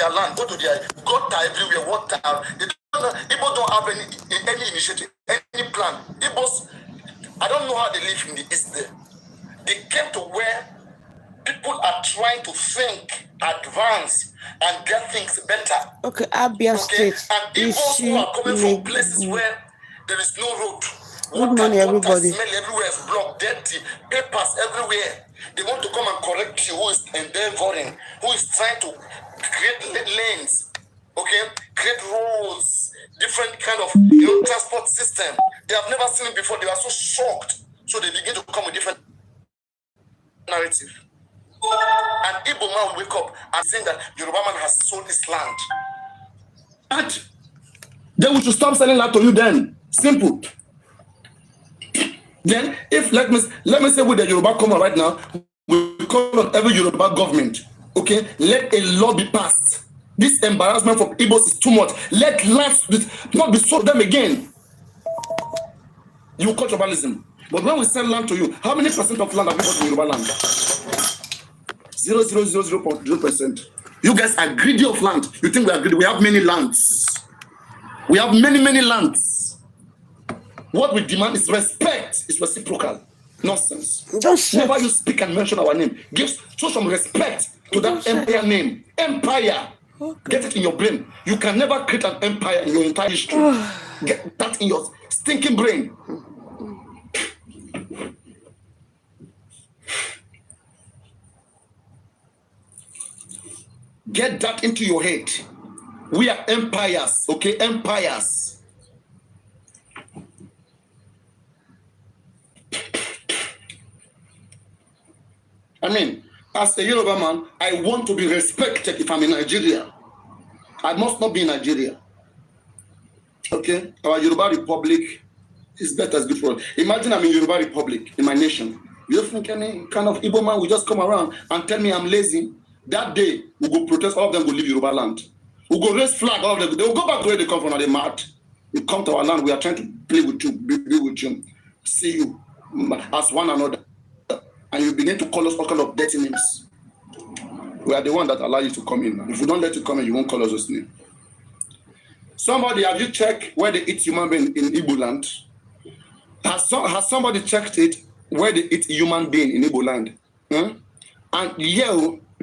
their land, go to their gutter everywhere, water. Igbos don't have any initiative, any plan. Igbos, I don't know how they live in the East there. They came to where people are trying to think, advance, and get things better. Okay, Abia State. And Igbos who are coming from places where there is no road. Good morning, everybody. Smell everywhere is blocked, dirty, papers everywhere. They want to come and correct you who is endeavoring, who is trying to create lanes, create roads, different kind of transport system. They have never seen it before. They are so shocked. So they begin to come with different narrative. And Igbo man will wake up and say that Yoruba man has sold his land. And then we should stop selling land to you then. Simple. Then, if let me say with the Yoruba Common right now, we call on every Yoruba government, let a law be passed. This embarrassment from Igbos is too much. Let lands not be sold them again. You call tribalism. But when we sell land to you, how many percent of land have we got in Yoruba land? 0.000%. You guys are greedy of land. You think we are greedy? We have many lands. We have many lands. What we demand is respect. It's reciprocal. Nonsense. Whenever you speak and mention our name, show some respect to that empire name. Empire. Get it in your brain. You can never create an empire in your entire history. Get that in your stinking brain. Get that into your head. We are empires, empires. I mean, as a Yoruba man, I want to be respected if I'm in Nigeria. I must not be in Nigeria. Our Yoruba Republic is better as good for us. Imagine I'm in Yoruba Republic, in my nation. You think any kind of Igbo man will just come around and tell me I'm lazy? That day, we go protest, all of them will leave Yoruba land. We go raise flag, all of them. They will go back to where they come from, and they're mad. You come to our land, we are trying to play with you, be with you, see you as one another. And you begin to call us all kind of dirty names. We are the one that allow you to come in. If we don't let you come in, you won't call us those names. Somebody, have you checked where they eat human being in Igbo land? Has somebody checked it where they eat human being in Igbo land? And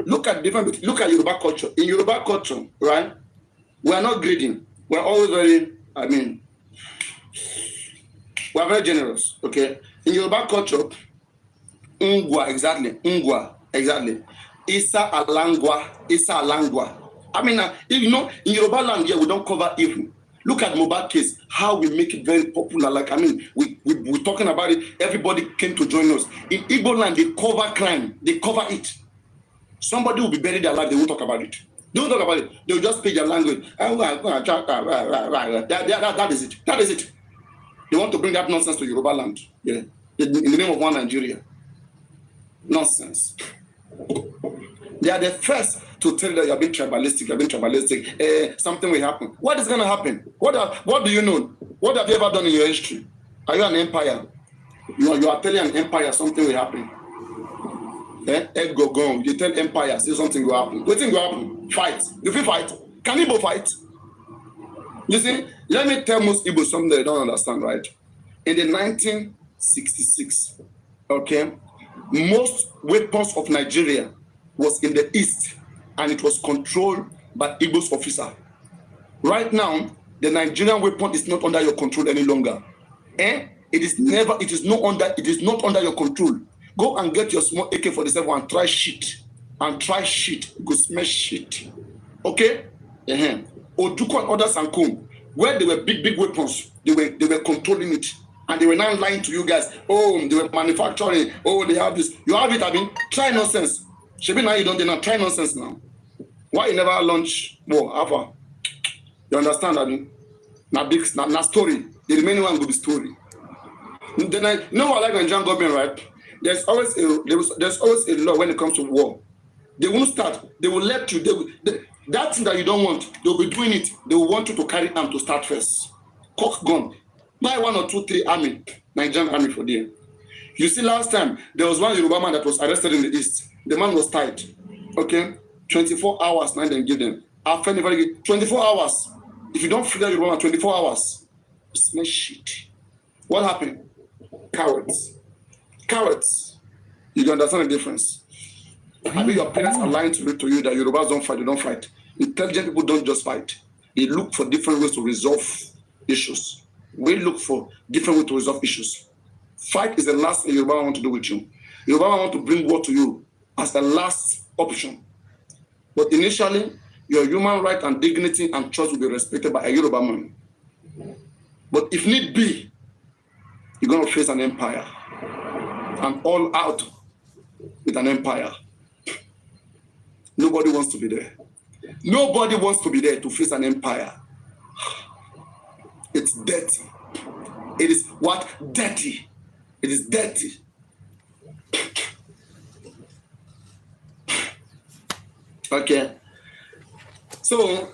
look at Yoruba culture. In Yoruba culture, right? We are not greedy. We are always very, we are very generous. In Yoruba culture, Ngwa, exactly. Isa Alangwa. I mean, in Yoruba land here, we don't cover evil. Look at Mohbad case, how we make it very popular. We're talking about it. Everybody came to join us. In Igbo land, they cover crime. They cover it. Somebody will be buried alive. They won't talk about it. They won't talk about it. They will just speak their language. That is it. That is it. They want to bring that nonsense to Yoruba land. Yeah. In the name of one Nigeria. Nonsense. They are the first to tell you that you have been tribalistic. Something will happen. What is going to happen? What do you know? What have you ever done in your history? Are you an empire? You are telling an empire something will happen. Egg go gone. You tell empire, say something will happen. What thing will happen? Fight. If you fight, can Igbo fight? You see, let me tell most Igbo something they don't understand, right? In the 1966, most weapons of Nigeria was in the east, and it was controlled by Igbos officer. Right now, the Nigerian weapon is not under your control any longer. It is not under your control. Go and get your small AK-47 and try shit. Go smell shit. Okay? Oduko and others and come. Where they were big weapons, they were controlling it. And they were now lying to you guys. Oh, they were manufacturing. Oh, they have this. You have it, try nonsense. Shebi now you don't now try nonsense now. Why you never launch war ever? You understand, Now story. The remaining one will be story. Then what I like Nigerian government, right? There's always a law when it comes to war. They won't start. They will let you. That thing that you don't want, they'll be doing it. They will want you to carry arm to start first. Cock gun. Buy 1 or 2, 3 army, Nigerian army for them. You see, last time there was one Yoruba man that was arrested in the east. The man was tied. 24 hours now they give them. After 24 hours. If you don't figure out Yoruba man 24 hours, it's not shit. What happened? Cowards. Cowards. You can understand the difference. I mean, your parents are lying to you that Yorubas don't fight, they don't fight. Intelligent people don't just fight. They look for different ways to resolve issues. We look for different ways to resolve issues. Fight is the last thing Yoruba want to do with you. Yoruba want to bring war to you as the last option. But initially, your human right and dignity and trust will be respected by a Yoruba man. But if need be, you're going to face an empire. And all out with an empire. Nobody wants to be there. Nobody wants to be there to face an empire. It's dirty. It is what? Dirty. It is dirty. Okay. So,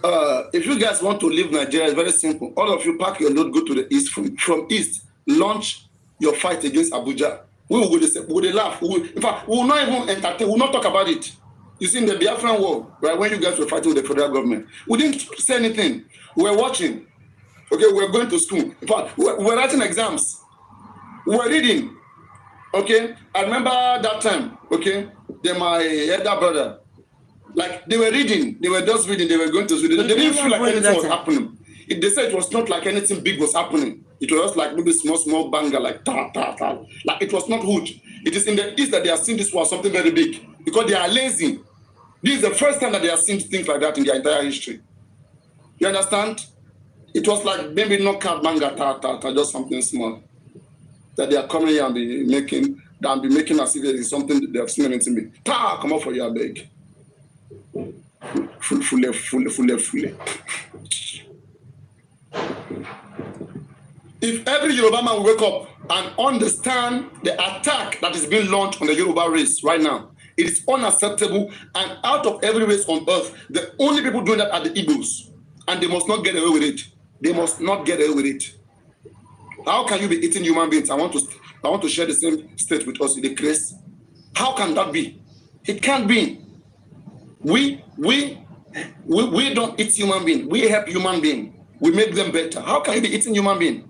if you guys want to leave Nigeria, it's very simple. All of you pack your load, go to the east. From east, launch your fight against Abuja. We will go to we will laugh. In fact, we will not even entertain. We will not talk about it. You see, in the Biafran war, right, when you guys were fighting with the federal government, we didn't say anything. We were watching. Okay, we were going to school. In fact, we were writing exams. We were reading. Okay, I remember that time. Okay, then my elder brother, like they were reading, they were just reading, they were going to school. They didn't feel like anything was happening. They said it was not like anything big was happening. It was just like maybe small banger, like ta ta ta. Like it was not huge. It is in the east that they are seeing this was something very big because they are lazy. This is the first time that they are seeing things like that in their entire history. You understand? It was like maybe not cat manga ta ta ta, just something small that they are coming here and be making as if it is something they have seen anything big. Ta, come up for your beg. Full. If every Yoruba man will wake up and understand the attack that is being launched on the Yoruba race right now, it is unacceptable, and out of every race on earth, the only people doing that are the Igbos, and they must not get away with it. They must not get away with it. How can you be eating human beings? I want to share the same state with us in the Christ. How can that be? It can't be. We don't eat human beings. We help human beings. We make them better. How can you be eating human beings?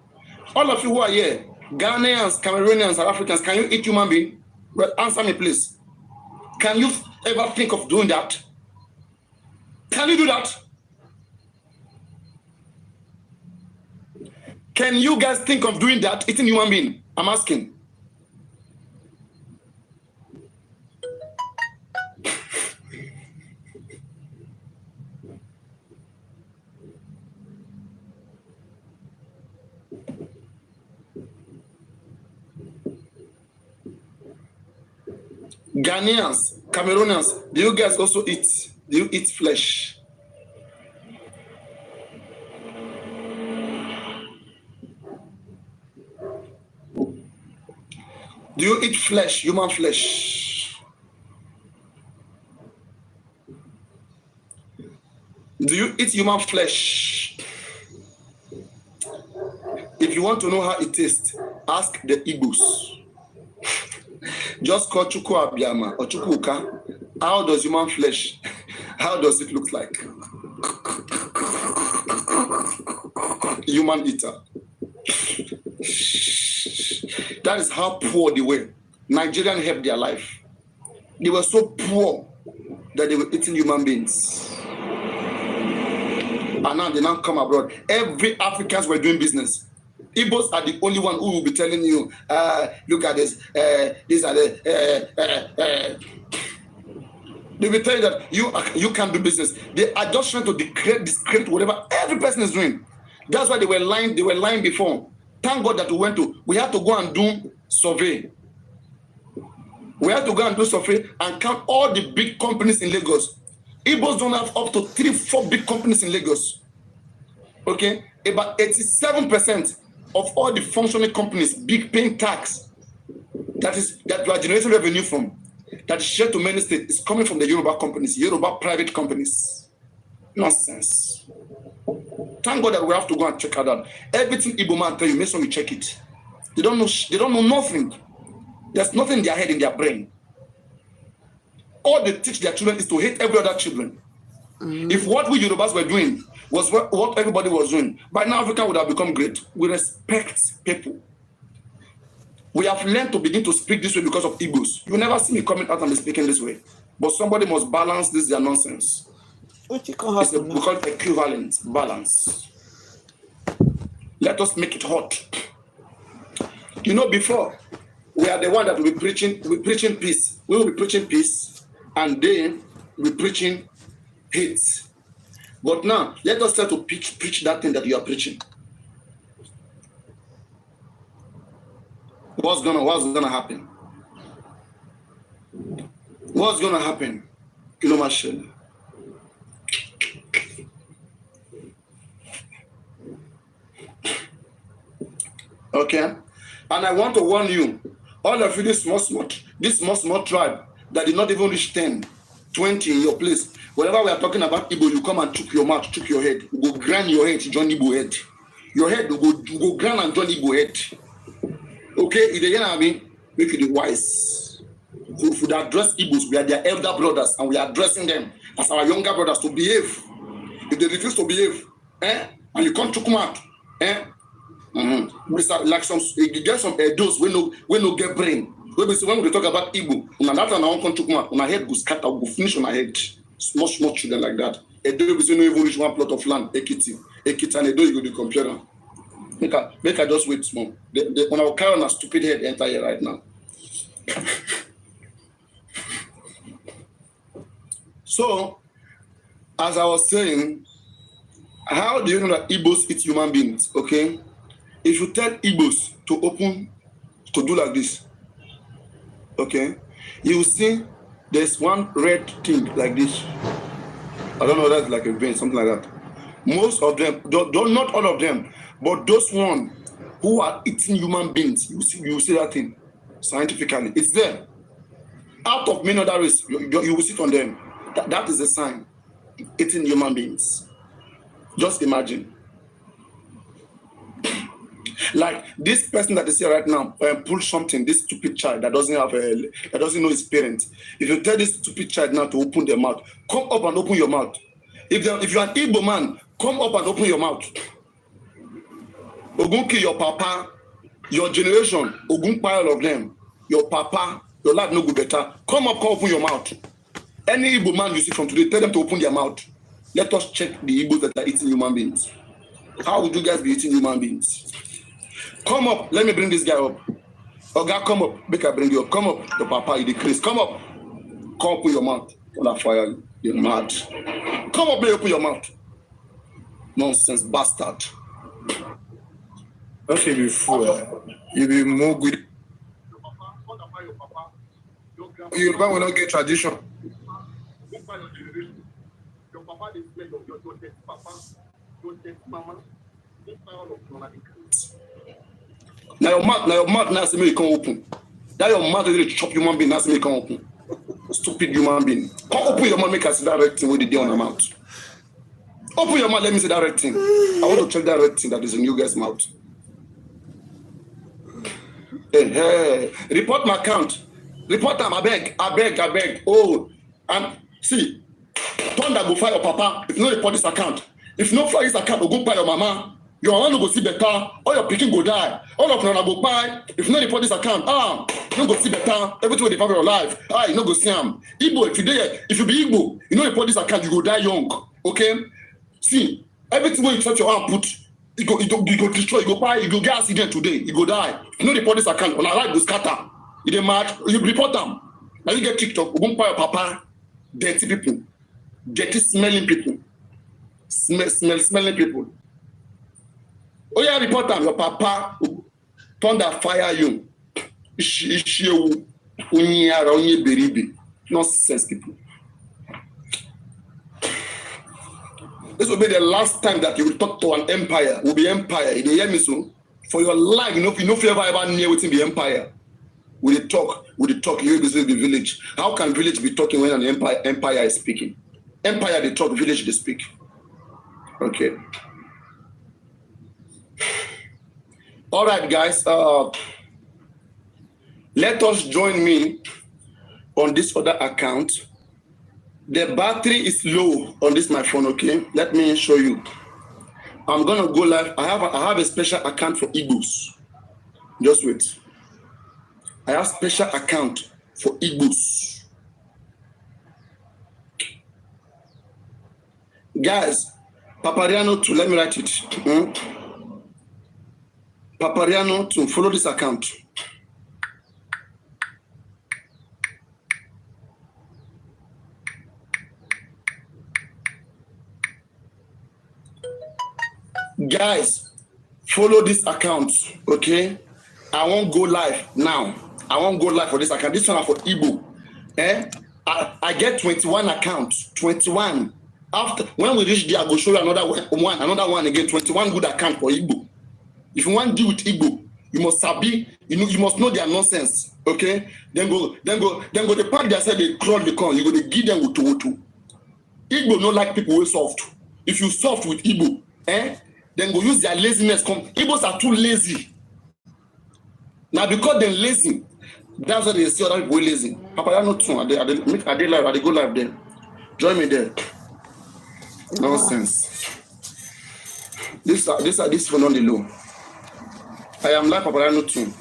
All of you who are here, Ghanaians, Cameroonians, South Africans, can you eat human beings? Well, answer me, please. Can you ever think of doing that? Can you do that? Can you guys think of doing that, eating human being? I'm asking. Ghanaians, Cameroonians, do you guys also eat? Do you eat flesh? Do you eat flesh, human flesh? Do you eat human flesh? If you want to know how it tastes, ask the Igbos. Just call Chukwu Abiyama or Chukwuka. How does human flesh, how does it look like? Human eater. That is how poor they were. Nigerians helped their life. They were so poor that they were eating human beings. And now they now come abroad. Every Africans were doing business. Igbos are the only one who will be telling you, look at this, these are the... They will tell you that you can't do business. They are just trying to discredit whatever every person is doing. That's why they were lying before. Thank God that we had to go and do survey. We had to go and do survey and count all the big companies in Lagos. Igbos don't have up to 3-4 big companies in Lagos. Okay? About 87% of all the functioning companies, big paying tax, that you are generating revenue from, that is shared to many states, is coming from the Yoruba companies, Yoruba private companies. Nonsense. Thank God that we have to go and check out that. Everything Igbo man tell you, make sure you check it. They don't know nothing. There's nothing in their head, in their brain. All they teach their children is to hate every other children. If what we Yorubas were doing was what everybody was doing, by now Africa would have become great. We respect people. We have learned to begin to speak this way because of Igbos. You never see me coming out and be speaking this way. But somebody must balance this their nonsense. We We call it equivalent balance. Let us make it hot. You know, before we are the one that will be preaching peace. We will be preaching peace, and then we'll be preaching hate. But now let us try to preach that thing that you are preaching. What's gonna happen? What's gonna happen? You know, Marshall. Okay, and I want to warn you, all of you, this small tribe that did not even reach 10, 20 in your place. Whenever we are talking about Igbo, you come and chook your mouth, chook your head. You go grind your head, join Igbo head. Your head, you go grind and join Igbo head. Okay, if they hear me, make you the wise. If we address Igbos, we are their elder brothers, and we are addressing them as our younger brothers to behave. If they refuse to behave, and you come to come out, like you get some those when no get brain. When we talk about Igbo, and that and I want to come out, my head go scatter, go finish on my head. Small children like that. Edo we say no even reach one plot of land. Ekiti, and Edo you go the computer. Make I just wait small. When I will carry on a stupid head enter here right now. So, as I was saying, how do you know that Igbos eat human beings? Okay, if you tell Igbos to do like this, okay, you will see there's one red thing like this. I don't know, that's like a vein, something like that. Most of them, not all of them, but those ones who are eating human beings, you see that thing scientifically. It's there. Out of many other races, you will see it on them. That is a sign. Eating human beings. Just imagine. Like this person that is here right now, pull something, this stupid child that doesn't know his parents. If you tell this stupid child now to open their mouth, come up and open your mouth. If you're an Igbo man, come up and open your mouth. Ogunki, your papa, your generation, Ogun pile of them, your papa, your life no good better. Come up, come open your mouth. Any Igbo man you see from today, tell them to open their mouth. Let us check the Igbos that are eating human beings. How would you guys be eating human beings? Come up, let me bring this guy up. Oga, come up, make I bring you up. Come up, your papa, you decrease. Come up, come open your mouth. Gonna fire you, you're mad. Come up, let me open your mouth. Nonsense, bastard. Okay, before you be more good. Yoruba will not get tradition. Your papa is your dead papa, your dead mama. Now your mouth now say me can't open. That your mouth really chop human being now say me can't open. Stupid human being. Come open your mouth, make us see that red thing with the day on the mouth. Open your mouth, let me see that red thing. I want to check that red thing that is in you guys' mouth. Hey, report my account. Report them, I beg. Oh, and see, thunder go fire your papa if you no report this account. If you no fire this account, go buy your mama. Your mama no go see better. All your pikin go die. All of them go buy. If you no report this account, you no go see better. Everything will develop your life. You no go see am. Igbo, if you be Igbo, you no report this account, you go die young. Okay? See, everything when you touch your hand put, you go destroy, you go buy, you go get accident today, you go die. If you no report this account, on our life go scatter. You dey mad, you report them. Now you get TikTok, you go buy your papa, dirty people, dirty smelling people, smelling people. Oh yeah, report them. Your papa thunder fire you. Nonsense people. This will be the last time that you will talk to an empire. Will be empire. You hear me so? For your life, you know if you ever near within the empire. With the talk, you will be the village. How can village be talking when an empire is speaking? Empire they talk, village they speak. Okay. All right, guys. Let us join me on this other account The battery is low on this my phone, okay? Let me show you. I'm gonna go live. I have a special account for Igbos. Just wait. I have special account for Igbos. Guys, Papariano 2, let me write it. Papariano 2, follow this account. Guys, follow this account, okay? I won't go live now. I won't go live for this account. This one is for Igbo. I get 21 accounts. 21. After when we reach there, I go show you another one again. 21 good account for Igbo. If you want to deal with Igbo, you must sabi. You must know their nonsense. Okay? Then go. The part that said they crawl the corn. You go to give them wutu. Igbo no like people who soft. If you soft with Igbo, then go use their laziness. Igbos are too lazy. Now because they're lazy, that's why they see other people lazy. Papariano too. I did live. I did go live there. Join me there. Nonsense. This phone on the low. I am live Papariano too.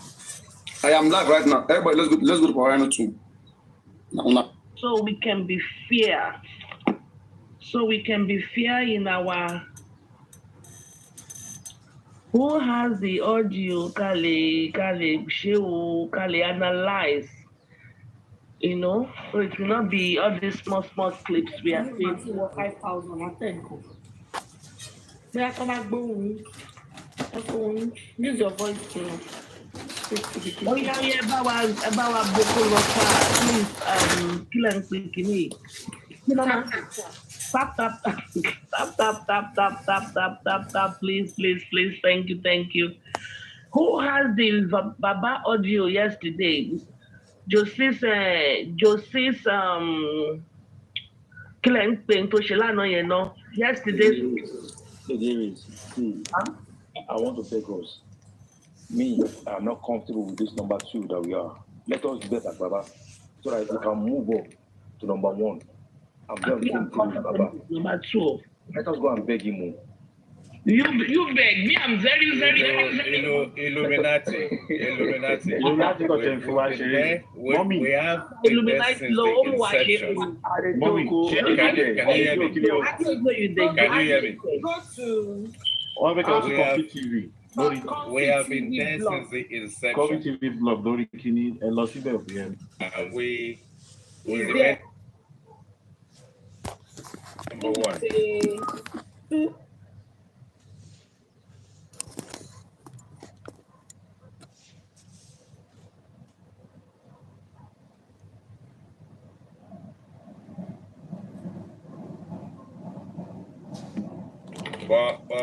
I am live right now. Everybody, let's go to Papariano too. Now. So we can be fair. In our. Who has the audio? Kale, analyze. You know, so it will not be all these small clips we are seeing. 5,000, I think. May I come back? Use your voice to. Oh yeah, about Boko Loka. Please, kill and quickly. Tap, please. Thank you. Who has the Baba audio yesterday? Josie's killing to Shelano, you know. Yesterday. I want to take us. Me, I'm not comfortable with this number 2 that we are. Let us bet at Baba so that we can move on to number 1. I'm very comfortable with Baba. Number 2. Let us go and beg him. You beg me. I'm very. Illuminati. We have Illuminati law. Can you hear me? Can you hear me? Go to. TV. We have been there since the inception. Coffee TV blog, Dori Kini, and Losibe of the we remain number 1.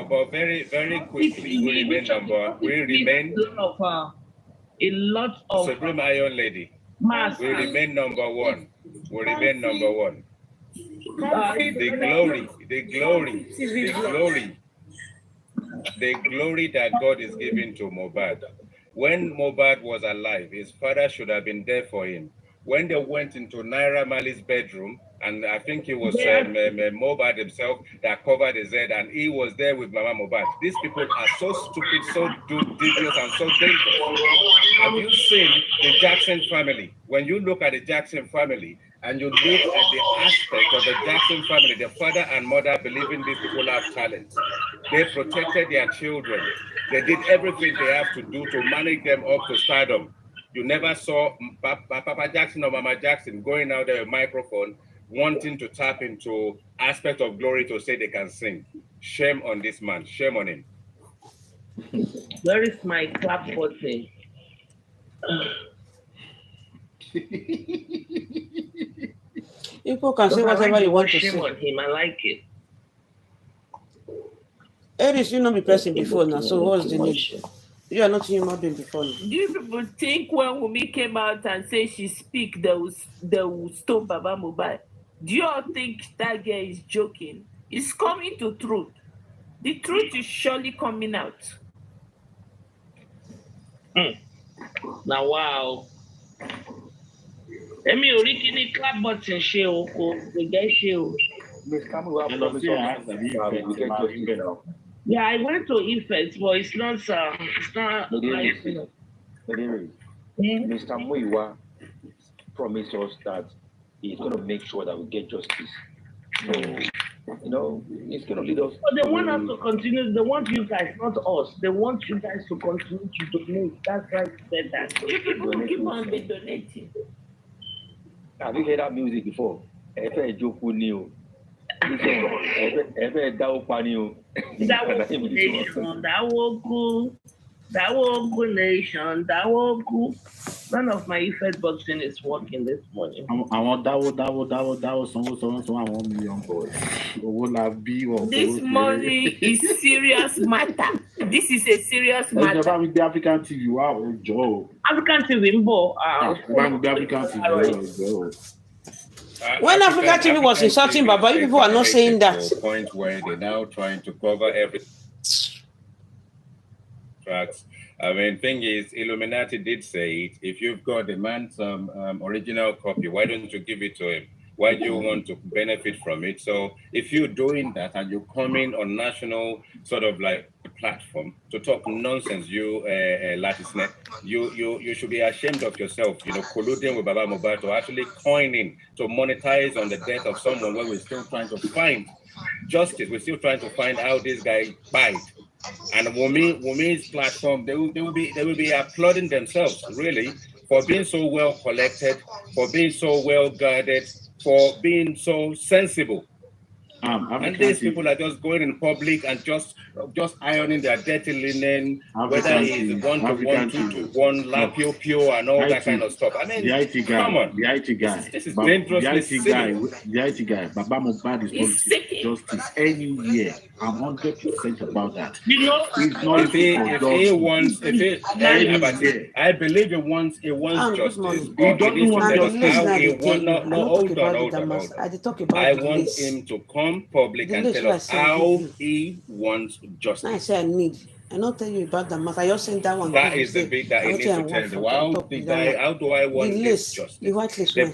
But very quickly, we remain a lot of Supreme Iron Lady. We remain number 1. The glory that God is giving to Mohbad. When Mohbad was alive, his father should have been there for him. When they went into Naira Marley's bedroom, and I think it was Mohbad himself that covered his head, and he was there with Mama Mohbad. These people are so stupid, so devious, and so dangerous. Have you seen the Jackson family? When you look at the Jackson family, and you look at the aspect of the Jackson family, the father and mother believing these people have talent. They protected their children. They did everything they have to do to manage them up to stardom. You never saw Papa Jackson or Mama Jackson going out there with a microphone wanting to tap into aspect of glory to say they can sing. Shame on this man. Shame on him. Where is my clap button? People can say whatever you want to shame say. on him. I like it. Aries, you not be pressing before now, so what's the need? You are not human being before now. Do you people think when Wumi came out and said she speak, they will stop Baba Mohbad? Do you all think that girl is joking? It's coming to truth. The truth is surely coming out. Now, wow. Emi orikini clap button ṣe o ko the guy ṣe o. Miss Campbell, we have promised us we get justice now. Yeah, I went to Ifet, but it's not like Mr. Muiwa promised us that he's going to make sure that we get justice. So, you know, it's going to lead us. But they want us to continue. They want you guys, not us. They want you guys to continue to donate. That's why I said that. You people keep on be donating. Have you heard that music before? Efe Ejoku ni o. Efe Daopa ni o. Dawoku nation, Dawoku nation, Dawoku. None of my effect boxing is working this morning. I want Dawo, so I want million boys. This money is serious matter. This is a serious matter. The African TV, wow, Joe. African TV, African TV, When African TV was insulting Baba, you people are not saying that. To a point where they're now trying to cover every tracks. I mean, thing is, Illuminati did say it. If you've got the man's original copy, why don't you give it to him? Why do you want to benefit from it? So if you're doing that and you're coming on national sort of like platform to talk nonsense, you Latisnet, you should be ashamed of yourself, you know, colluding with Baba Mohbad to actually coining to monetize on the death of someone when we're still trying to find justice. We're still trying to find how this guy died. And Wumi's platform, they will be applauding themselves really for being so well collected, for being so well guarded, for being so sensible. And these people are just going in public and just ironing their dirty linen, whether it's 1 to 1, 2 to 1, lapio, and all that kind of stuff. I mean, the IT guy, come on. The IT guy, This is dangerously the IT guy, Baba Mohbad is going to get justice anywhere. I'm 100% about that. You know, I believe he wants justice. He doesn't want justice. I want him to come public and tell us how he wants justice. I say I need. I not tell you about the matter. You're saying that one. That is the bit that he needs to tell you. How do I want this justice? The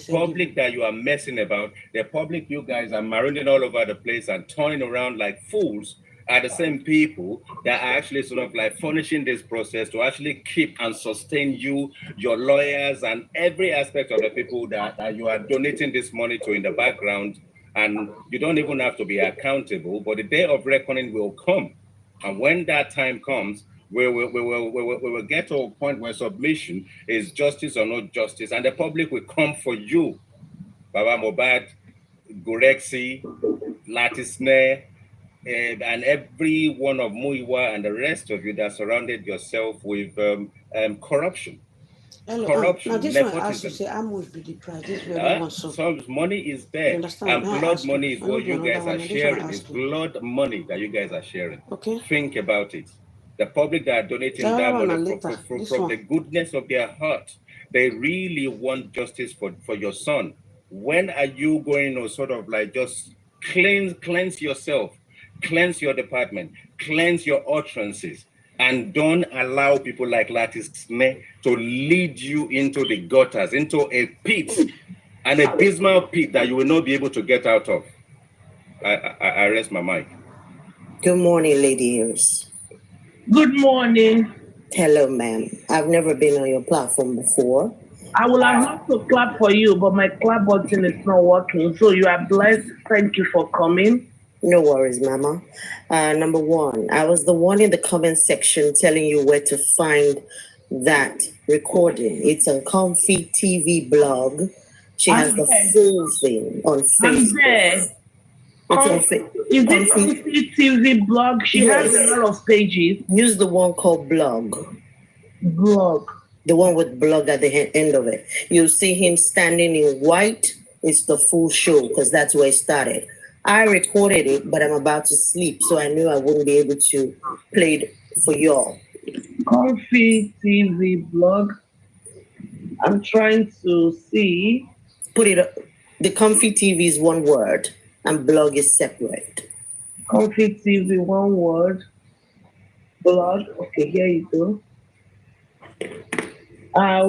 public that you are messing about, the public you guys are marinating all over the place and turning around like fools are the same people that are actually sort of like furnishing this process to actually keep and sustain you, your lawyers, and every aspect of the people that you are donating this money to in the background. And you don't even have to be accountable, but the day of reckoning will come. And when that time comes, we will get to a point where submission is justice or not justice, and the public will come for you. Baba Mohbad, Gurexi, Latisne, and every one of Muiwa and the rest of you that surrounded yourself with corruption. Corruption. Now this one I ask you, say how much be the price? This very much so money is there, and blood money is what you guys are sharing. It's blood money that you guys are sharing. Okay. Think about it. The public that are donating that money from the goodness of their heart, they really want justice for your son. When are you going to sort of like just cleanse yourself, cleanse your department, cleanse your utterances? And don't allow people like Latisne to lead you into the gutters, into a pit, an abysmal pit that you will not be able to get out of. I rest my mic. Good morning, ladies. Good morning. Hello, ma'am. I've never been on your platform before. I will have loved to clap for you, but my clap button is not working. So you are blessed. Thank you for coming. No worries, Mama. Number one, I was the one in the comment section telling you where to find that recording. It's on Comfy TV blog. She has the full thing on Facebook. Is it Comfy TV blog? She has a lot of pages. Use the one called blog. Blog. The one with blog at the end of it. You'll see him standing in white. It's the full show because that's where it started. I recorded it, but I'm about to sleep, so I knew I wouldn't be able to play it for y'all. Comfy TV blog. I'm trying to see. Put it up. The Comfy TV is one word, and blog is separate. Comfy TV, one word. Blog. Okay, here you go.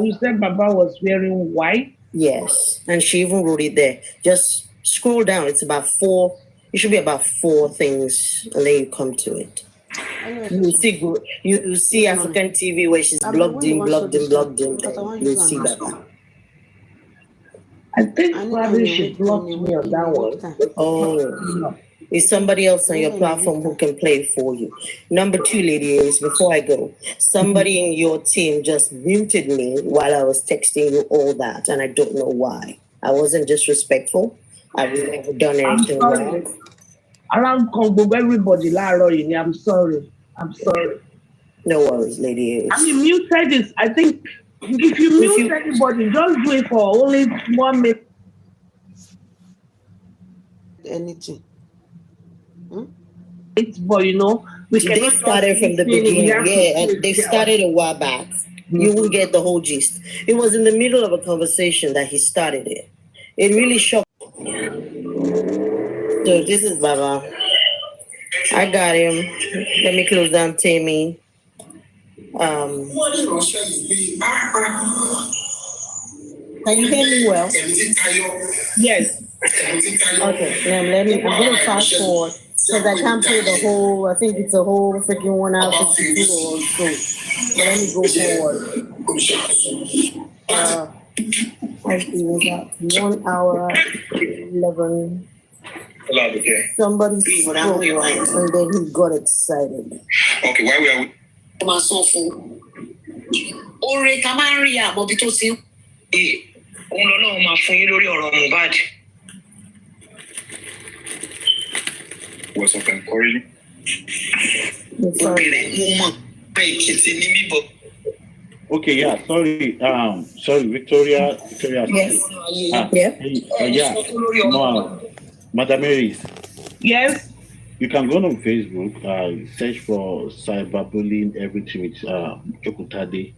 We said Baba was wearing white. Yes, and she even wrote it there. Just scroll down. It's about 4. It should be about 4 things, and then you come to it. You see African TV where she's blogged in. You see that. I think probably she blocked me on that one. Oh, is somebody else on your platform who can play it for you? Number 2, ladies, before I go, somebody in your team just muted me while I was texting you all that, and I don't know why. I wasn't disrespectful. I've never done anything wrong. Around Congo, everybody, I'm sorry. No worries, ladies. I mean, muted is, I think, if you mute anybody, just do it for only 1 minute. Anything. But we can. They started from the beginning, and they started a while back. You will get the whole gist. It was in the middle of a conversation that he started it. It really shocked. So this is Baba. I got him. Let me close down Tammy. Can you hear me well? Yes. Okay. I'm going to fast forward because I can't play the whole. I think it's a whole freaking 1 hour 52 or so. So let me go forward. I see was that 1 hour 11. Somebody spoke and then he got excited. Okay, why we are Ore ká máa ń rí àbọ̀bí tó ti ń òun lọ́lọ́run máa fún yín lórí ọ̀rọ̀ Mohbad. was of encouraging. Okay, yeah, sorry, Victoria. Yes. No, Madam Mary's. Yes. You can go on Facebook, search for cyberbullying, everything with Jokutade.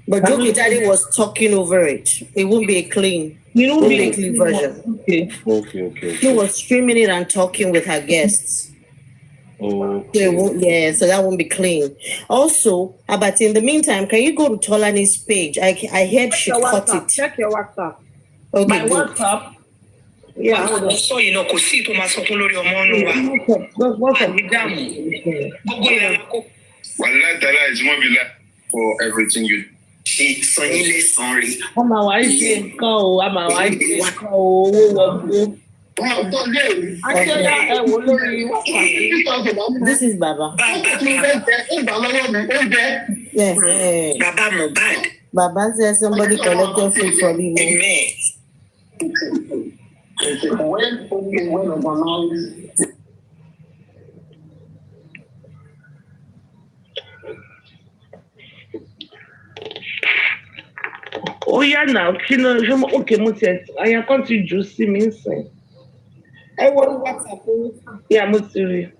But Jokutade was talking over it. It won't be a clean. It won't be a clean version. Okay. She was streaming it and talking with her guests. Okay. So that won't be clean. Also, but in the meantime, can you go to Tolani's page? I heard she cut it. Check your WhatsApp. Okay, my good. WhatsApp. Yeah. So kò sí tó máa sọkún lórí ọmọ nù wa. Gbogbo ìlànà kò. Wallahi Ta'ala is more for everything you do. Sanyí lè san rí. Àmà wá ṣe nǹkan o, àmà wá ṣe nǹkan o, owó wọgbó. This is Baba. Yeah. Baba Mohbad. Baba says somebody collected food from him. Oh yeah, now okay, I am going to just see me inside. I want WhatsApp. Yeah, I'm serious.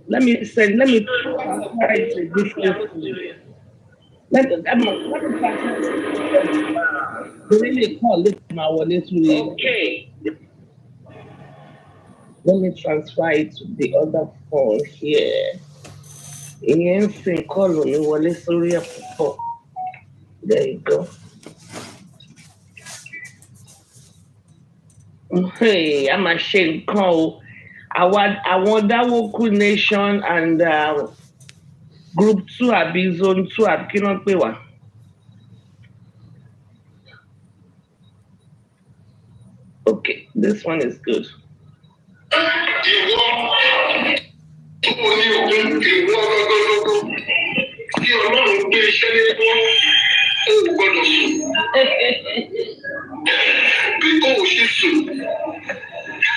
Let me try to okay. Let me transfer it to the other phone here. There you go. Hey, I'm ashamed. I want that Woku Nation and Group 2 abi Zone 2 abi cannot pay one. Okay, this one is good.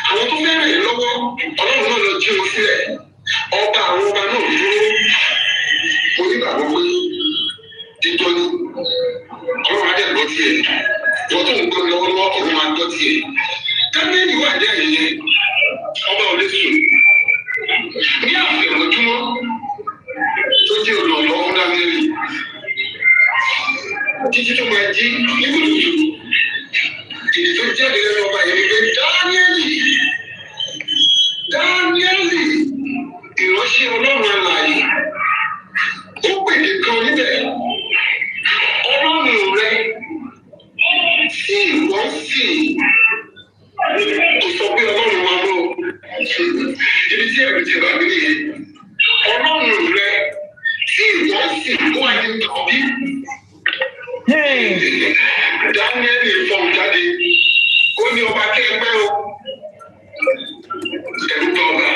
Àwọn tó fẹ́ràn lọ́wọ́ ọlọ́run náà lọ jí o sílẹ̀ ọba àwọn ọba náà dúró mo nígbàgbọ́ pé dídọ́ ní ọlọ́run adé gbọ́ tiẹ̀ wọ́n tó ń gbọ́ lọ́wọ́lọ́wọ́ ọ̀run máa gbọ́ tiẹ̀ dáníẹ́lì wà dé ẹ̀yẹ ọba ò lè sùn ní àfẹ̀mọ́júmọ́ tó jẹ́ olùrànlọ́wọ́ fún dáníẹ́lì títí tó máa jí nígbòdò ìdí tó jáde lẹ́nu ọba yẹn ni pé Dáníẹ́lì ìránṣẹ́ ọlọ́run alààyè tí ìwọ́n sì kò sọ pé ọlọ́run wa mọ́ ibi tí ẹ̀rù ti bà mí nìyẹn ọlọ́run rẹ tí ìwọ́n sì kó àyè tàbí. Daniel fọ̀n jáde ó ní ọba kẹgbẹ́ o ẹ̀rù tọ̀gà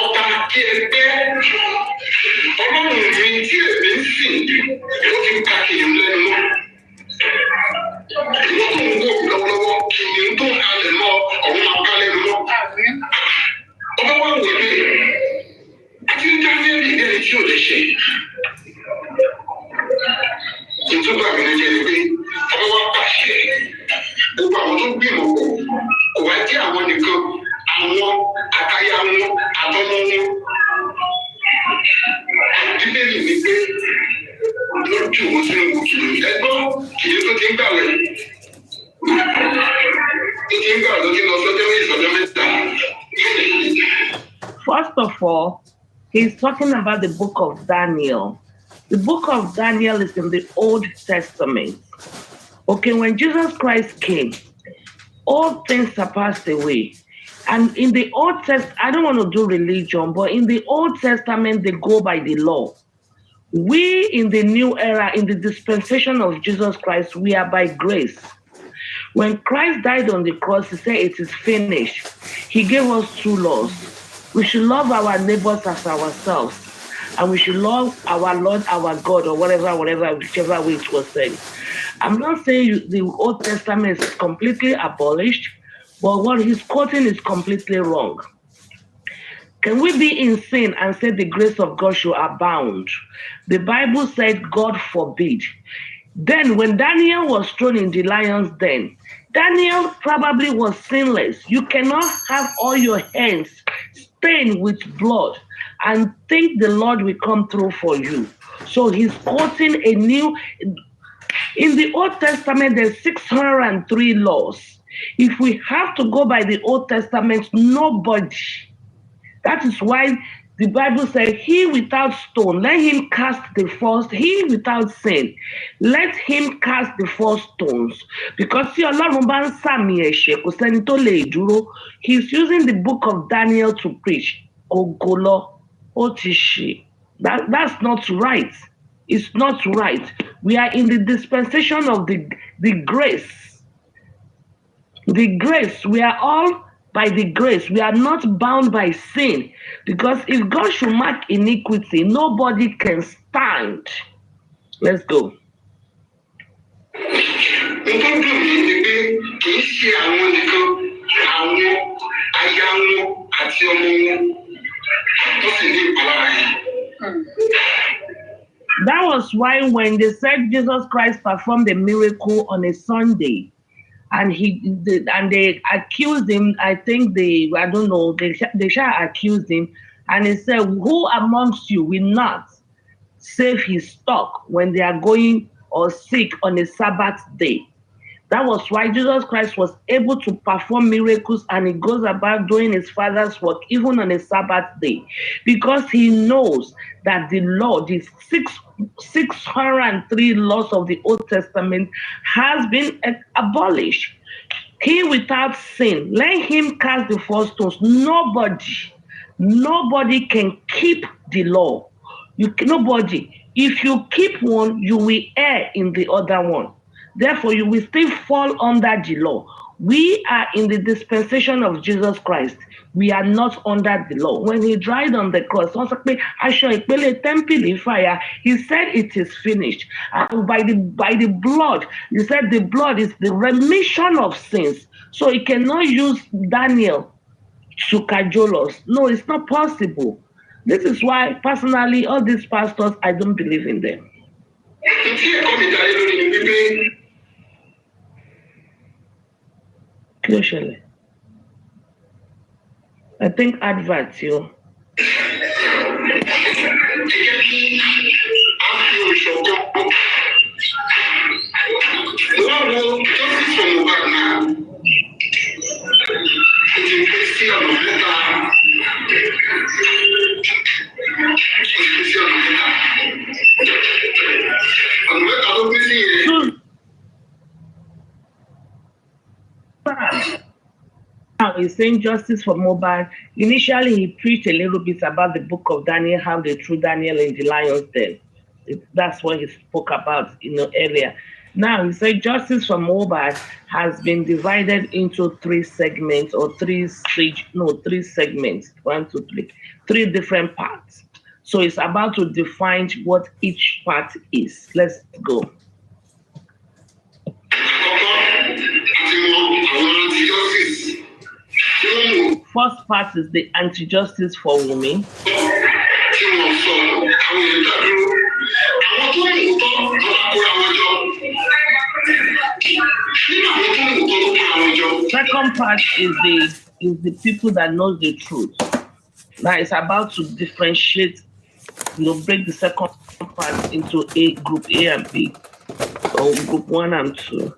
ọba kẹgbẹ́ ọlọ́run mi tí èmi ń sìn ó ti ń ka kìnìún lẹ́nu mọ́. Ìwọ́n tó ń wò lọ́wọ́lọ́wọ́ kìnìún tó ń kalẹ̀ mọ́ ọ̀hún máa ká lẹ́nu mọ́. Ọba wa wò mí àti Daniel ìdẹ́rẹ́ tí ò lè ṣe. Ìtúbà mi ló jẹ́ pé ọba wa pàṣẹ gbogbo àwọn tó gbìmọ̀ pọ̀ kò wá jẹ́ àwọn nìkan àwọn àtàyà wọn àtọmọ wọn. Bíbélì ní pé lójú wọn sínú kìlọ̀ ẹgbọ́n kìlọ̀ tó ti ń gbàwẹ̀ tó ti ń lọ sọ́jọ́ mẹ́ta. First of all, he's talking about the book of Daniel. The book of Daniel is in the Old Testament. Okay, when Jesus Christ came, all things are passed away. And in the Old Testament, I don't want to do religion, but in the Old Testament, they go by the law. We in the new era, in the dispensation of Jesus Christ, we are by grace. When Christ died on the cross, he said it is finished. He gave us 2 laws. We should love our neighbors as ourselves. And we should love our Lord, our God, or whatever, whichever way it was said. I'm not saying the Old Testament is completely abolished, but what he's quoting is completely wrong. Can we be in sin and say the grace of God should abound? The Bible said, God forbid. Then when Daniel was thrown in the lion's den, Daniel probably was sinless. You cannot have all your hands stained with blood and think the Lord will come through for you. So he's quoting a new... In the Old Testament, there's 603 laws. If we have to go by the Old Testament, nobody. That is why the Bible says, he without stone, let him cast the first, he without sin, let him cast the first stones. Because he's using the book of Daniel to preach. That's not right. It's not right. We are in the dispensation of the grace. The grace, we are all by the grace. We are not bound by sin. Because if God should mark iniquity, nobody can stand. Let's go. That was why when they said Jesus Christ performed a miracle on a Sunday, and they accused him, I think they shall accuse him, and he said, who amongst you will not save his stock when they are going or sick on a Sabbath day? That was why Jesus Christ was able to perform miracles, and he goes about doing his Father's work even on a Sabbath day, because he knows that the law, the 603 laws of the Old Testament has been abolished. He without sin, let him cast the first stones. Nobody can keep the law. Nobody. If you keep one, you will err in the other one. Therefore, you will still fall under the law. We are in the dispensation of Jesus Christ. We are not under the law. When he died on the cross, he said it is finished. And by the blood, he said the blood is the remission of sins. So he cannot use Daniel to cajole us. No, it's not possible. This is why, personally, all these pastors, I don't believe in them. I think adverts you. Now he's saying justice for Mohbad. Initially, he preached a little bit about the book of Daniel, how they threw Daniel in the lion's den. That's what he spoke about, earlier. Now he said justice for Mohbad has been divided into three segments or three segments. 1, 2, 3, 3 different parts. So it's about to define what each part is. Let's go. First part is the anti-justice for women. Second part is the people that knows the truth. Now it's about to differentiate, break the second part into group A and B, or group 1 and 2.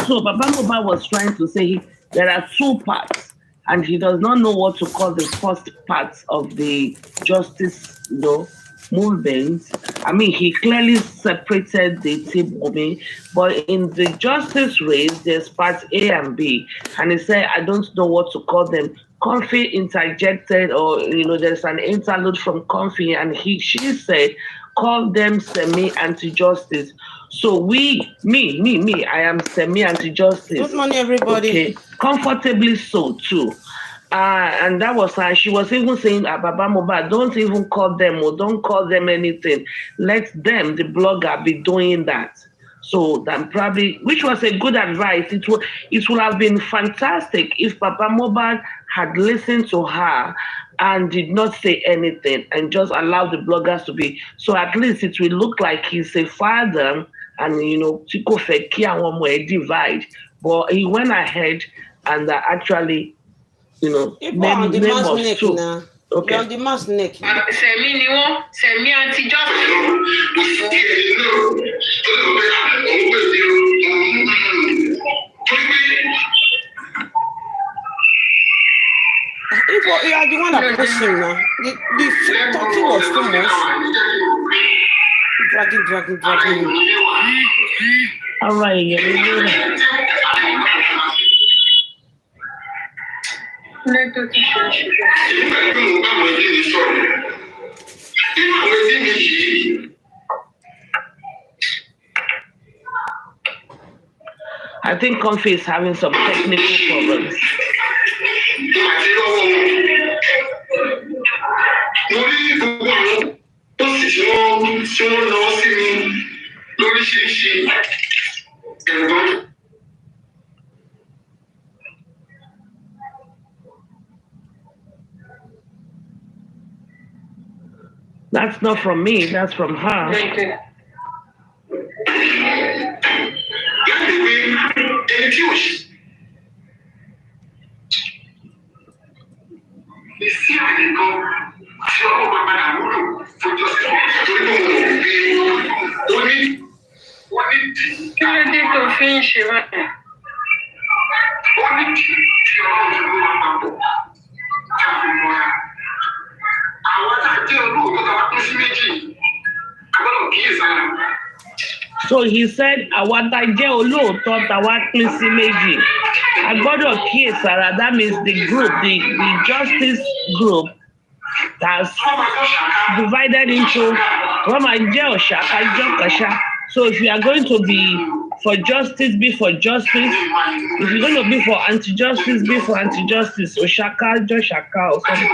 So Baba Mohbad was trying to say there are 2 parts, and he does not know what to call the first part of the justice, movement. I mean, he clearly separated the Tibomi, but in the justice race, there's parts A and B, and he said, I don't know what to call them. Comfy interjected, or there's an interlude from Comfy, and she said, call them semi-anti-justice. So me, I am semi-anti-justice. Good morning, everybody. Okay, comfortably so too. And that was she was even saying, Baba Mohbad, don't even call them or don't call them anything. Let them, the blogger, be doing that. So then probably, which was a good advice. It would have been fantastic if Baba Mohbad had listened to her and did not say anything and just allowed the bloggers to be. So at least it will look like he's a father and, divide. But he went ahead and actually, people are on the mass neck now. Okay. You're on the mass neck. If you are the one that pushed him now, the talking was too much. Dragging. All right, I think Comfy is having some technical problems. That's not from me, that's from her. So he said, that means the group, the justice group that's divided into so if you are going to be for justice, be for justice. If you're going to be for anti-justice, be for anti-justice. Or shaka, just shaka or something.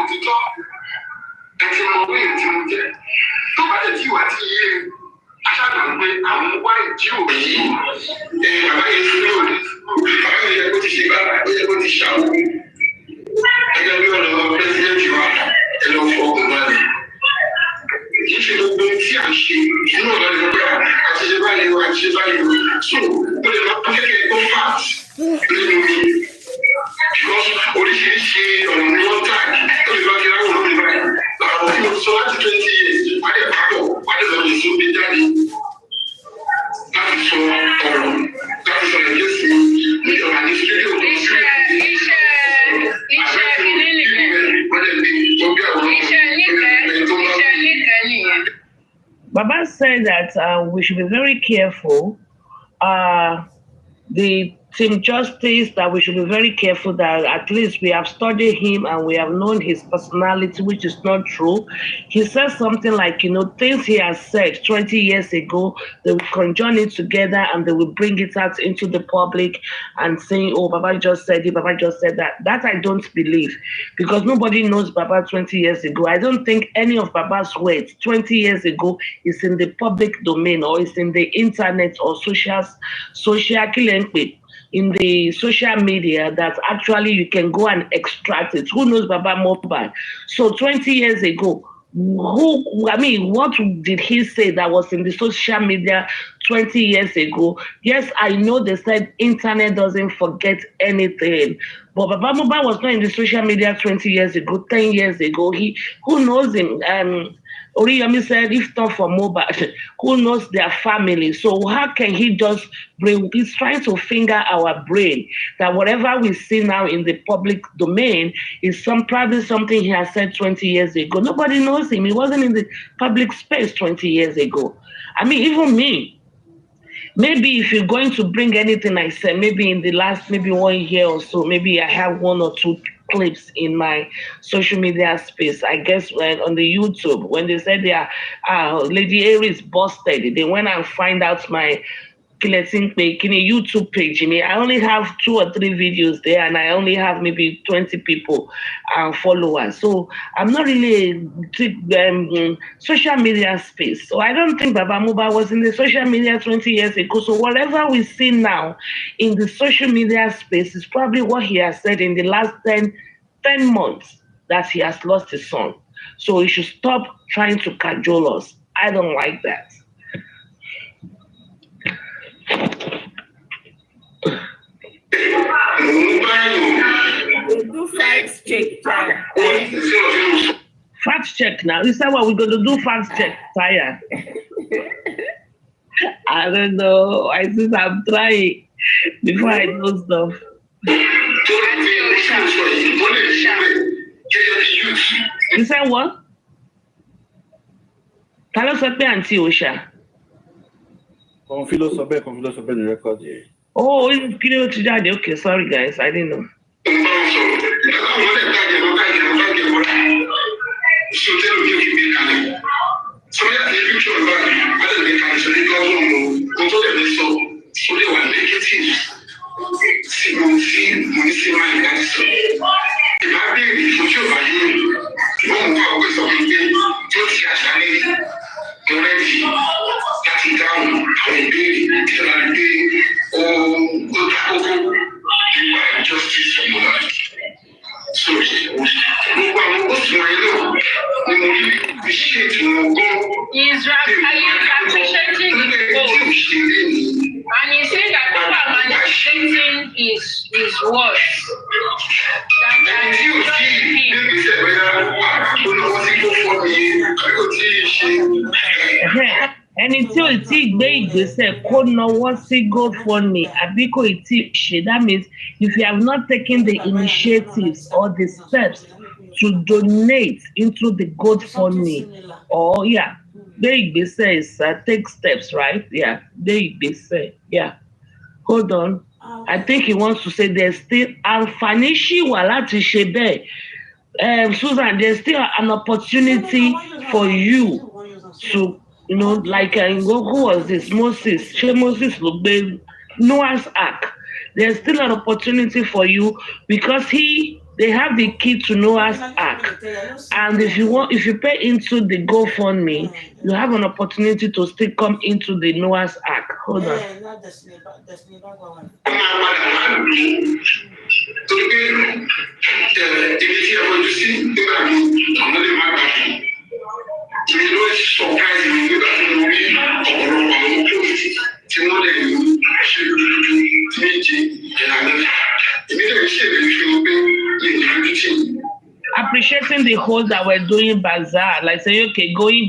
Baba said that we should be very careful. The Team Justice, that we should be very careful that at least we have studied him and we have known his personality, which is not true. He says something like, things he has said 20 years ago, they will conjoin it together and they will bring it out into the public and saying, oh, Baba just said it, Baba just said that. That I don't believe, because nobody knows Baba 20 years ago. I don't think any of Baba's words 20 years ago is in the public domain or is in the internet or social in the social media that actually you can go and extract it. Who knows Baba Mobile? So 20 years ago, what did he say that was in the social media 20 years ago? Yes, I know they said internet doesn't forget anything, but Baba Mobile was not in the social media 20 years ago, 10 years ago. Who knows him? Oriyomi said, if not for mobile, who knows their family? So how can he just bring, he's trying to finger our brain that whatever we see now in the public domain is probably something he has said 20 years ago. Nobody knows him. He wasn't in the public space 20 years ago. I mean, even me, maybe if you're going to bring anything I said, maybe in the last, maybe 1 year or so, maybe I have 1 or 2 clips in my social media space. I guess on the YouTube, when they said Lady Aries busted, they went and find out my YouTube page. I only have 2 or 3 videos there, and I only have maybe 20 people followers. So I'm not really social media space. So I don't think Baba Muba was in the social media 20 years ago. So whatever we see now in the social media space is probably what he has said in the last 10 months that he has lost his son. So he should stop trying to cajole us. I don't like that. Do fact check. Fact check now. Is that what we're going to do? Fact check, Taya. I don't know. I think I'm trying before I know stuff. You said what? Tell us what Auntie Osha. Confilo Sobe the record here. Oh, okay, sorry guys, I didn't know. And he said that people are manifesting his words. Ẹni tí ò tí gbé ìgbésẹ̀ kó náwó sí GoFundMe àbí kò tí ṣe. That means if you have not taken the initiatives or the steps to donate into the GoFundMe, or gbé ìgbésẹ̀ is take steps, right? Yeah, gbé ìgbésẹ̀. Yeah. Hold on. I think he wants to say there's still àǹfààní ṣì wà láti ṣe bẹ́ẹ̀. Susan, there's still an opportunity for you to, like who was this? Moses. Moses Noah's Ark. There's still an opportunity for you because they have the key to Noah's Ark. And if you pay into the GoFundMe, you have an opportunity to still come into the Noah's Ark. Hold on. Appreciating the host that we're doing bazaar, like saying, okay, going.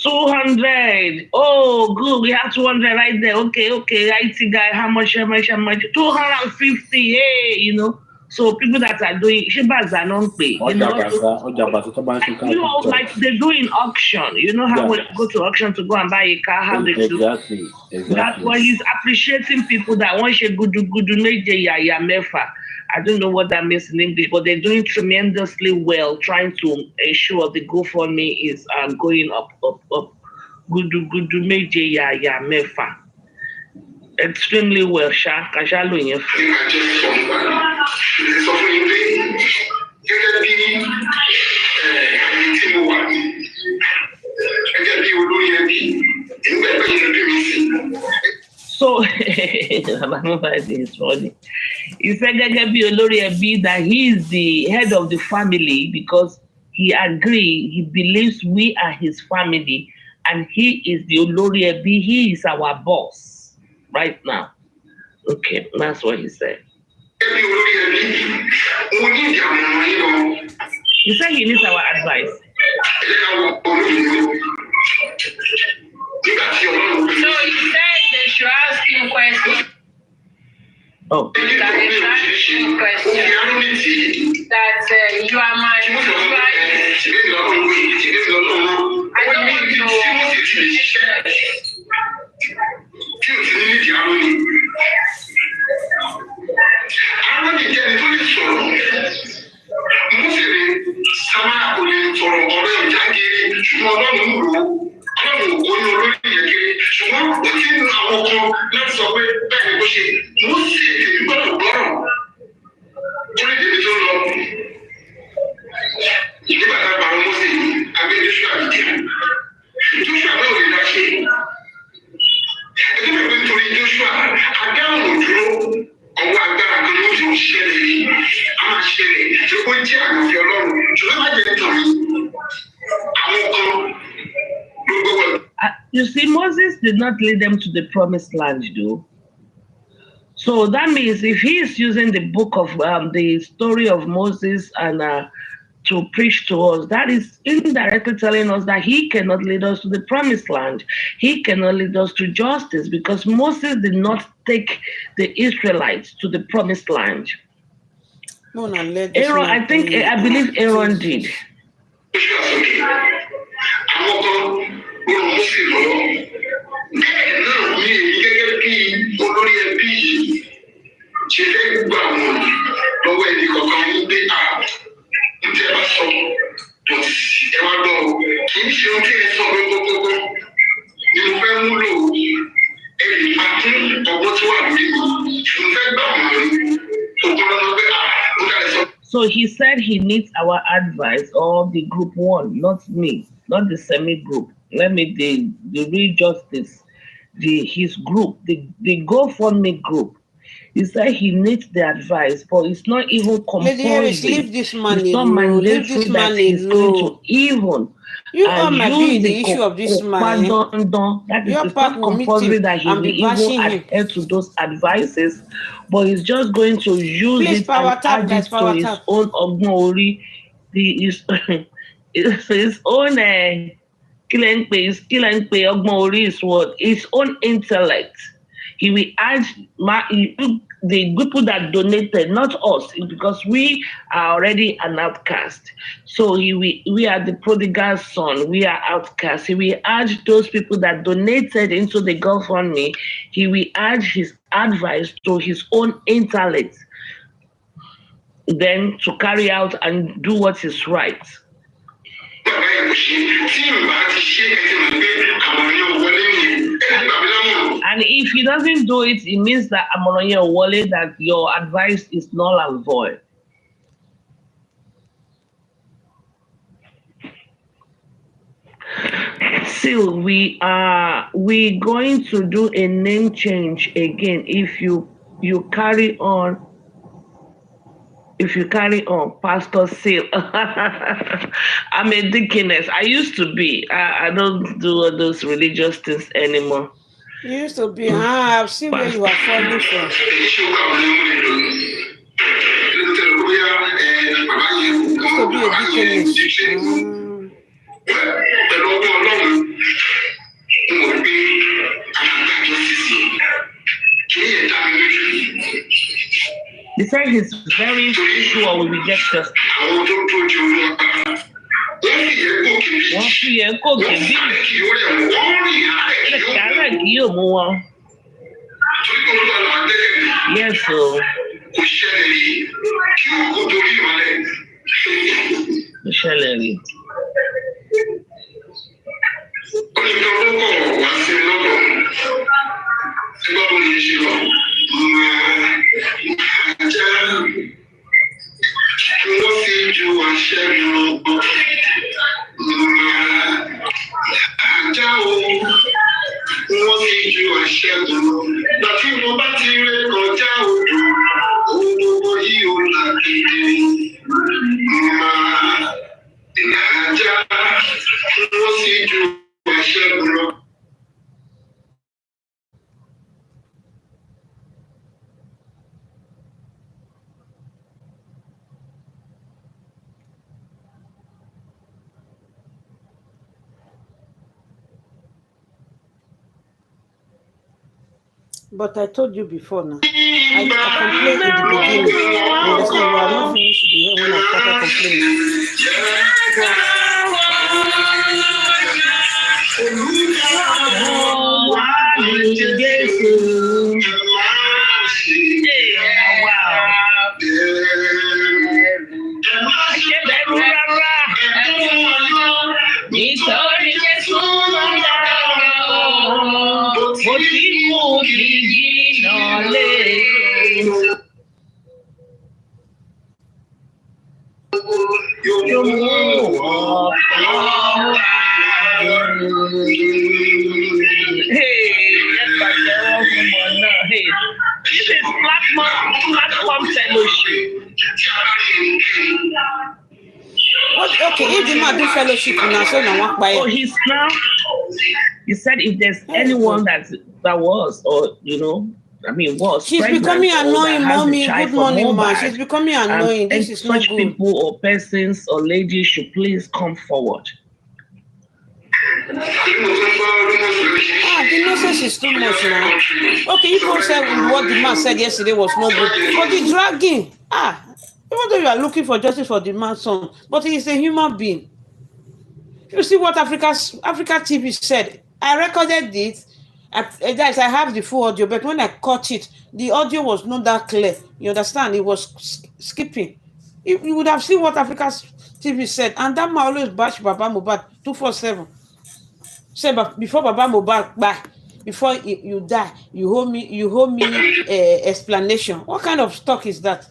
200. Oh, good. We have 200 right there. Okay. IT guy, how much? 250. Hey, So people that are doing Shibas are not paid. Like they do in auction. You know how when you go to auction to go and buy a car, how they do. Exactly. That's why he's appreciating people that want to good mefa. I don't know what that means in English, but they're doing tremendously well, trying to ensure the GoFundMe is going up. Good mefa. Extremely well, Sha. Kajalo in So, it's funny. He said that he is the head of the family because he believes we are his family and he is the Olori Ebi, he is our boss right now. Okay, that's what he said. He said he needs our advice. So he said they should ask him questions. Oh. That they should ask him questions. That you are my advice. I don't want You see, Moses did not lead them to the promised land, though. So that means if he is using the book of the story of Moses and to preach to us, that is indirectly telling us that he cannot lead us to the promised land. He cannot lead us to justice because Moses did not take the Israelites to the promised land. Aaron, I believe Aaron did. So he said he needs our advice, or the group one, not me, not the semi-group. The real justice, his group, the GoFundMe group. He said he needs the advice, but it's not even compulsory. Leave this man it's not alone. mandatory Leave this that man he's going to even. You all might be the issue of this man. That is, it's not compulsory that he will even adhere to those advices, but he's just going to use it and add it to his own ognori, his own his own intellect. He will add the people that donated, not us, because we are already an outcast. So we are the prodigal son. We are outcasts. He will add those people that donated into the GoFundMe. He will add his advice to his own intellect, then to carry out and do what is right. And if he doesn't do it, it means that that your advice is null and void. Still, we going to do a name change again if you carry on. If you carry on, Pastor Seal. I'm a deaconess. I used to be. I don't do all those religious things anymore. You used to be. I've seen where you are falling from. You used to be a deaconess. He said his very sure we will get justice. Wọ́n fi yẹn gòkè bí kàrà kí yóò mú wọn. Yes, o. Kò ṣẹlẹ̀ rí. But I told you before now. I complained in the beginning. You understand? You are not finished when I started complaining. Okay, if the man do fellowship now, so now oh, he's now. He said if there's anyone that was, or I mean, was. She's becoming annoying, mommy. Good morning, ma. She's becoming annoying. This is not good. People or persons or ladies should please come forward. The nonsense is too much now. Okay, you said what the man said yesterday was not good. But the dragging, even though you are looking for justice for the man's son, but he is a human being. You see what Africa TV said. I recorded it. I have the full audio, but when I caught it, the audio was not that clear. You understand? It was skipping. You would have seen what Africa TV said, and that man always bash Baba Mohbad 247. Say, but before Baba Mohbad back, before you die, you hold me explanation. What kind of talk is that?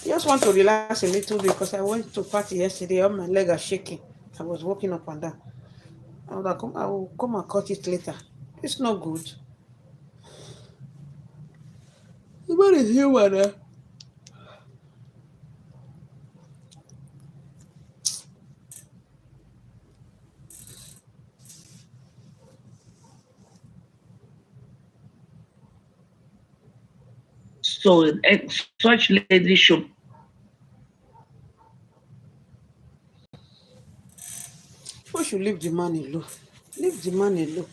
I just want to relax a little bit because I went to party yesterday. All my legs are shaking. I was walking up and down. I will come and cut it later. It's not good. What is human? So such ladies should. We should leave the man alone. Leave the man alone.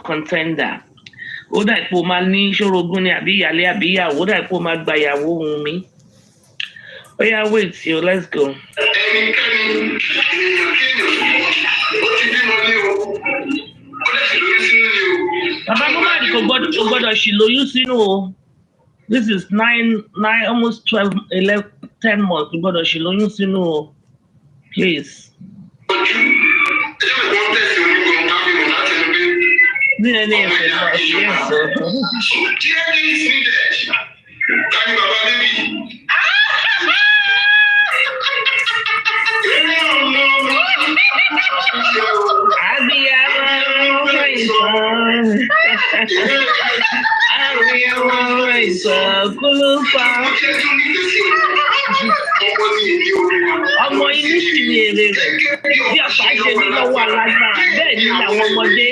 Contender. Ó dà ipò máa ní ṣòrogún ni àbí ìyálé àbí ìyàwó, ó dà ipò máa gba ìyàwó ohun mi. Oh yeah, wait, yo, let's go. Baba Mohbad kò gbọ́dọ̀ ṣì lóyún sínú o. This is 9, almost 12, 11, 10 months. Kò gbọ́dọ̀ ṣì lóyún sínú o. Please. Yes, sir. Ọmọ inú sì ní èrè rẹ̀ bí ọ̀pá ṣe ní lọ́wọ́ alágbára bẹ́ẹ̀ ni àwọn ọmọdé.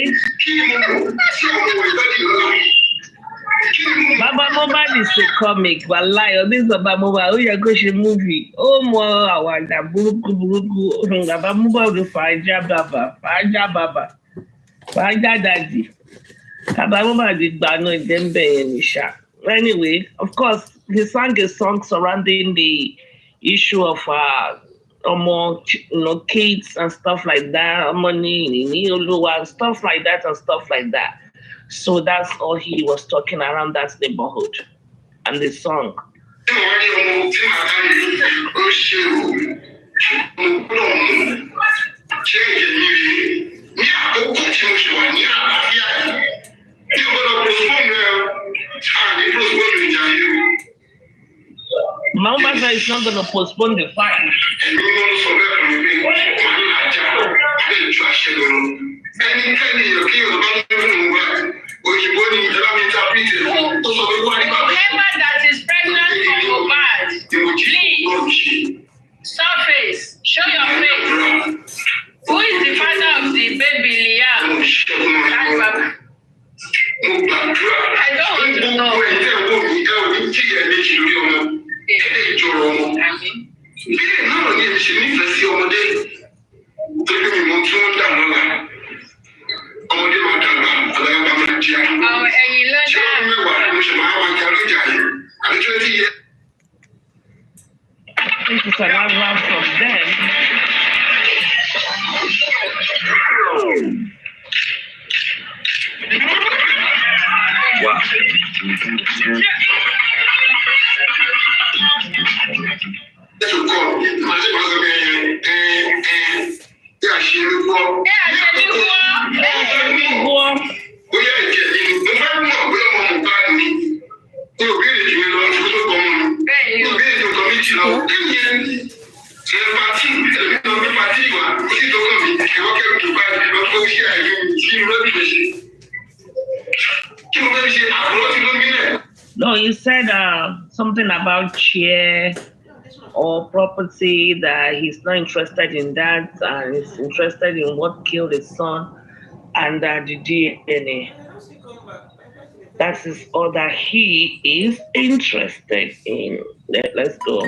Baba Mobile is a comic, but lie. This Baba Mobile, oh yeah, go she movie. Oh more awanda buruku. Baba Mobile the Faja Baba, Faja Daddy. Baba Mobile did bano in Dembe and Nisha. Anyway, of course, he sang a song surrounding the issue of kids and stuff like that, money, and stuff like that and stuff like that. So that's all he was talking around that neighborhood and the song. Mama said it's not going to postpone the fight. Whoever that is pregnant for Mohbad, please, surface, show your face. Who is the father of the baby, Liam? I don't want to know. I think it's another round from them. Wow. No, you said something about share or property, that he's not interested in that, and he's interested in what killed his son and the DNA. That is all that he is interested in. Let's go.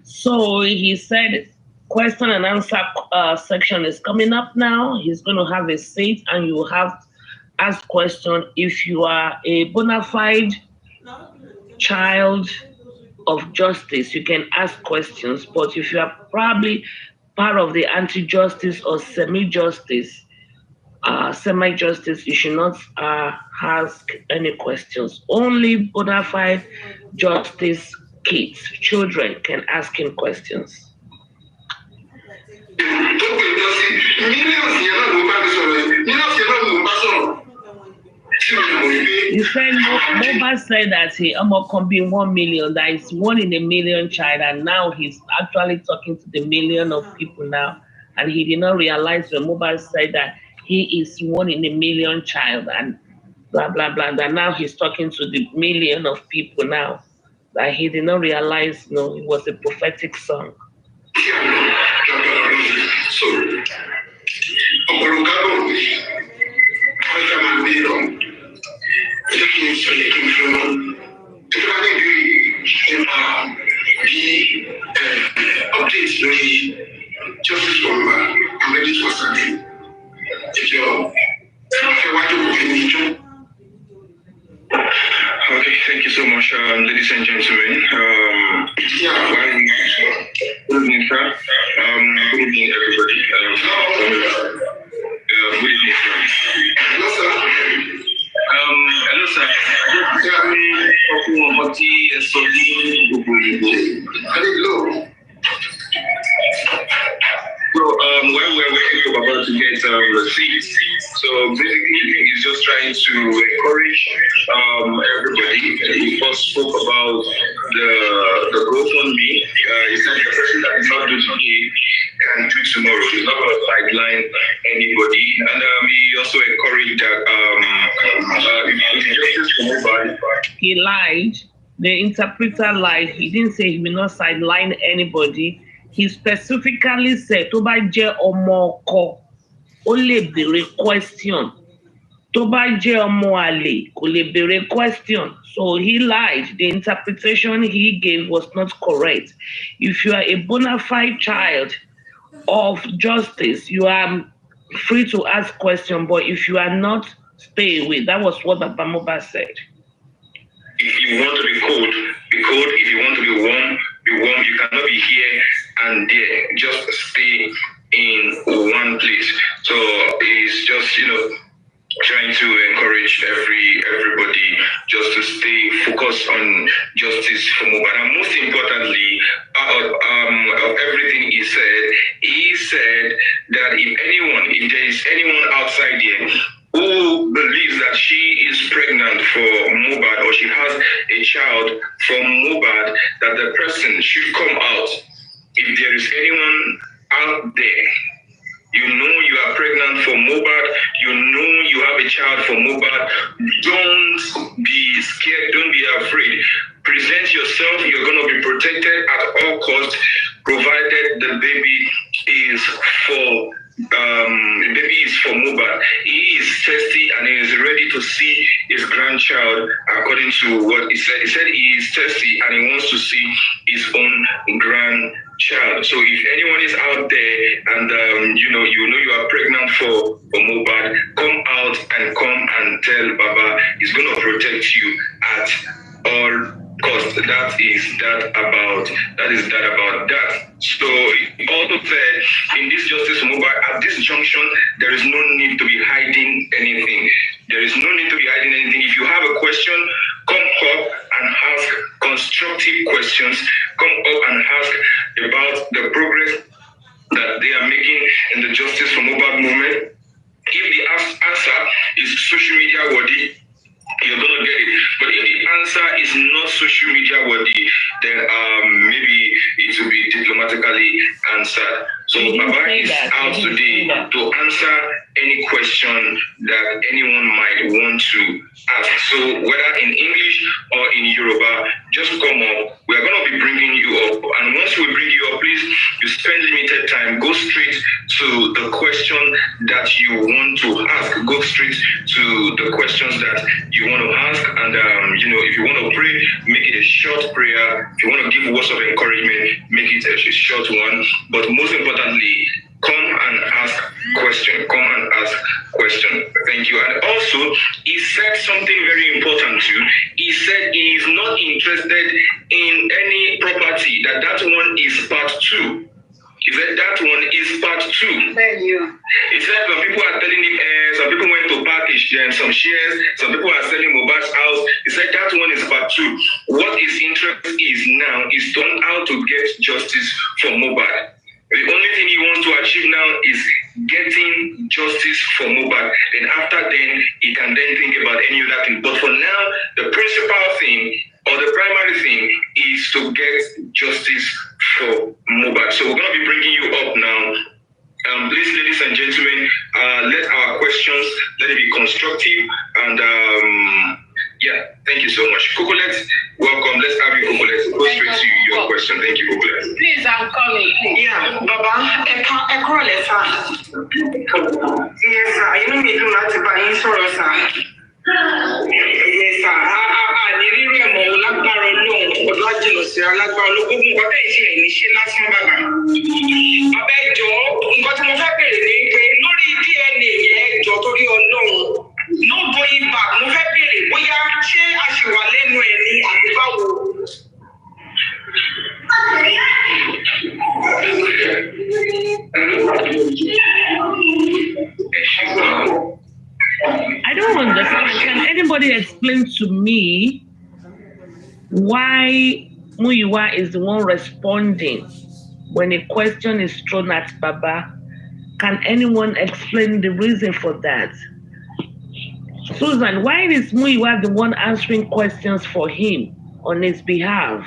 So he said question and answer section is coming up now. He's going to have a seat and you have ask question. If you are a bona fide child of justice, you can ask questions. But if you are probably part of the anti-justice or semi-justice, you should not ask any questions. Only bona fide justice kids, children can ask him questions. You said Moba said that he can be 1 million, that is 1 in a million child, and now he's actually talking to the million of people now, and he did not realize when Moba said that he is 1 in a million child and blah blah blah. That now he's talking to the million of people now. That he did not realize, it was a prophetic song. Okay, thank you so much, ladies and gentlemen. Good evening, sir. Good evening, everybody. Good evening, sir. Hello, sir. spoke about the GoFundMe. He said the person that is not doing today can do tomorrow. He's not going to sideline anybody. And he also encouraged that if justice for mobile. He lied. The interpreter lied. He didn't say he will not sideline anybody. He specifically said, tó bá jẹ́ ọmọ ọkọ, ó lè béèrè question. Tó bá jẹ́ ọmọ àlè, kò lè béèrè question. So he lied. The interpretation he gave was not correct. If you are a bona fide child of justice, you are free to ask questions, but if you are not, stay away. That was what Baba Mohbad said. If you want to be cold, be cold. If you want to be warm, be warm. You cannot be here and there. Just stay in one place. So it's just, trying to encourage everybody just to stay focused on justice for Mohbad. And most importantly, of everything he said that if there is anyone outside here who believes that she is pregnant for Mohbad or she has a child from Mohbad, that the person should come out. If there is anyone out there, you know you are pregnant for Mohbad, you know you have a child for Mohbad, don't be scared, don't be afraid. Present yourself, you're going to be protected at all costs, provided the baby is for Mohbad. He is thirsty and he is ready to see his grandchild, according to what he said. He said he is thirsty and he wants to see his own grandchild. So if anyone is out there and you know you are pregnant for Mohbad, come out and come and tell Baba he's going to protect you at all cost. That is that about that. So he also said in this justice Mohbad, at this junction, there is no need to be hiding anything. There is no need to be hiding anything. If you have a question, come up and ask constructive questions. Come up and ask about the progress that they are making in the justice for Mohbad movement. If the answer is social media worthy, you're going to get it. But if the answer is not social media worthy, then maybe it will be diplomatically answered. So Baba is out today to answer any question that anyone might want to ask. So whether in English or in Yoruba, just come up. We are going to be bringing you up. And once we bring you up, please, you spend limited time. Go straight to the question that you want to ask. Go straight to the questions that you want to ask. And, if you want to pray, make it a short prayer. If you want to give words of encouragement, make it a short one. But most importantly, come and ask question. Come and ask question. Thank you. And also, he said something very important too. He said he is not interested in any property, that one is part 2. He said that one is part 2. Thank you. He said some people are telling him, some people went to package them, some shares, some people are selling Mohbad's house. He said that one is part 2. What his interest is now is to how to get justice for Mohbad. The only thing he wants to achieve now is getting justice for Mohbad. Then after then, he can then think about any other thing. But for now, the principal thing or the primary thing is to get justice for Mohbad. So we're going to be bringing you up now. Please, ladies and gentlemen, let our questions, let it be constructive. And thank you so much. Kokolet, welcome. Let's have you, Kokolet. Go straight to your question. Thank you, Kokolet. Please, I'm coming. Please. Yeah, Baba, I call it, sir. Yes, sir. You know me do not buy insurance, sir. Yes, sir. I really am all lágbára Ọlọ́run, ọdún àjìnà sí alágbára Ọlọ́run. Nǹkan tẹ́ ìṣe ẹ̀ ní ṣe lásán bàbá. Bàbá ẹ jọ̀ọ́, nǹkan tí mo fẹ́ bèrè ni pé lórí DNA yẹn ẹ jọ̀ọ́ torí Ọlọ́run. No going back, mo fẹ́ bèrè bóyá ṣé a ṣì wà lẹ́nu ẹ̀ ní àbí báwo. I don't understand. Can anybody explain to me why Muyiwa is the one responding when a question is thrown at Baba? Can anyone explain the reason for that? Susan, why is Muyiwa the one answering questions for him? on his behalf.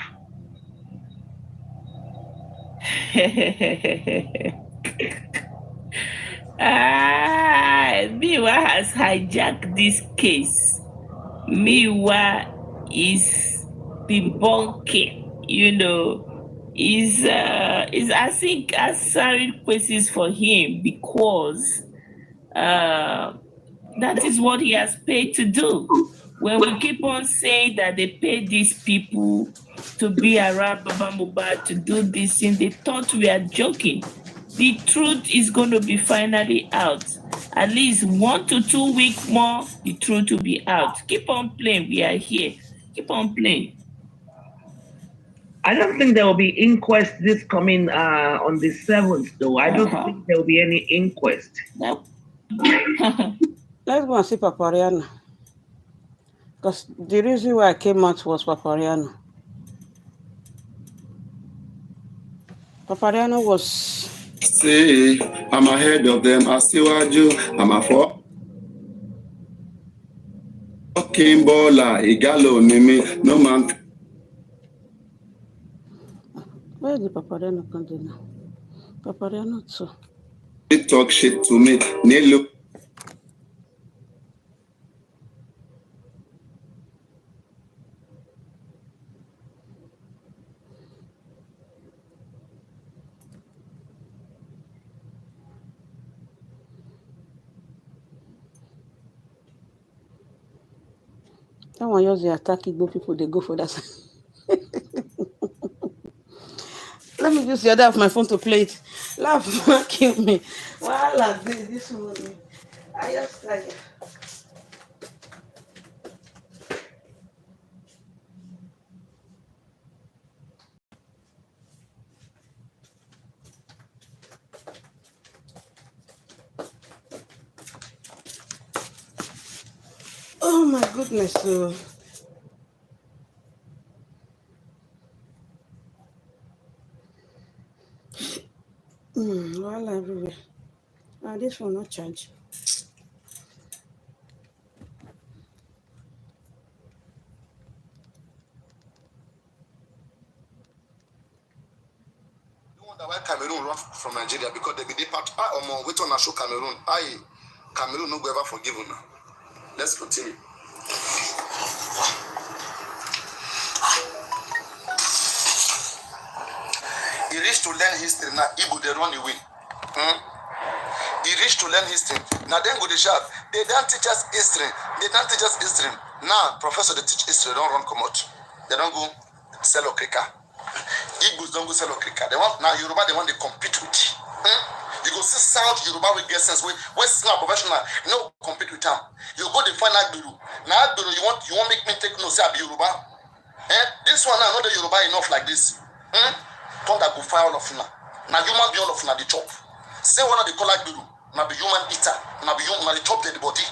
Miwa has hijacked this case. Miwa is debunking, is asking answering questions for him because that is what he has paid to do. When we keep on saying that they pay these people to be around Baba Mohbad to do this thing, they thought we are joking. The truth is going to be finally out. At least 1 to 2 weeks more, the truth will be out. Keep on playing. We are here. Keep on playing. I don't think there will be inquest this coming on the 7th, though. I don't think there will be any inquest. Let's go and see Papariano. Because the reason why I came out was Papariano. Papariano was... See, I'm ahead of them. I see what you. I'm a fucking baller. Igalo, Mimi, no man. Where did Papariano come to now? Papariano too. They talk shit to me. They look. That one use the attack Igbo people, they go for that. Let me use the other of my phone to play it. Laugh, kill me. Voila, this morning. I just tired. Oh my goodness. Well, everywhere. This will not charge. You wonder why Cameroon run from Nigeria because they be depart. Wait on a show Cameroon. Cameroon no go ever forgive you now. Let's continue. He reached to learn history. Now Igbo they run away. He reached to learn history. Now then go the shout. They don't teach us history. They don't teach us history. Now professor they teach history. They don't run come out. They don't go sell okrika. Igbos don't go sell okrika. They want now Yoruba. They want to compete with. You go see South Yoruba with get sense. We smart professional. No compete with them. You go the find Agbero. Now Agbero you want make me take no say I be Yoruba. This one now not the Yoruba enough like this. Thunder go fire all of now. Now human be all of now the chop. Say one of the call Agbero. Now be human eater. Now be human. Now the chop dead body.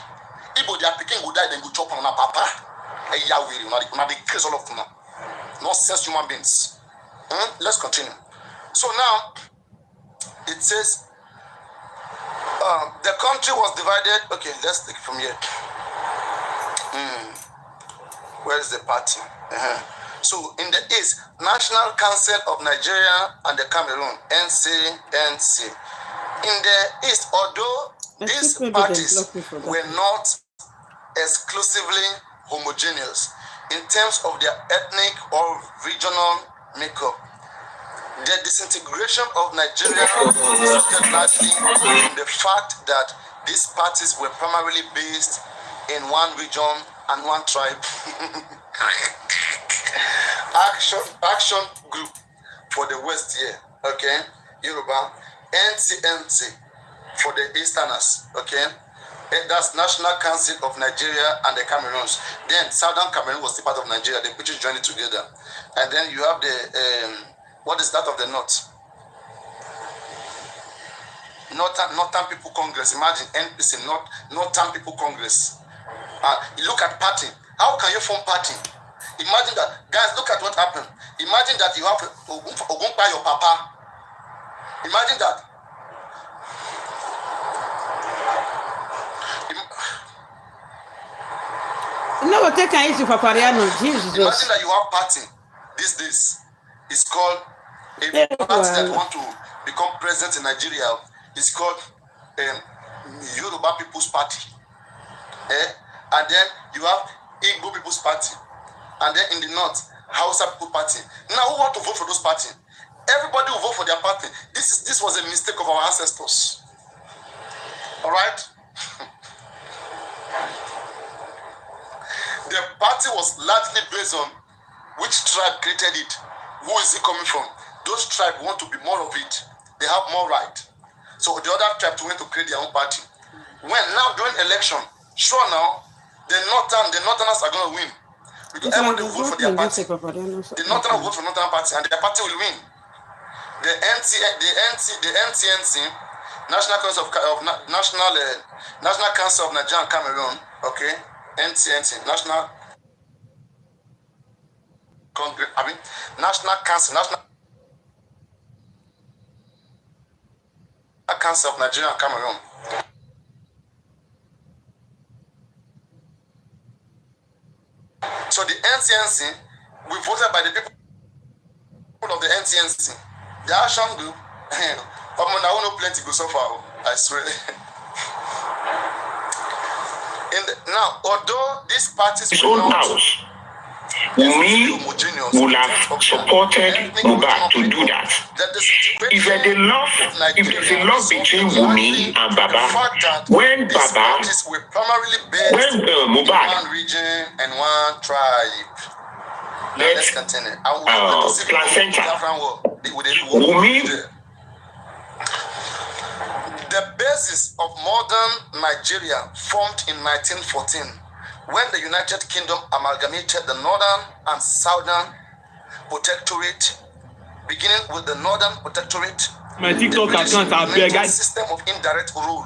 Igbo their pikin go die then go chop on a papa. Yahweh. Now the case all of now. Nonsense human beings. Let's continue. So now it says the country was divided. Okay, let's take it from here. Where is the party? So in the east, National Council of Nigeria and the Cameroon, NCNC. In the east, although these parties were not exclusively homogeneous in terms of their ethnic or regional makeup, the disintegration of Nigeria resulted largely in the fact that these parties were primarily based in one region and one tribe. Action group for the West here, okay? Yoruba, NCNC for the Easterners, okay? And that's National Council of Nigeria and the Cameroons. Then Southern Cameroon was still part of Nigeria. The British joined it together. And then you have the what is that of the North? Northern People Congress. Imagine NPC, Northern People Congress. You look at party. How can you form party? Imagine that, guys. Look at what happened. Imagine that you have Ogunpa your papa. Imagine that. No, take an easy Papariano. Jesus. Imagine that you have party these days. It's called a party that want to become president in Nigeria. It's called Yoruba People's Party. And then you have Igbo People's Party. And then in the north, Hausa People's Party. Now who want to vote for those parties? Everybody will vote for their party. This was a mistake of our ancestors. All right? The party was largely based on which tribe created it. Who is it coming from? Those tribes want to be more of it. They have more right. So the other tribes want to create their own party. When now during election, sure now, the Northerners are going to win. Because everybody will vote for their party. The Northerners will vote for Northern party and their party will win. The NCNC, National Council of National Council of Nigeria and Cameroon, okay, NCNC, National Council of Nigeria and Cameroon. So the NCNC, we voted by the people of the NCNC. The action do. But I want no plenty go so far. I swear. Now, although these parties his own house, we would have supported Mohbad to do that. If there's a love between Wumi and Baba, when Mohbad, region and one tribe. Let's continue. placenta, Wumi. The basis of modern Nigeria formed in 1914 when the United Kingdom amalgamated the Northern and Southern Protectorate, beginning with the Northern Protectorate. My TikTok account a system of indirect rule,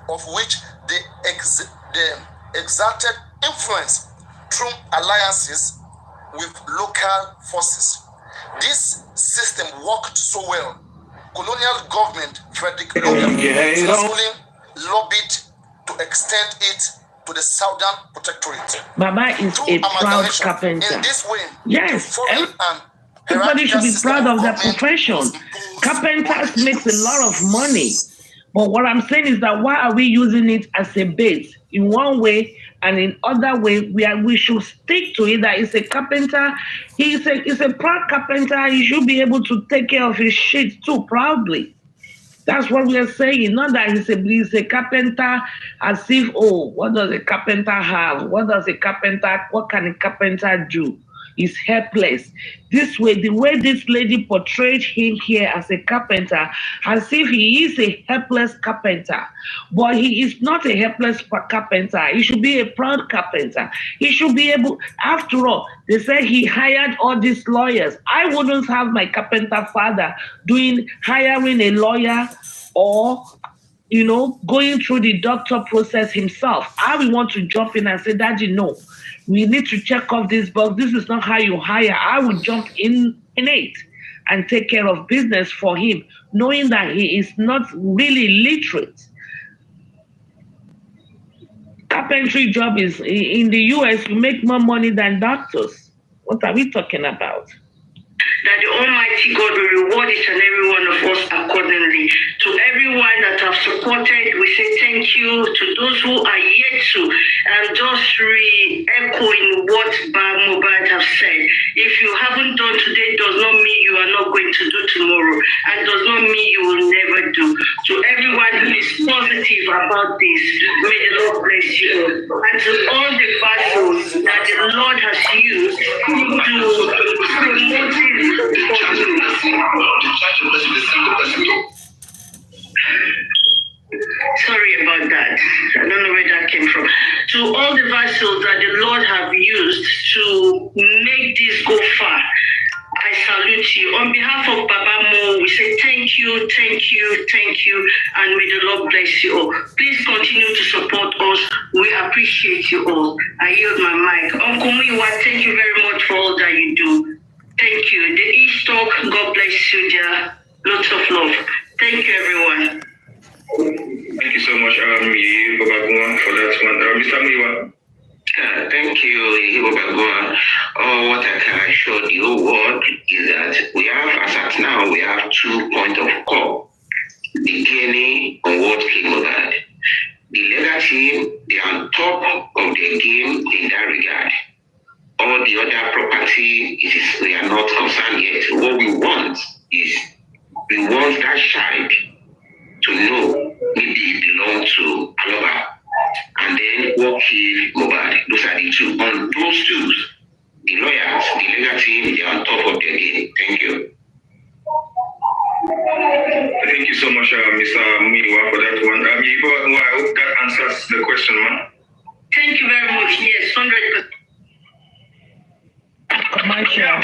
of which they exerted influence through alliances with local forces. This system worked so well. Colonial government Frederick successfully lobbied to extend it to the Southern Protectorate. Baba is a proud carpenter. In this way, yes, everybody should be proud of their profession. Carpenters makes a lot of money. But what I'm saying is that why are we using it as a bait? In one way and in other way, we should stick to it. That it's a carpenter. He's a proud carpenter. He should be able to take care of his shit too proudly. That's what we are saying. Not that he's a carpenter as if, oh, what does a carpenter have? What can a carpenter do? He's helpless. This way, the way this lady portrayed him here as a carpenter, as if he is a helpless carpenter. But he is not a helpless carpenter. He should be a proud carpenter. He should be able, after all, they say he hired all these lawyers. I wouldn't have my carpenter father hiring a lawyer or going through the doctor process himself. I would want to jump in and say, Daddy, no. We need to check off this box. This is not how you hire. I would jump in it and take care of business for him, knowing that he is not really literate. Carpentry job is, in the US, you make more money than doctors. What are we talking about? That the Almighty God will reward each and every one of us accordingly. To everyone that have supported, we say thank you. To those who are yet to, just re-echoing what Mohbad have said. If you haven't done today, does not mean you are not going to do tomorrow, and does not mean you will never do. To everyone who is positive about this, may the Lord bless you. And to all the battles that the Lord has used to promote his sorry about that. I don't know where that came from. To all the vessels that the Lord have used to make this go far, I salute you. On behalf of Baba Mo, we say thank you, and may the Lord bless you all. Please continue to support us. We appreciate you all. I yield my mic. Uncle Miwa, thank you very much for all that you do. Thank you. The East Talk, God bless you, dear. Lots of love. Thank you, everyone. Thank you so much, Baba Guma, for that one. Mr. Miwa. Thank you, Yorubas. What I can assure the whole world is that we have, as at now, we have 2 points of call. Beginning on what came over. The legal team, they are on top of the game in that regard. All the other property, we are not concerned yet. What we want is, we want that child to know maybe it belongs to Aloba, and then what killed Mohbad. Those are the 2. On those 2, the lawyers, the legal team, they are on top of their game. Thank you. Thank you so much, Mr. Muiwa, for that one. I hope that answers the question, ma'am. Thank you very much. Yes, 100%. Commercial.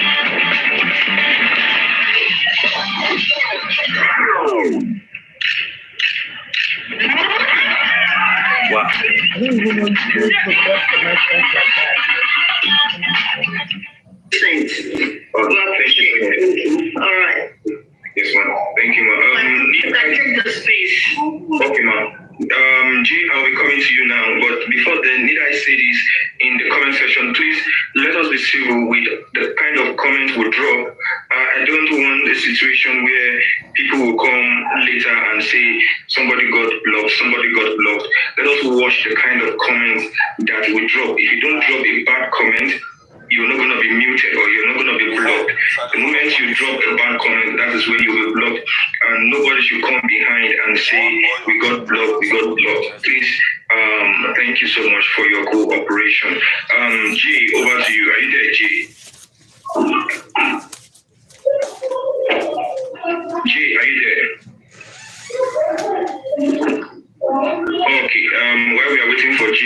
Wow. I don't even know if you the best commercials like that. Thanks. All right. Yes, ma'am. Thank you, ma'am. You can take the space. Okay, ma'am. G, I'll be coming to you now, but before then, need I say this in the comment section? Please let us be civil with the kind of comments we drop. I don't want a situation where people will come later and say somebody got blocked. Let us watch the kind of comments that we drop. If you don't drop a bad comment, you're not going to be muted or you're not going to be blocked. The moment you drop a bad comment, that is when you will be blocked. And nobody should come behind and say, we got blocked. Please, thank you so much for your cooperation. G, over to you. Are you there, G? G, are you there? Okay, while we are waiting for G,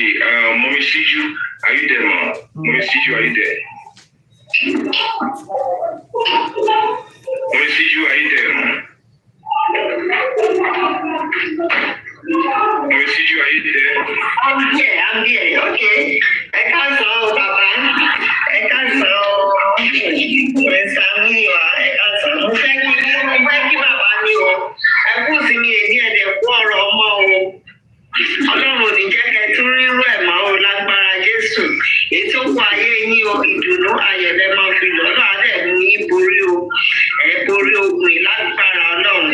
Mommy Siju, are you there, ma'am? Mommy Siju, are you there? Mommy Siju, are you there, ma'am? Mommy Siju, are you there? I'm here. Okay. I can't solve, Papa. I can't solve. When Sammy, I can't solve. Thank you, Papa. I put in here the quarrel. Ọlọ́run ò ní jẹ́ kẹ́ tún rírú ẹ̀ mọ́ o lágbára Jésù. Ètò òkú ayé yín o, ìdùnnú ayẹ̀lẹ̀ máa fi lọ́nà alẹ́ mú yín borí o. Ẹ borí ogun ìlágbára Ọlọ́run.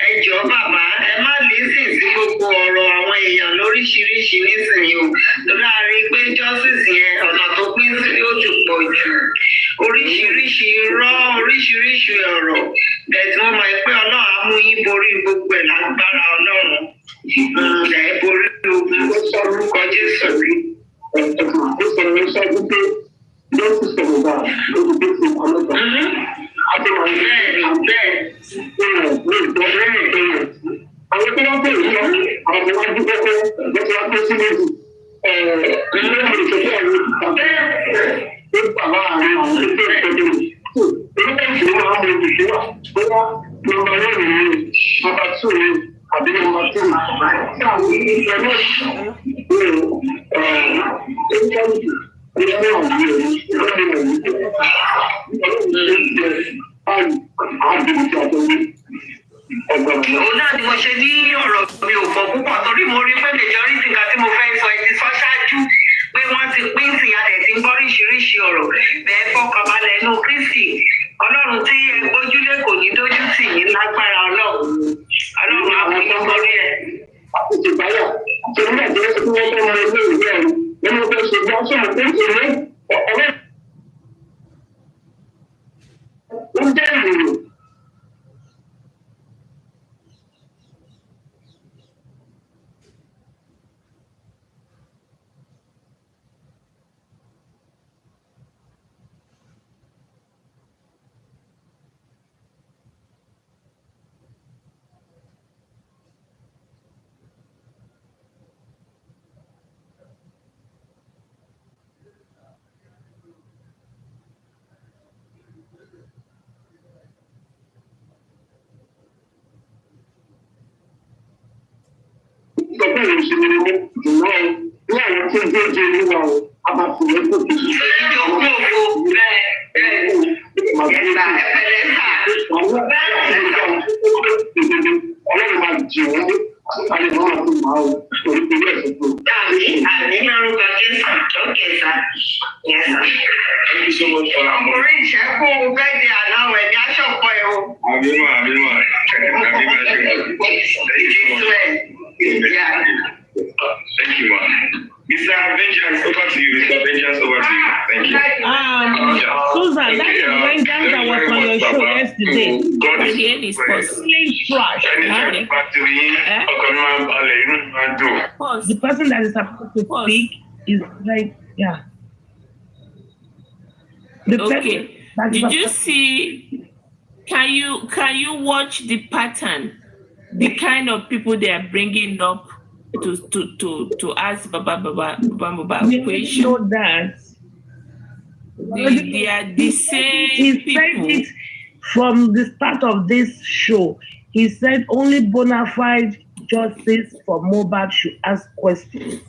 Ẹ jọ̀ọ́ bàbá, ẹ má lísìn sí gbogbo ọ̀rọ̀ àwọn èèyàn lóríṣiríṣi nísìnyí o. Láàárín pé justice yẹn ọ̀nà tó pín sí ó ti pọ̀ jù. Oríṣiríṣi irọ́, oríṣiríṣi ọ̀rọ̀. Bẹ̀ẹ̀ tí wọ́n mọ̀ pé Ọlọ́run á mú yín borí gbogbo ẹ̀ lágbára Ọlọ́run. Ẹ borí ogun ó sọ orúkọ Jésù rí. Ó sọ̀rọ̀ ó sọ wípé lọ́sí sọ̀rọ̀ bá lórí bí ti kọ́ lọ́gbà. Bẹ́ẹ̀ni. Àwọn tó wọ́n bẹ̀rẹ̀ sọ àwọn tó wọ́n dúpẹ́ pé lọ́sí wọ́n pẹ́ sí méjì. Ilé ìwé ìṣẹ́jú àwọn ìta ó bàbá àwọn àwọn tó tẹ̀ ìtọ́jú. Ilé ìṣẹ́jú àwọn olùṣẹ́ wà bóyá nọ́mbà 1 nìyẹn, nọ́mbà 2 nìyẹn. Àbí nọ́mbà 2 Òun náà ni mo ṣe ní ọ̀rọ̀ mi ò pọ̀ púpọ̀ torí mo rí pé majority nǹkan tí mo fẹ́ sọ ti sọ ṣáájú pé wọ́n ti pín sí adẹ̀ tí ń gbọ́ oríṣiríṣi ọ̀rọ̀ bẹ́ẹ̀ fọkànbalẹ̀ inú Kristi Ọlọ́run tí ẹ gbójúlé kò ní dójú tì yín lágbára Ọlọ́run á mú yín borí ẹ̀. Ìbáyà tí wọ́n bá jẹ́ pé wọ́n bá wọn ilé ìwé ẹ̀rù nínú tó ṣe bí wọ́n ṣe àpò ìṣòro ọ̀rẹ́ ó jẹ́ ìròyìn. Ìjọba ìṣòro jùlọ ní àwọn tí ó jẹ́ jẹ́ nígbà wọn, a máa fi wọ́n gòkè. Ọlọ́run máa jì wọ́n dé, a lè máa fi máa o, torí pé ilé ẹ̀sìn tó. Àmì lórúkọ Jésù, ókè Thank you, man. Mr. Vengeance, over to you. Mr. Vengeance, over to you. Thank you. Susan, that is Vengeance that was on your show yesterday. God is trash. The person that is supposed to speak is like, yeah. Okay. Did you see? Can you watch the pattern? The kind of people they are bringing up to ask Baba question. Know that they are the same he people. said it from the start of this show. He said only bona fide justice for Mohbad should ask questions.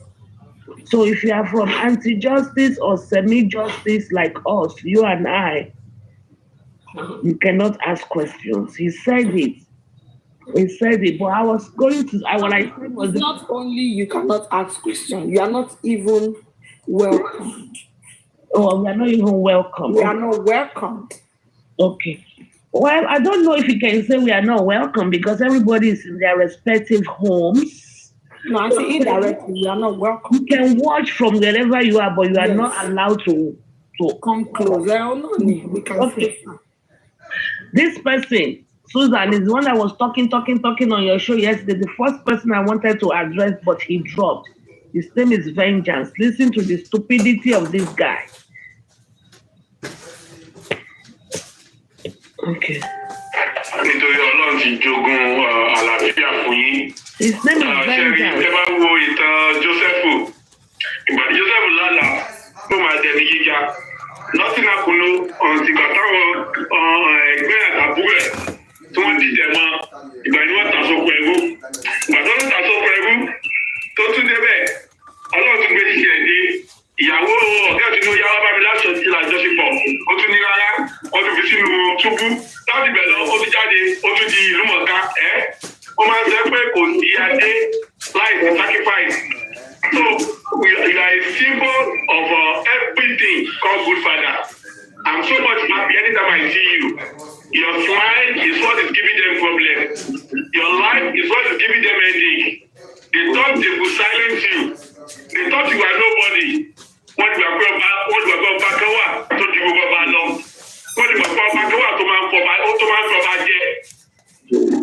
So if you are from anti-justice or semi-justice like us, you and I, you cannot ask questions. He said it. He said it, but I was going to. It's not only you cannot ask questions, you are not even welcome. Oh, we are not even welcome. We are not welcome. Okay. Well, I don't know if you can say we are not welcome because everybody is in their respective homes. No, I say indirectly, you are not welcome. You can watch from wherever you are, but you are not allowed to come close. We can okay. This person, Susan, is the one that was talking on your show yesterday. The first person I wanted to address, but he dropped. His name is Vengeance. Listen to the stupidity of this guy. Okay. Nítorí Ọlọ́run ti jogún àlàáfíà fún yín. His name is Vengeance. Ṣé bá wo ìtàn Jósẹ́fù? Ìgbà tí Jósẹ́fù lálà ló máa dẹni gíga. Nothing happened until ìgbà táwọn ẹgbẹ́ àtàbúrò ẹ̀ tí wọ́n dìde mọ́ ìgbà ni wọ́n tà sóko ẹrú. Ìgbà tó ń tà sóko ẹrú tó tún débẹ̀ Ọlọ́run tún gbé ṣíṣe ẹ̀ dé. Ìyàwó ọ̀gá ìtúnú yàrá bá mi láṣọ sí àjọṣepọ̀. Ó tún ní rárá, wọ́n tún fi sínú túbú. Láti bẹ̀rẹ̀ lọ, ó tún jáde, ó tún di ìlú mọ̀ká. Ó máa ń sọ pé kò sí adé láì sí sacrifice. So, you are a symbol of everything called good father. I'm so much happy anytime I see you. Your smile is what is giving them problem. Your life is what is giving them headache. They thought they could silence you. They thought you were nobody. Wọ́n ti gbàgbọ́ ọba kan wà tó ju gbogbo ọba lọ. Wọ́n ti gbàgbọ́ ọba kan wà tó máa ń fọba jẹ.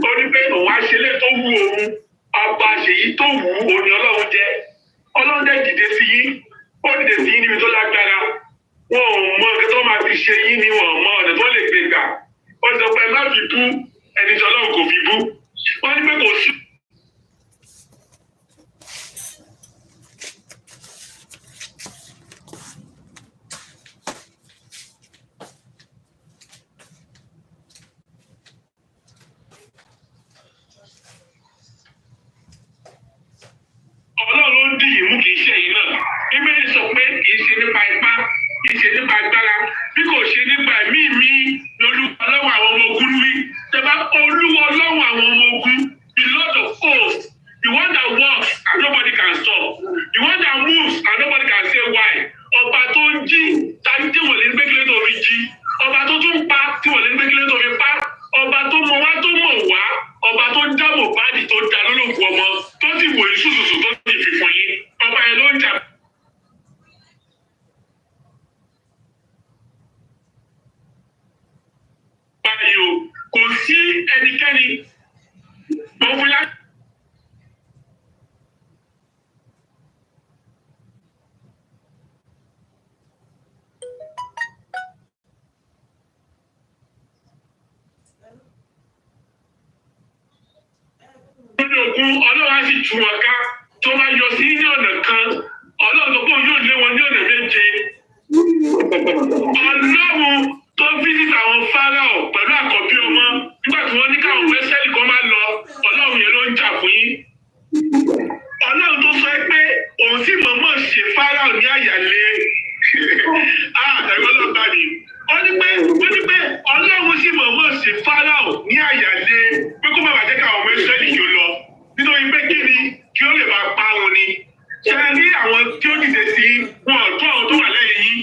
Ó ní pé òun àṣẹlẹ̀ tó wù òun, ọba àṣeyí tó wù òun ni Ọlọ́run jẹ́. Ọlọ́run dẹ̀ dìde sí yín, ó dìde sí yín níbi tó lágbára. Wọn ò mọ nǹkan tó máa fi ṣe yín ni wọn mọ ọ̀nà tó lè gbé gbà. Ó sọ pé má fi bú ẹni tí Ọlọ́run kò fi bú. Wọ́n ní pé kò sí. Ọlọ́run ló ń dì í mú kì í ṣe yìí náà. Bíbélì sọ pé kì í ṣe nípa ipá, kì í ṣe nípa agbára, bí kò ṣe nípa ẹ̀mí mi lolúwa lọ́wọ́ àwọn ọmọ ogun rí. Tẹ̀bá olúwa lọ́wọ́ àwọn ọmọ ogun, the Lord of hosts, the one that walks and nobody can stop, the one that moves and nobody can say why. Ọba tó ń jí, tàbí tí wọ́n lè gbé kílé tó fi jí. Ọba tó tún pa, tí wọ́n lè gbé kílé tó fi pa. Ọba tó mọ wá tó mọ̀ wá. Ọba tó ń dá Mohbad tó dá lólókù ọmọ tó sì wò ìṣùṣùṣù tó sì fi fún yín. Ọba yẹn ló ń jà. Báyìí o, kò sí ẹnikẹ́ni mo fún yá. Ogun Ọlọ́run á sì tú wọn ká tó máa yọ sí ní ọ̀nà kan Ọlọ́run tó kún yóò lé wọn ní ọ̀nà méje. Ọlọ́run tó visit àwọn Fáráò pẹ̀lú àkọ́bí ọmọ nígbà tí wọ́n ní káwọn Ísírẹ́lì kan máa lọ Ọlọ́run yẹn ló ń jà fún yín. Ọlọ́run tó sọ pé òun sì mọ̀ọ́mọ̀ ṣe Fáráò ní àyàlé. Ẹ̀rọ lọ́gbà ni. Wọ́n ní pé Ọlọ́run sì mọ̀ọ́mọ̀ ṣe Fáráò ní àyàlé pé kó má bàa jẹ́ káwọn ọmọ Ísírẹ́lì kí ó lọ. Nítorí pé kí ni kí ó lè máa pa wọn ni. Ṣé ẹ rí àwọn tí ó dìde sí wọn ọ̀tún àwọn tó wà lẹ́yìn yín?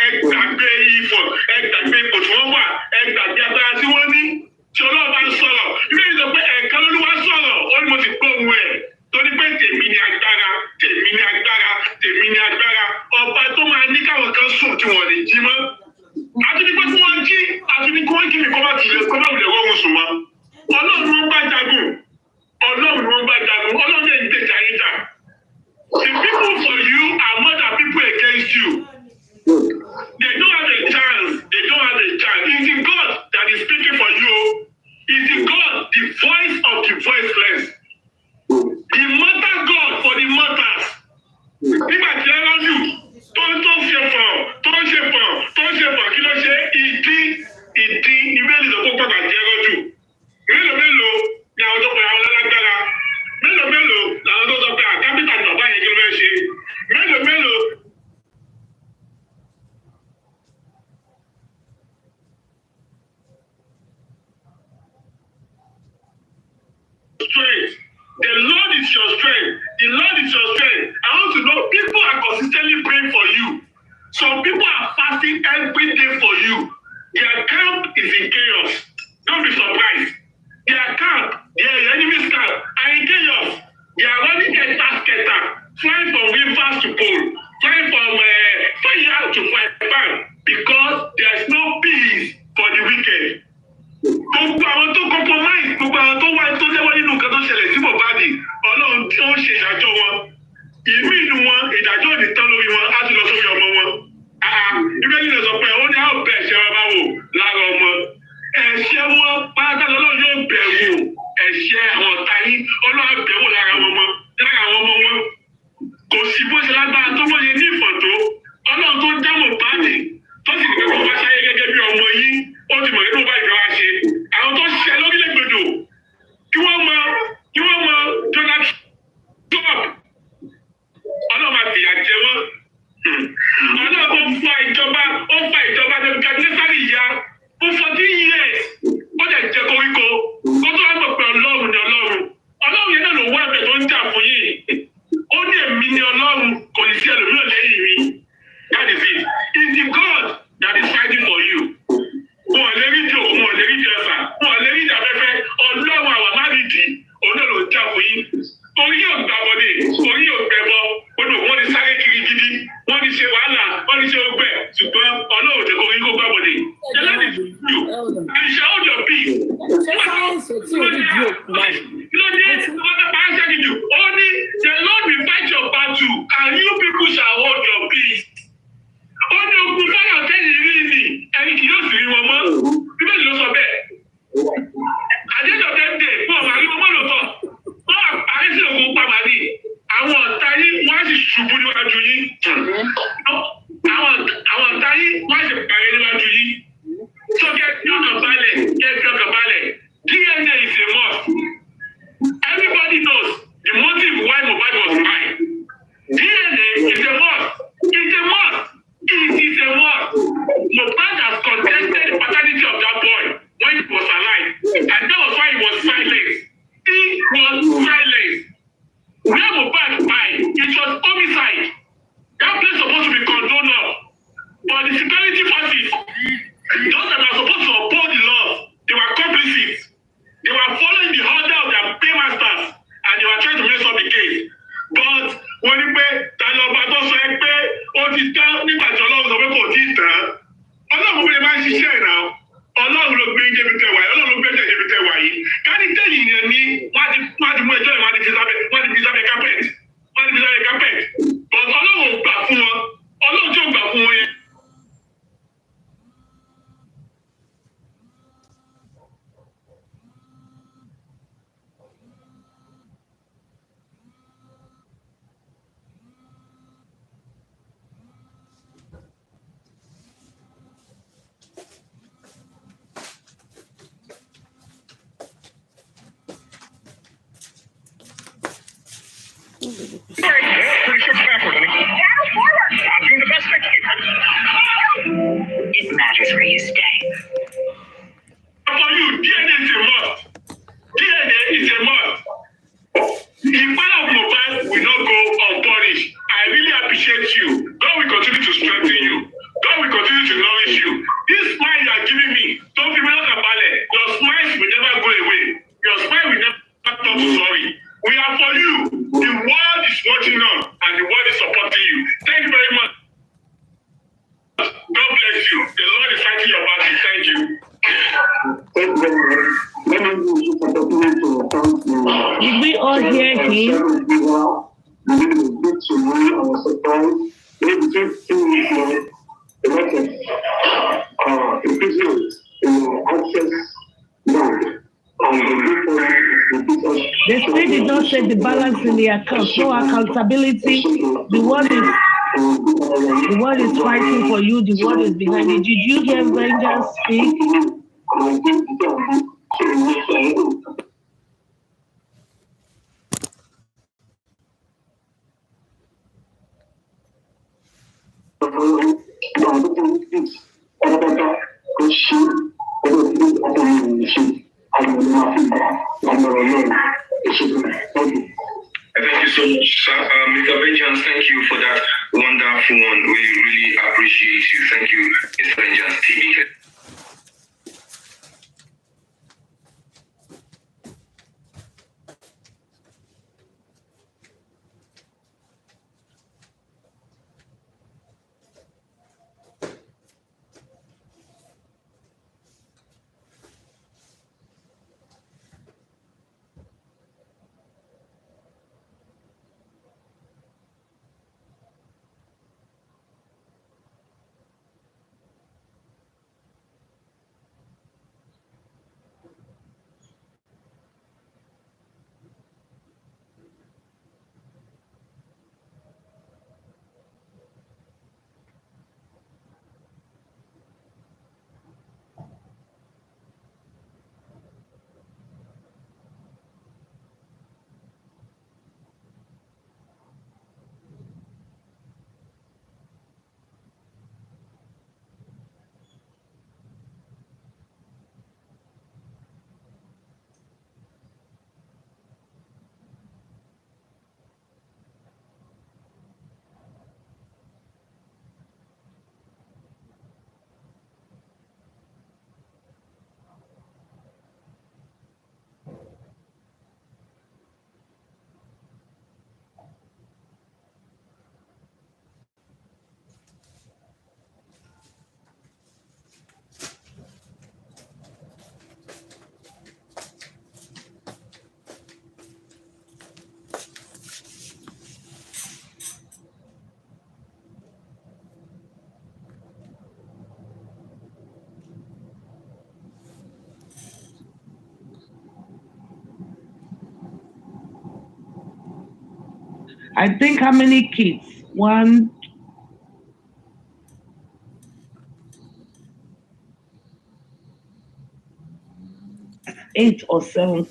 Ẹ gbàgbé ifọ̀, ẹ gbàgbé ipò tí wọ́n wà, ẹ gbàgbé agbára tí is the God, the voice of the voiceless. The mother God for the mothers. Nígbà tí ẹ lọ́jù tó ṣe fọ̀ kí ló ṣe ìdí ìbéèlì tó kó pàtàkì ẹ lọ́jù. Mélòó ni àwọn tó pe àwọn lálágbára? Mélòó làwọn tó sọ pé àkápítà ní ọ̀bá yẹn kí ló fẹ́ ṣe? Mélòó. Strength. The Lord is your strength. The Lord is your strength. I want to know people are consistently praying for you. Some people are fasting every day for you. Their camp is in chaos. Don't be surprised. Their camp, their enemy's camp are in chaos. They are running scatter, flying from rivers to pole, flying from fire to fire because there is no peace for the wicked. Gbogbo àwọn tó compromise, gbogbo àwọn tó wá tó lẹ́wọ́ nínú nǹkan tó ṣẹlẹ̀ sí Mohbad, Ọlọ́run tí ó ń ṣe ìdájọ́ wọn. Ìmí inú wọn, ìdájọ́ òní tán lórí wọn, á ti lọ sórí ọmọ wọn. Ìbéèrè lè sọ pé ó ní àwọn bẹ̀ ẹ̀ṣẹ̀ wọn bá wò lára ọmọ. Ẹ̀ṣẹ̀ wọn pátá lọ́lọ́run yóò bẹ̀ wò. Ẹ̀ṣẹ̀ àwọn ọ̀tá yín, Ọlọ́run bẹ̀ wò lára àwọn ọmọ wọn. Kò sí bó ṣe lágbára tó wọ́n yẹ ní ìfọ̀tó. Ọlọ́run tó dá Mohbad tó sì ní pé kó bá ṣayé gẹ́gẹ́ bí ọmọ yín, ó ti mọ̀ nínú bá ìfẹ́ wá ṣe. Àwọn tó ṣiṣẹ́ lórílẹ̀-èdè kí wọ́n mọ Donald Trump. Ọlọ́run máa fìyà jẹ wọ́n. Ọlọ́run tó fa ìjọba Nebukadnésárì ya fún 14 years. Ó dẹ̀ jẹ koríko. Ó tó wá mọ̀ pé Ọlọ́run ni Ọlọ́run. Ọlọ́run yẹn náà ló wá ẹ̀bẹ̀ tó ń jà fún yìí. Ó ní èmi ni Ọlọ́run, kò ní sí ẹlòmíràn lẹ́yìn mi. That is it. It's the God that is fighting for you. Wọ́n lè rí jò, wọ́n lè rí jẹ́sà, wọ́n lè rí ìjàfẹ́fẹ́, Ọlọ́run àwọn márìdì, òun náà ló jà fún yín. Orí yóò gbàbọ̀dé, orí yóò gbẹ̀bọ, wọ́n ti sáré kiri gidi, wọ́n ti ṣe wàhálà, wọ́n ti ṣe ogbẹ̀, ṣùgbọ́n Ọlọ́run jẹ́ kó orí kó gbàbọ̀dé. The Lord is with you. You shall hold your peace. Only the Lord will fight your battle, and you people shall hold your peace. Ó ní ogun fáyọ̀ tẹ́yìn rí ni ẹni kì yóò sì rí wọn mọ́. Bíbélì ló sọ bẹ́ẹ̀. Àjẹjọ tẹ́tẹ̀ fún ọ̀mà rí wọn mọ́ lòótọ́. Wọ́n wà parí sí òkun pàmà ní. Àwọn ọ̀tá yín wọ́n á sì ṣubú níwájú yín. Àwọn ọ̀tá yín wọ́n á sì parí níwájú yín. So get your balẹ̀. DNA is a must. Everybody knows the motive why Mohbad was mine. DNA is a must. It's a must. It is a must. Mohbad has contested the paternity of that boy when he was alive. And that was why he was silent. He was silent. Where Mohbad died, it was homicide. That place supposed to be condoned of. But the security forces, those that are supposed to uphold the law, they were complicit. They were following the order of their paymasters and they were trying to mess up the case. But wọ́n ní pé tani ọba tó sọ ẹ pé ó ti tán nígbà tí Ọlọ́run sọ pé kò tí ì tán. Ọlọ́run bí ẹ máa ń ṣiṣẹ́ ìrà Ọlọ́run ló gbé débi tẹ wáyé Ọlọ́run ló gbé débi tẹ wáyé. Káni tẹ́lẹ̀ yẹn ní wọ́n ti mú ẹjọ́ yẹn wọ́n ti fi sábẹ́ carpet. But Ọlọ́run ò gbà fún wọn. Ọlọ́run tí ò gbà fún wọn yẹn. It matters where you stay. For you, DNA is a must. DNA is a must. The fire of Mohbad will not go unpunished. I really appreciate you. God will continue to strengthen you. God will continue to nourish you. This smile you are giving me, don't be not about it. Your smiles will never go away. Your smile will never stop sorry. We are for you. The world is watching us and the world is supporting you. Thank you very much. God bless you. The Lord is fighting your battle. Thank you. Did we all hear him? The spirit did not set the balance in the account. No accountability. The word is fighting for you. The word is behind it. Did you hear Vengeance speak? Thank you so much, Mr. Vengeance. Thank you for that wonderful one. We really appreciate you. Thank you, Mr. Vengeance. I think how many kids? 1, 8 or 7.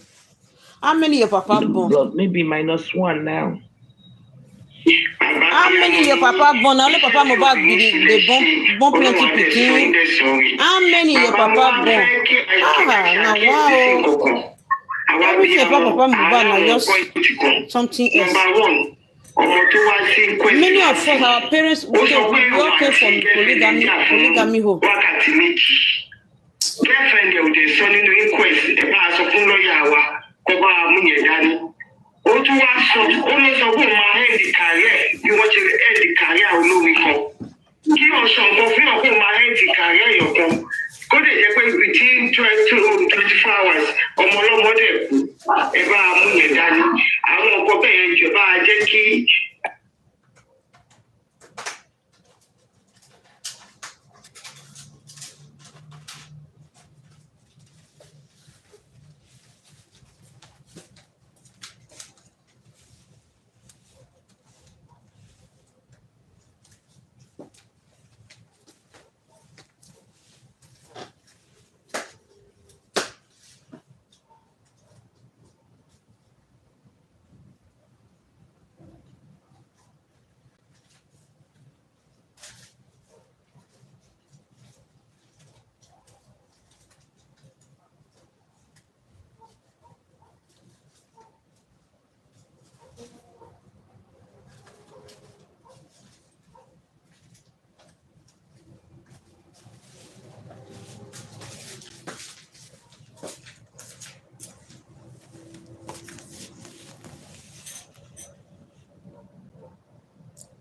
How many your papa born? Maybe -1 now. How many your papa born? Only papa Mohbad be the born plenty pikin. How many your papa born? Now wow. Everything your papa Mohbad now just something else. Many of us, our parents, we all came from polygamy home. Girlfriend of the son in the inquest, a pass of Yawa, Koba Munyani. O to us, almost a woman, my head career. You want to end the career of Louis. Give us some of your home, my head career. Your home. Go to between 12 to 24 hours or more model. Eva Munyani. I won't go pay you by Jackie.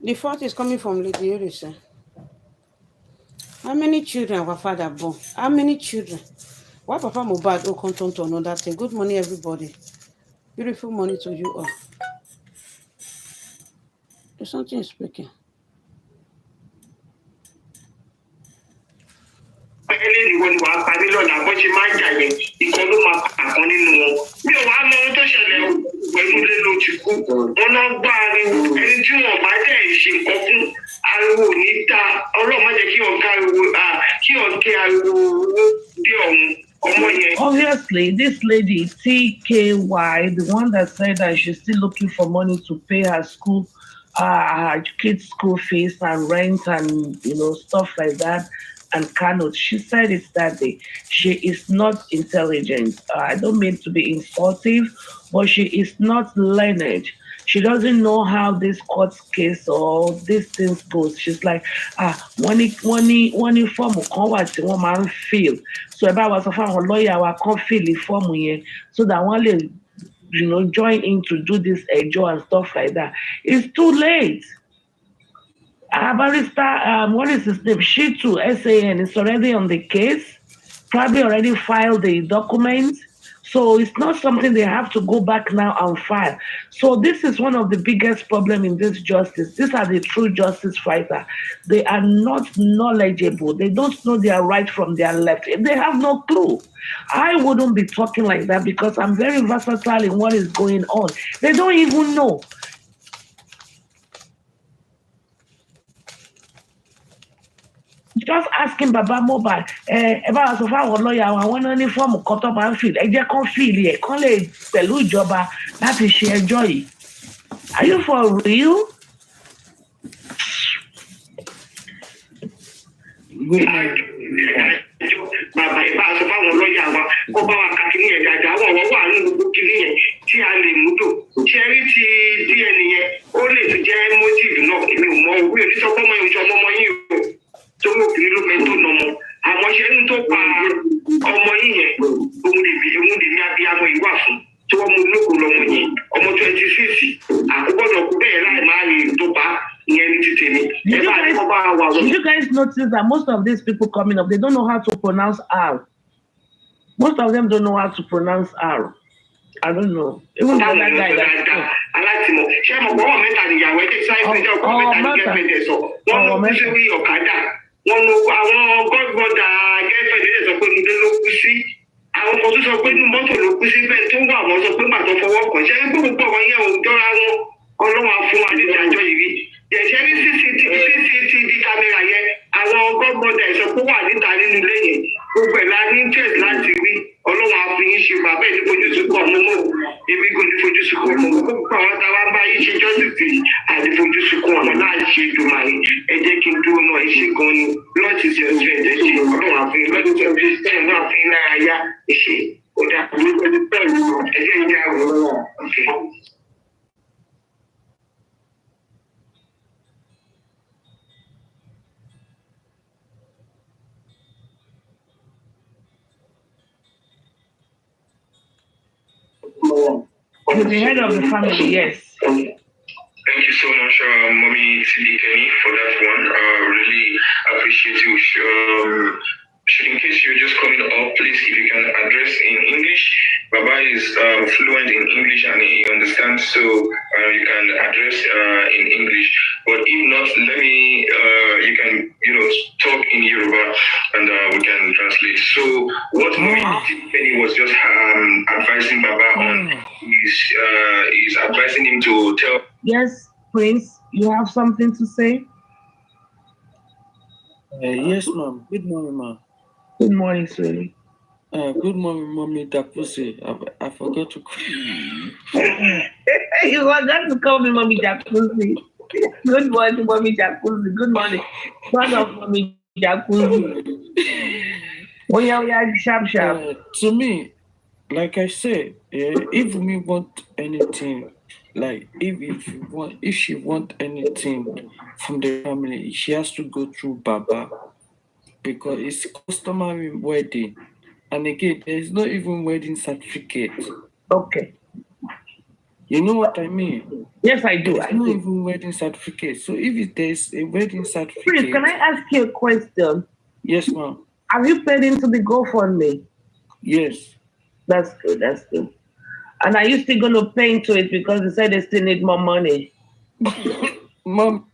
The fault is coming from Lady Erisa. How many children our father born? How many children? Why Papa Mohbad come turn to another thing? Good morning, everybody. Beautiful morning to you all. There's something speaking. When you are Babylon, what you might get, you can do my nínú wọn. Mi ò wá mọ ohun wọn náà gbọ́ ariwo ẹni tí wọn bá dẹ̀ ṣe nǹkan fún ariwo ní ta ọlọ́run má jẹ́ kí ọ̀gá ariwo kí ọ̀gá ariwo owó dé ọ̀hún. Obviously, this lady, TKY, the one that said that she's still looking for money to pay her school, her kids' school fees and rent and, stuff like that, and cannot. She said it that day. She is not intelligent. I don't mean to be insultive, but she is not learned. She doesn't know how this court case or these things goes. She's like, one form kan wà tí wọ́n máa ń fill. So ẹ bá wa sọ fún àwọn lawyer wa kan fill form yẹn so that wọ́n lè, join in to do this ẹjọ́ and stuff like that. It's too late. Barrister, what is his name? Shitu, SAN, is already on the case, probably already filed the documents. So it's not something they have to go back now and file. So this is one of the biggest problems in this justice. These are the true justice fighters. They are not knowledgeable. They don't know their right from their left. They have no clue. I wouldn't be talking like that because I'm very versatile in what is going on. They don't even know. Just asking Baba Mobile, about so far lawyer, I want any form of cut up and feel. I just can't feel it. Can't let pẹ̀lú ìjọba láti ṣe ẹjọ́ yìí. Are you for real? Bàbá ìbá sọ fáwọn lọ́ọ̀yà wa kó bá wa kàkiri ẹ̀ dáadáa àwọn ọ̀wọ́ wà nínú gbogbo kiri yẹn tí a lè mútò. Ṣẹ́rí ti DNA yẹn ó lè tún jẹ́ motive náà èmi ò mọ owó ìrísọ́ fọ́mọ yìí ojú ọmọ yìí o. Tó wò kiri ló mẹ́tò nà mọ́. Àmọ́ ṣe ń tó pa ọmọ yìí yẹn òun lè ní abiyamọ ìwà fún tí wọ́n mú lóko lọ́mọ yẹn ọmọ 26 àkókòdọ̀ kú bẹ́ẹ̀ láì máa rí tó pa ìyẹn ní títì ni. Did you guys notice that most of these people coming up, they don't know how to pronounce R? Most of them don't know how to pronounce R. I don't know. Even the other guy that alátìmọ̀ ṣé mo gbọ́ mẹ́ta níyàwó ẹ̀ tẹ́sí àìsàn ìjọba ọkọ̀ mẹ́ta ní gẹ́fẹ̀dẹ̀ sọ wọ́n ló kú sí orí ọ̀kadà wọ́n lo àwọn gọ́gbọ́dà gẹ́fẹ̀dẹ̀ sọ pé nílé ló kú sí àwọn kan tó sọ pé inú mọ́tò ló kú sí bẹ́ẹ̀ tó wà wọ́n sọ pé màtọ́ fọwọ́ kàn ṣé gbogbo ọ̀rọ̀ yẹn ò jọra wọn ọlọ́wà fún adéjàjọ yìí rí yẹ̀ṣẹ́ ní CCTV kámẹ́rà yẹn àwọn gọ́gbọ́dà sọ pé wà níta nínú ilé yẹn gbogbo ẹ̀ la ní interest láti rí ọlọ́wà fún yín ṣe bàbá ẹ̀ ní fojú sùkọ̀ mọ́mọ́ èmi kò ní fojú sùkọ̀ mọ́mọ́ gbogbo àwọn táwa bá yín ṣe jọ́sìtì àti fojú sùkọ̀ ọ̀nà láì ṣe ìdùnmọ̀ yìí ẹ jẹ́ kí n dúró náà ẹ ṣe gan ni lọ́ọ̀tì sí ọjọ́ ẹ̀jẹ̀ ṣe ọlọ́wà fún yín lọ́ọ̀tì sí ọjọ́ ẹ̀jẹ̀ náà fún yín lára yá ìṣe ọ̀dà ẹ̀jẹ̀ ìjà ọ̀rọ̀ with the head of the family, yes. Thank you so much, Mommy Tilly Kenny, for that one. Really appreciate you. In case you're just coming up, please, if you can address in English. Baba is fluent in English and he understands, so you can address in English. But if not, let me, you can, talk in Yoruba and we can translate. So what Mommy Tilly Kenny was just advising Baba on is advising him to tell. Yes, Prince, you have something to say? Yes, ma'am. Good morning, ma'am. Good morning, sweetie. Good morning, Mommy Dapusi. I forgot to call you forgot to call me Mommy Jacuzzi. Good morning, Mommy Jacuzzi. Good morning. Son of Mommy Jacuzzi. Oh, yeah, sharp. To me, like I said, if we want anything, like if she want anything from the family, she has to go through Baba because it's customary wedding, and again, there's not even wedding certificate. Okay. You know what I mean? Yes, I do. There's not even wedding certificate. So if there's a wedding certificate, please, can I ask you a question? Yes, ma'am. Have you paid into the GoFundMe? Yes. That's good. And are you still going to pay into it because they said they still need more money? Mom.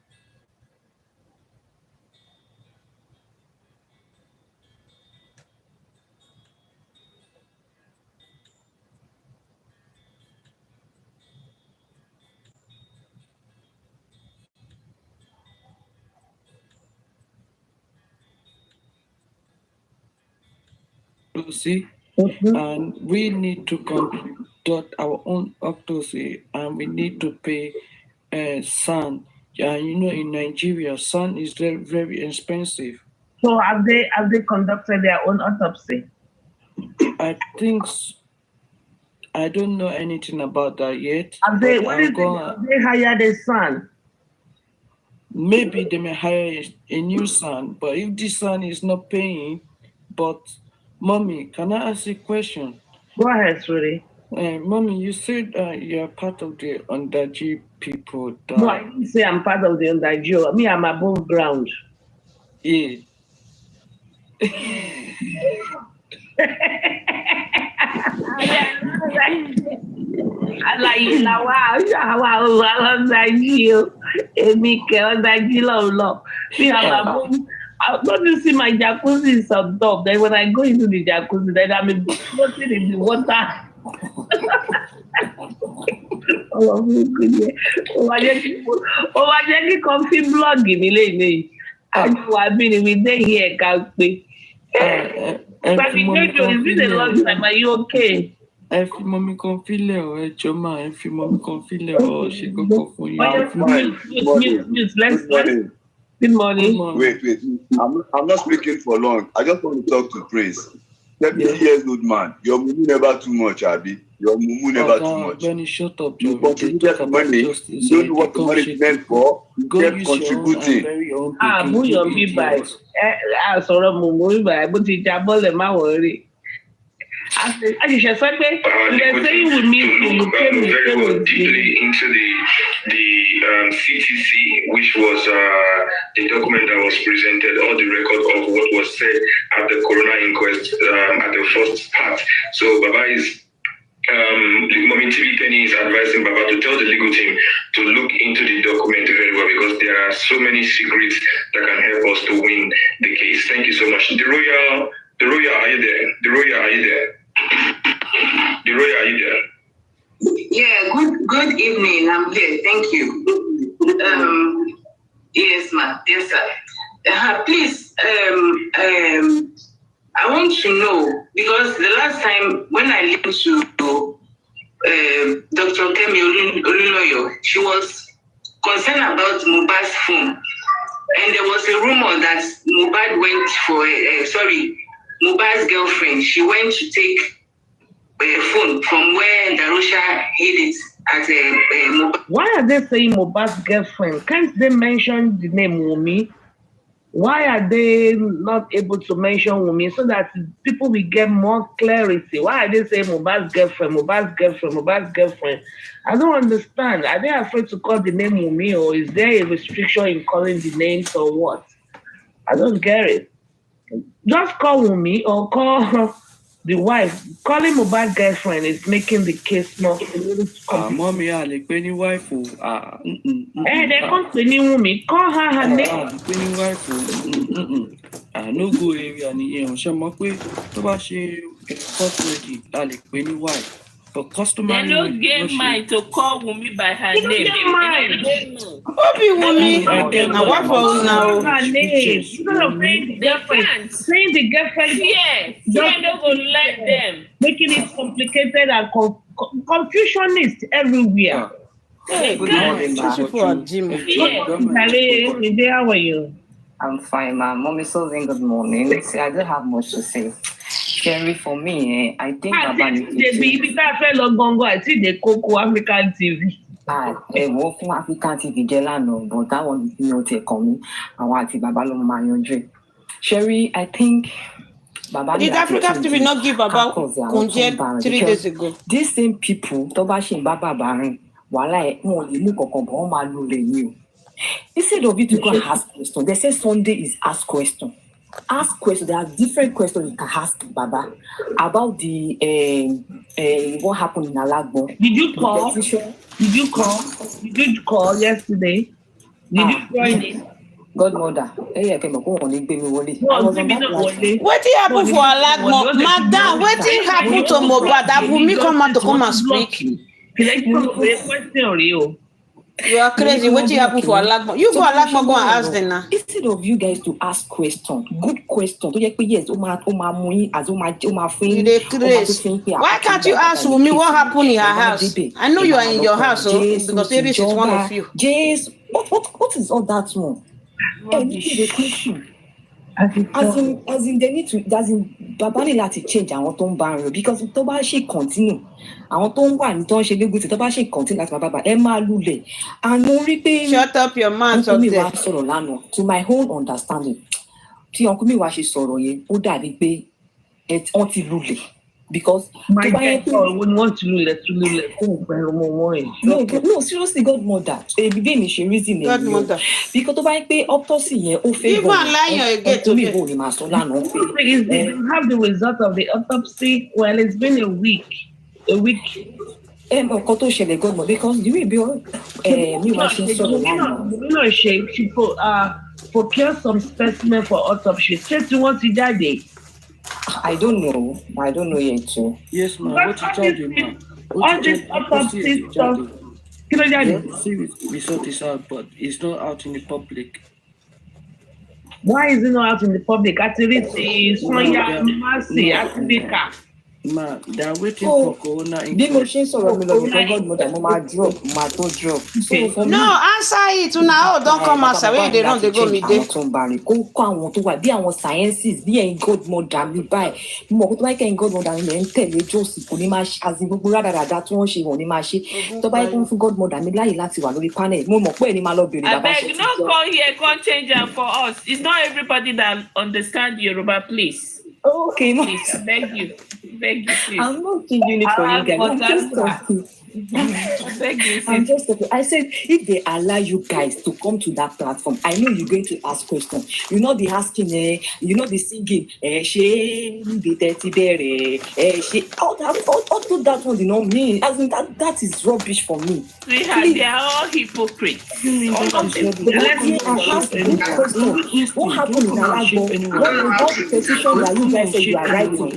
autopsy, and we need to conduct our own autopsy, and we need to pay SAN. And in Nigeria, SAN is very, very expensive. So have they conducted their own autopsy? I think I don't know anything about that yet. Have they hired a SAN? Maybe they may hire a new SAN, but if this SAN is not paying, but Mommy, can I ask you a question? Go ahead, sweetie. Mommy, you said you're part of the Ondaji people. No, I didn't say I'm part of the Ondaji. Me, I'm above ground. Yeah. Don't you see my jacuzzi is on top? Then when I go into the jacuzzi, then I'm floating in the water. Coffee blogging. I mean, we day here, can't be. But it's been a long time. Are you okay? Mommy can feel it, Choma. Mommy can feel it, she go for you. Let's good morning. Wait. I'm not speaking for long. I just want to talk to Prince. 70 years old man. Your mumu never too much, Abi. Your mumu never too much. Benny, shut up, Joe. You contribute money. You don't know what the money is meant for. You kept contributing. Who your be by? Sorry, mumu by. But it's a ball of my worry. As you should say, they're saying with me, you came deeply into the CTC, which was the document that was presented, or the record of what was said at the coroner inquest at the first part. So Baba is, Mommy TV Kenny is advising Baba to tell the legal team to look into the document very well, because there are so many secrets that can help us to win the case. Thank you so much. The Royal, are you there? The Royal, are you there? The Royal, are you there? Yeah, good evening. I'm here. Thank you. Yes, ma'am. Yes, sir. Please, I want to know, because the last time when I listened to Dr. Kemi Oluloyo, she was concerned about Mohbad's phone. And there was a rumor that Mohbad went for, Mohbad's girlfriend, she went to take a phone from where Darusha hid it at Mohbad. Why are they saying Mohbad's girlfriend? Can't they mention the name Wumi? Why are they not able to mention Wumi so that people will get more clarity? Why are they saying Mohbad's girlfriend, Mohbad's girlfriend, Mohbad's girlfriend? I don't understand. Are they afraid to call the name Wumi, or is there a restriction in calling the names, or what? I don't get it. Just call Wumi or call the wife. Calling Mohbad's girlfriend is making the case more complicated. Mommy, I'll penny wife. They can't penny Wumi. Call her name. Penny wife. No go area ni Shamakwe. Toba she ready. I'll penny wife. But customer. They don't get mine to call Wumi by her name. Who be Wumi? Now what for now? Her name. Instead of saying the girlfriend. Saying the girlfriend. Yeah. They're not going to let them. Making it complicated and confusionist everywhere. Hey, good morning, ma. How are you? I'm fine, ma. Mommy Susan, good morning. See, I don't have much to say. Sherry, for me, I think about it. I see the Coco African TV. Work for African TV, Jelano, but that one is not take on me. I want to Babalo Mayondre. Sherry, I think Baba. Did African TV not give about Kunje 3 days ago? These same people, Tobashi Baba Barin, Wala, instead of you to go and ask questions, they say Sunday is ask question. Ask questions. There are different questions you can ask Baba about the what happened in Alagbo. Did you call? Did you call yesterday? Did you join it? Godmother, what happened for Alagbo? Madam, what happened to Mohbad? Have me come out to come and speak? You are crazy. What you happen for Alagmo? You go Alagmo, go and ask them now. Instead of you guys to ask questions, good questions. Yes, Why can't you ask me what happened in her house? I know you are in your house, so because Aries is one of you. What is all that one? Anything the question. As in they need to Baba ní láti change àwọn tó ń bá rìn because tó bá ṣe continue àwọn tó ń wà ní tó ń ṣe légusi tó bá ṣe continue láti bàbá ẹ máa lulẹ̀ and mo rí pé shut up your mouth uncle mi wá sọ̀rọ̀ lánàá to my own understanding tí uncle mi wá ṣe sọ̀rọ̀ yẹn ó dàbí pé wọ́n ti lulẹ̀ because my God we want to lulẹ̀ fún ìpẹ̀rù mọ́ wọ́n yẹn. No seriously godmother bí mi ṣe reason ẹ̀ godmother because tó bá yẹ pé autopsy yẹn ó fẹ́ even align again to me. You have the result of the autopsy. Well, it's been a week. Ọkọ tó ṣẹlẹ̀ godmother because the way bí mi wá ṣe sọ̀rọ̀ lánàá. She procure some specimen for autopsy. Ṣé tí wọ́n ti jáde? I don't know yet too. Yes, ma'am. What you charge, ma'am? All this autopsy stuff. Result is out, but it's not out in the public. Why is it not out in the public? Activity, Sonia, Mercy, Activika. Ma, they are waiting for corona. Bí mo ṣe ń sọ̀rọ̀ mi lọ bí godmother mo máa drop. No, answer it now. Don't come outside. When they run, they go midday. Kó àwọn tó wà bí àwọn sciences bí ẹ̀yin godmother mi báyìí. Mo mọ̀ kó tó bá kẹ́yìn godmother mi lẹ̀ ń tẹ̀lé Jọ́sìn kò ní máa ṣe àti gbogbo rádaràda tí wọ́n ṣe wọ́n ní máa ṣe. Tó bá yẹ kó fún godmother mi láyè láti wà lórí panel. Mo mọ̀ pé ẹni máa lọ bèrè bàbá ṣe. Abeg, no come here, come change am for us. It's not everybody that understand Yoruba, please. Okay, no. Please, I beg you, please. I'm not changing it for you guys. I'm just talking. I'm just talking. I said, if they allow you guys to come to that platform, I know you're going to ask questions. You'll not be asking, you'll not be singing, all that one, you know me. As in that is rubbish for me. Sweetheart, they are all hypocrites. All of them. What happened in Alagbo? What petition that you guys said you are writing?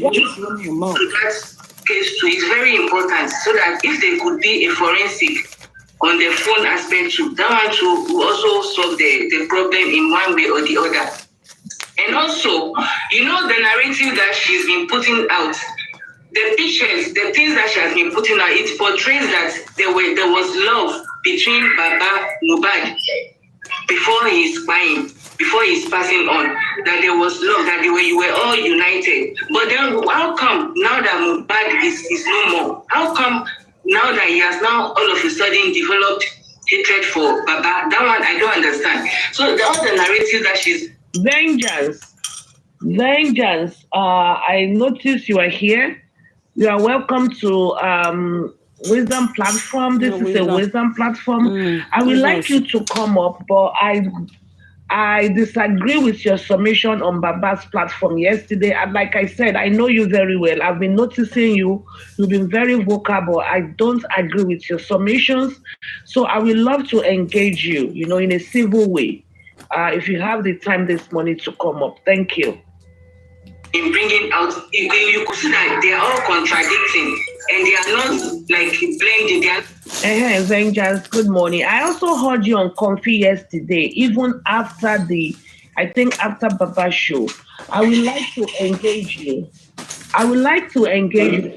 Case too is very important so that if there could be a forensic on the phone aspect too, that one too will also solve the problem in one way or the other. And also, you know, the narrative that she's been putting out, the pictures, the things that she has been putting out, it portrays that there was love between Baba Mohbad before his buying. Before he's passing on, that there was love, that you were all united. But then how come now that Mohbad is no more? How come now that he has now all of a sudden developed hatred for Baba? That one I don't understand. So all the narrative that she's... Vengeance. I noticed you are here. You are welcome to Wisdom Platform. This is a Wisdom Platform. I would like you to come up, but I disagree with your submission on Baba's platform yesterday. And like I said, I know you very well. I've been noticing you. You've been very vocal, but I don't agree with your submissions. So I would love to engage you, in a civil way. If you have the time this morning to come up. Thank you. In bringing out, you could see that they are all contradicting and they are not like blending. Vengeance, good morning. I also heard you on Comfy yesterday, even after after Baba's show. I would like to engage you.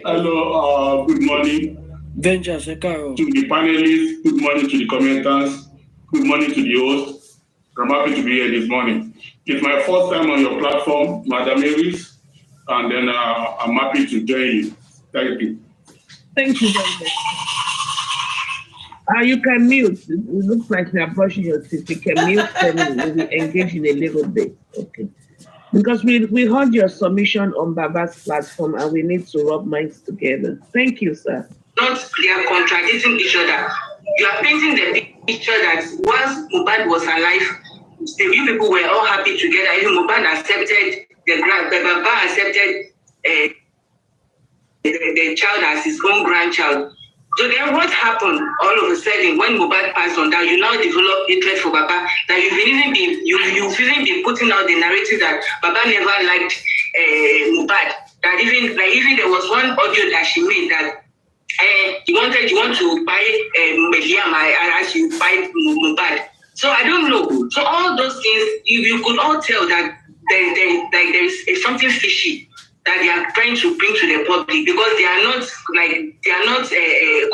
Hello, good morning. Vengeance, to the panelists, good morning to the commenters, good morning to the host. I'm happy to be here this morning. It's my first time on your platform, Madam Aries, and then I'm happy to join you. Thank you. Thank you very much. You can mute. It looks like you are brushing your teeth. You can mute them. We will engage in a little bit. Okay. Because we heard your submission on Baba's platform and we need to rub minds together. Thank you, sir. They are contradicting each other. You are painting the picture that once Mohbad was alive, you people were all happy together. Even Mohbad accepted Baba accepted the child as his own grandchild. So then what happened all of a sudden when Mohbad passed on that you now develop hatred for Baba, that you've even been putting out the narrative that Baba never liked Mohbad. That even there was one audio that she made that you want to buy Liam, I asked you buy Mohbad. So I don't know. So all those things, you could all tell that there is something fishy that they are trying to bring to the public, because they are not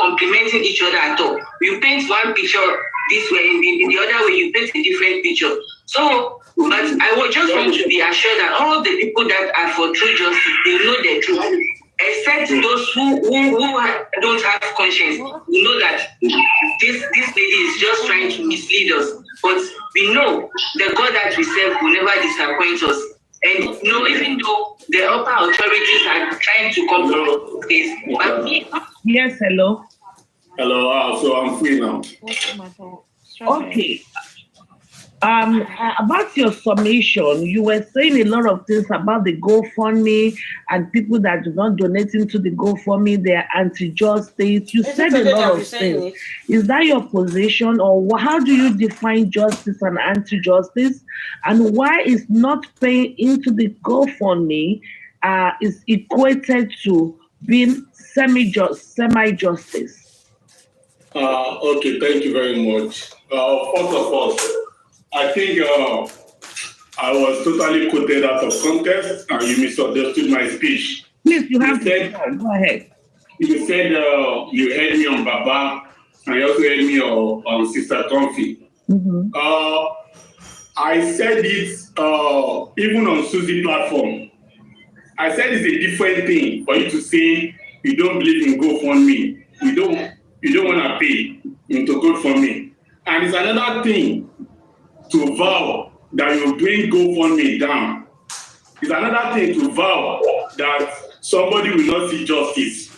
complementing each other at all. You paint one picture this way, in the other way you paint a different picture. So, but I would just want to be assured that all the people that are for true justice, they know the truth. Except those who don't have conscience, we know that this lady is just trying to mislead us. But we know the God that we serve will never disappoint us. And even though the upper authorities are trying to come to this, but yes, hello. Hello, so I'm free now. Okay. About your summation, you were saying a lot of things about the GoFundMe and people that do not donate into the GoFundMe, they are anti-justice. You said a lot of things. Is that your position, or how do you define justice and anti-justice? And why is not paying into the GoFundMe is equated to being semi-justice? Okay, thank you very much. First of all, I think I was totally quoted out of context and you misunderstood my speech. Please, you have to go ahead. You said you heard me on Baba and you also heard me on Sister Comfy. Mm-hmm. I said it even on Susie platform. I said it's a different thing for you to say you don't believe in GoFundMe. You don't want to pay into GoFundMe. And it's another thing to vow that you bring GoFundMe down. It's another thing to vow that somebody will not see justice.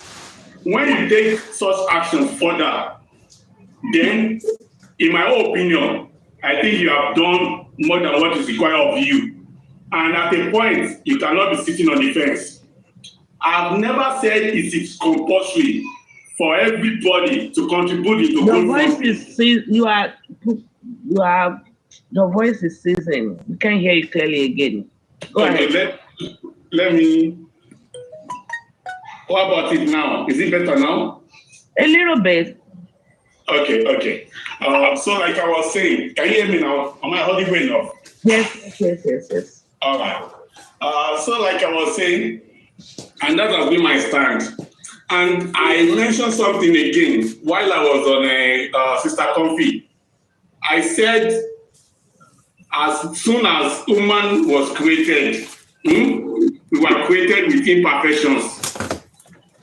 When you take such actions further, then, in my own opinion, I think you have done more than what is required of you. And at a point, you cannot be sitting on the fence. I've never said it is compulsory for everybody to contribute into GoFundMe. Your voice is ceasing. We can't hear you clearly again. Go ahead. Let me. What about it now? Is it better now? A little bit. Okay. So like I was saying, can you hear me now? Am I audible enough? Yes. All right. So like I was saying, and that has been my stand. And I mentioned something again while I was on Sister Comfy. I said, as soon as woman was created, we were created with imperfections.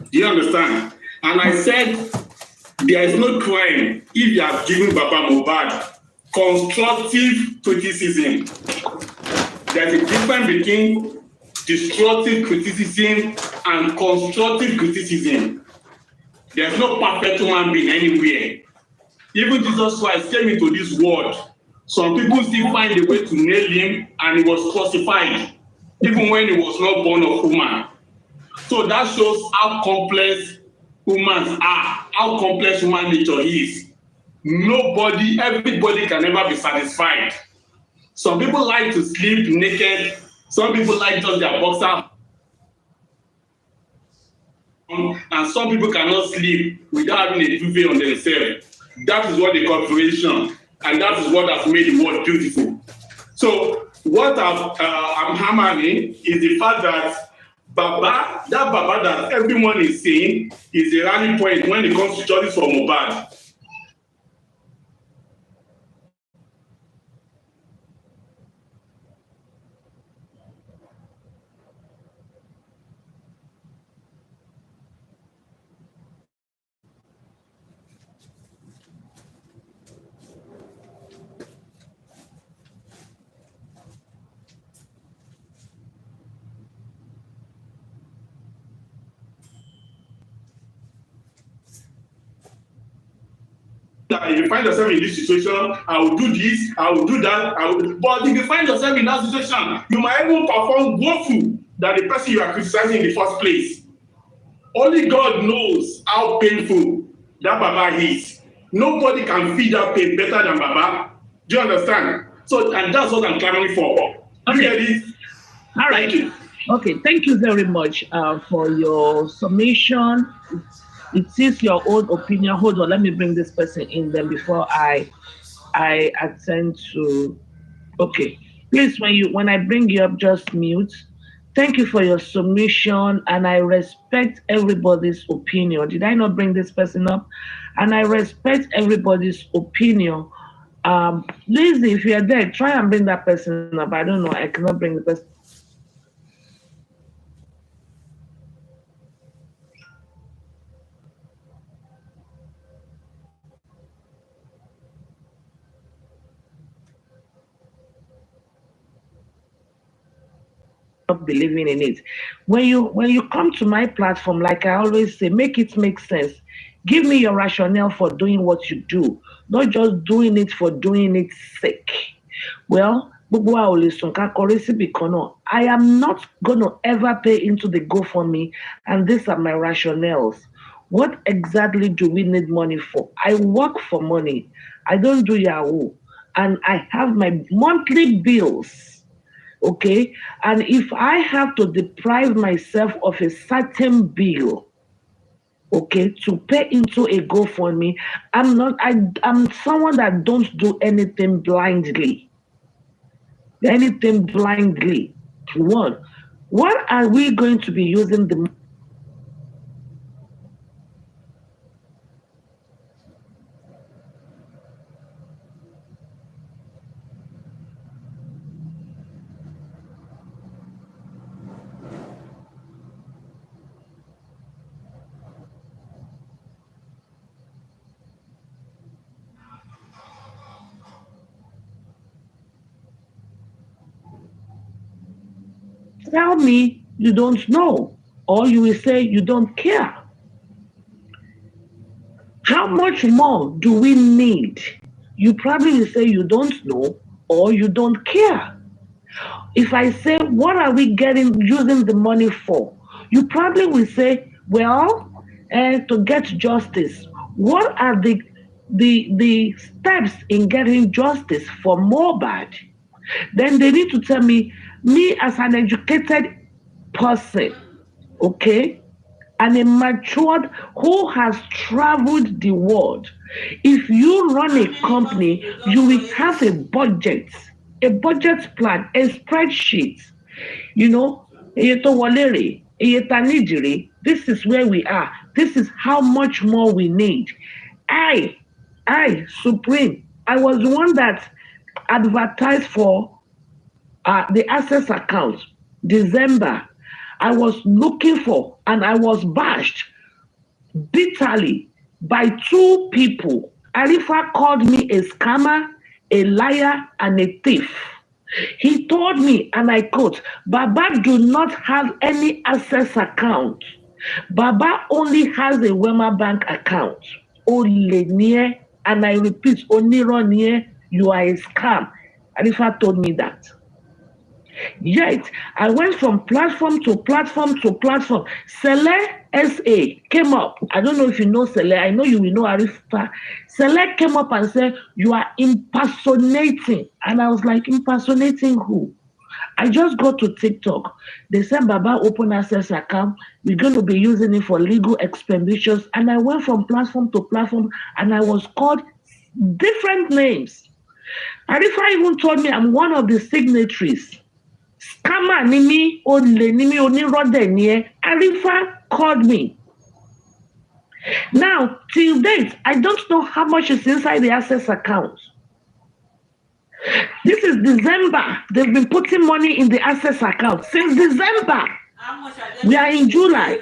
Do you understand? And I said, there is no crime if you have given Baba Mohbad constructive criticism. There's a difference between destructive criticism and constructive criticism. There's no perfect human being anywhere. Even Jesus Christ came into this world. Some people still find a way to nail him, and he was crucified, even when he was not born of woman. So that shows how complex humans are, how complex human nature is. Everybody can never be satisfied. Some people like to sleep naked. Some people like just their boxer. And some people cannot sleep without having a duvet on themselves. That is what they call creation. And that is what has made the world beautiful. So what I'm hammering is the fact that Baba that everyone is saying is a rally point when it comes to justice for Mohbad. If you find yourself in this situation, I will do this, I will do that, but if you find yourself in that situation, you might even perform woeful than the person you are criticizing in the first place. Only God knows how painful that Baba is. Nobody can feel that pain better than Baba. Do you understand? So, and that's what I'm clamoring for. Okay. All right. Thank you. Okay, thank you very much for your summation. It is your own opinion. Hold on, let me bring this person in then before I attend to. Okay, please, when I bring you up, just mute. Thank you for your submission, and I respect everybody's opinion. Did I not bring this person up? And I respect everybody's opinion. Lizzie, if you're there, try and bring that person up. I don't know. I cannot bring the person. Believing in it. When you come to my platform, like I always say, make it make sense. Give me your rationale for doing what you do, not just doing it for doing it sake. Well, I am not going to ever pay into the GoFundMe, and these are my rationales. What exactly do we need money for? I work for money. I don't do Yahoo. And I have my monthly bills. Okay, and if I have to deprive myself of a certain bill, okay, to pay into a GoFundMe, I'm someone that don't do anything blindly. What are we going to be using the tell me you don't know, or you will say you don't care. How much more do we need? You probably will say you don't know or you don't care. If I say, what are we using the money for? You probably will say, well, to get justice. What are the steps in getting justice for Mohbad? Then they need to tell me as an educated person, okay, and a matured who has traveled the world. If you run a company, you will have a budget plan, a spreadsheet. You know, this is where we are. This is how much more we need. I, Supreme, I was the one that advertised for the access account. December, I was looking for, and I was bashed bitterly by two people. Arifa called me a scammer, a liar, and a thief. He told me, and I quote, Baba do not have any access account. Baba only has a Wema Bank account. Olenie, and I repeat, Onironie, you are a scam. Arifa told me that. Yet, I went from platform to platform to platform. Sele SA came up. I don't know if you know Sele. I know you will know Arifa. Sele came up and said, you are impersonating. And I was like, impersonating who? I just go to TikTok. They said, Baba open access account. We're going to be using it for legal expenditures. And I went from platform to platform and I was called different names. Arifa even told me I'm one of the signatories. Scammer Nimi Onirode Arifa called me. Now, till date, I don't know how much is inside the access account. This is December. They've been putting money in the access account since December. We are in July.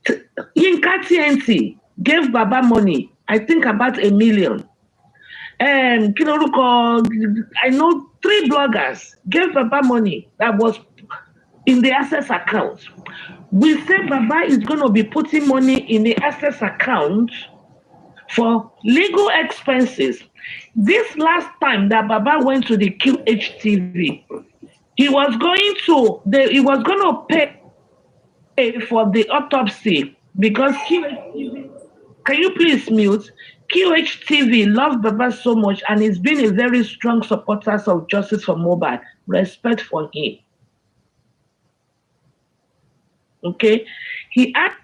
Yinka TNT gave Baba money, I think about 1 million. And I know 3 bloggers gave Baba money that was in the access account. We say Baba is going to be putting money in the access account for legal expenses. This last time that Baba went to the QHTV, he was going to pay for the autopsy because QHTV, can you please mute? QHTV loves Baba so much and he's been a very strong supporter of justice for Mohbad. Respect for him. Okay? He asked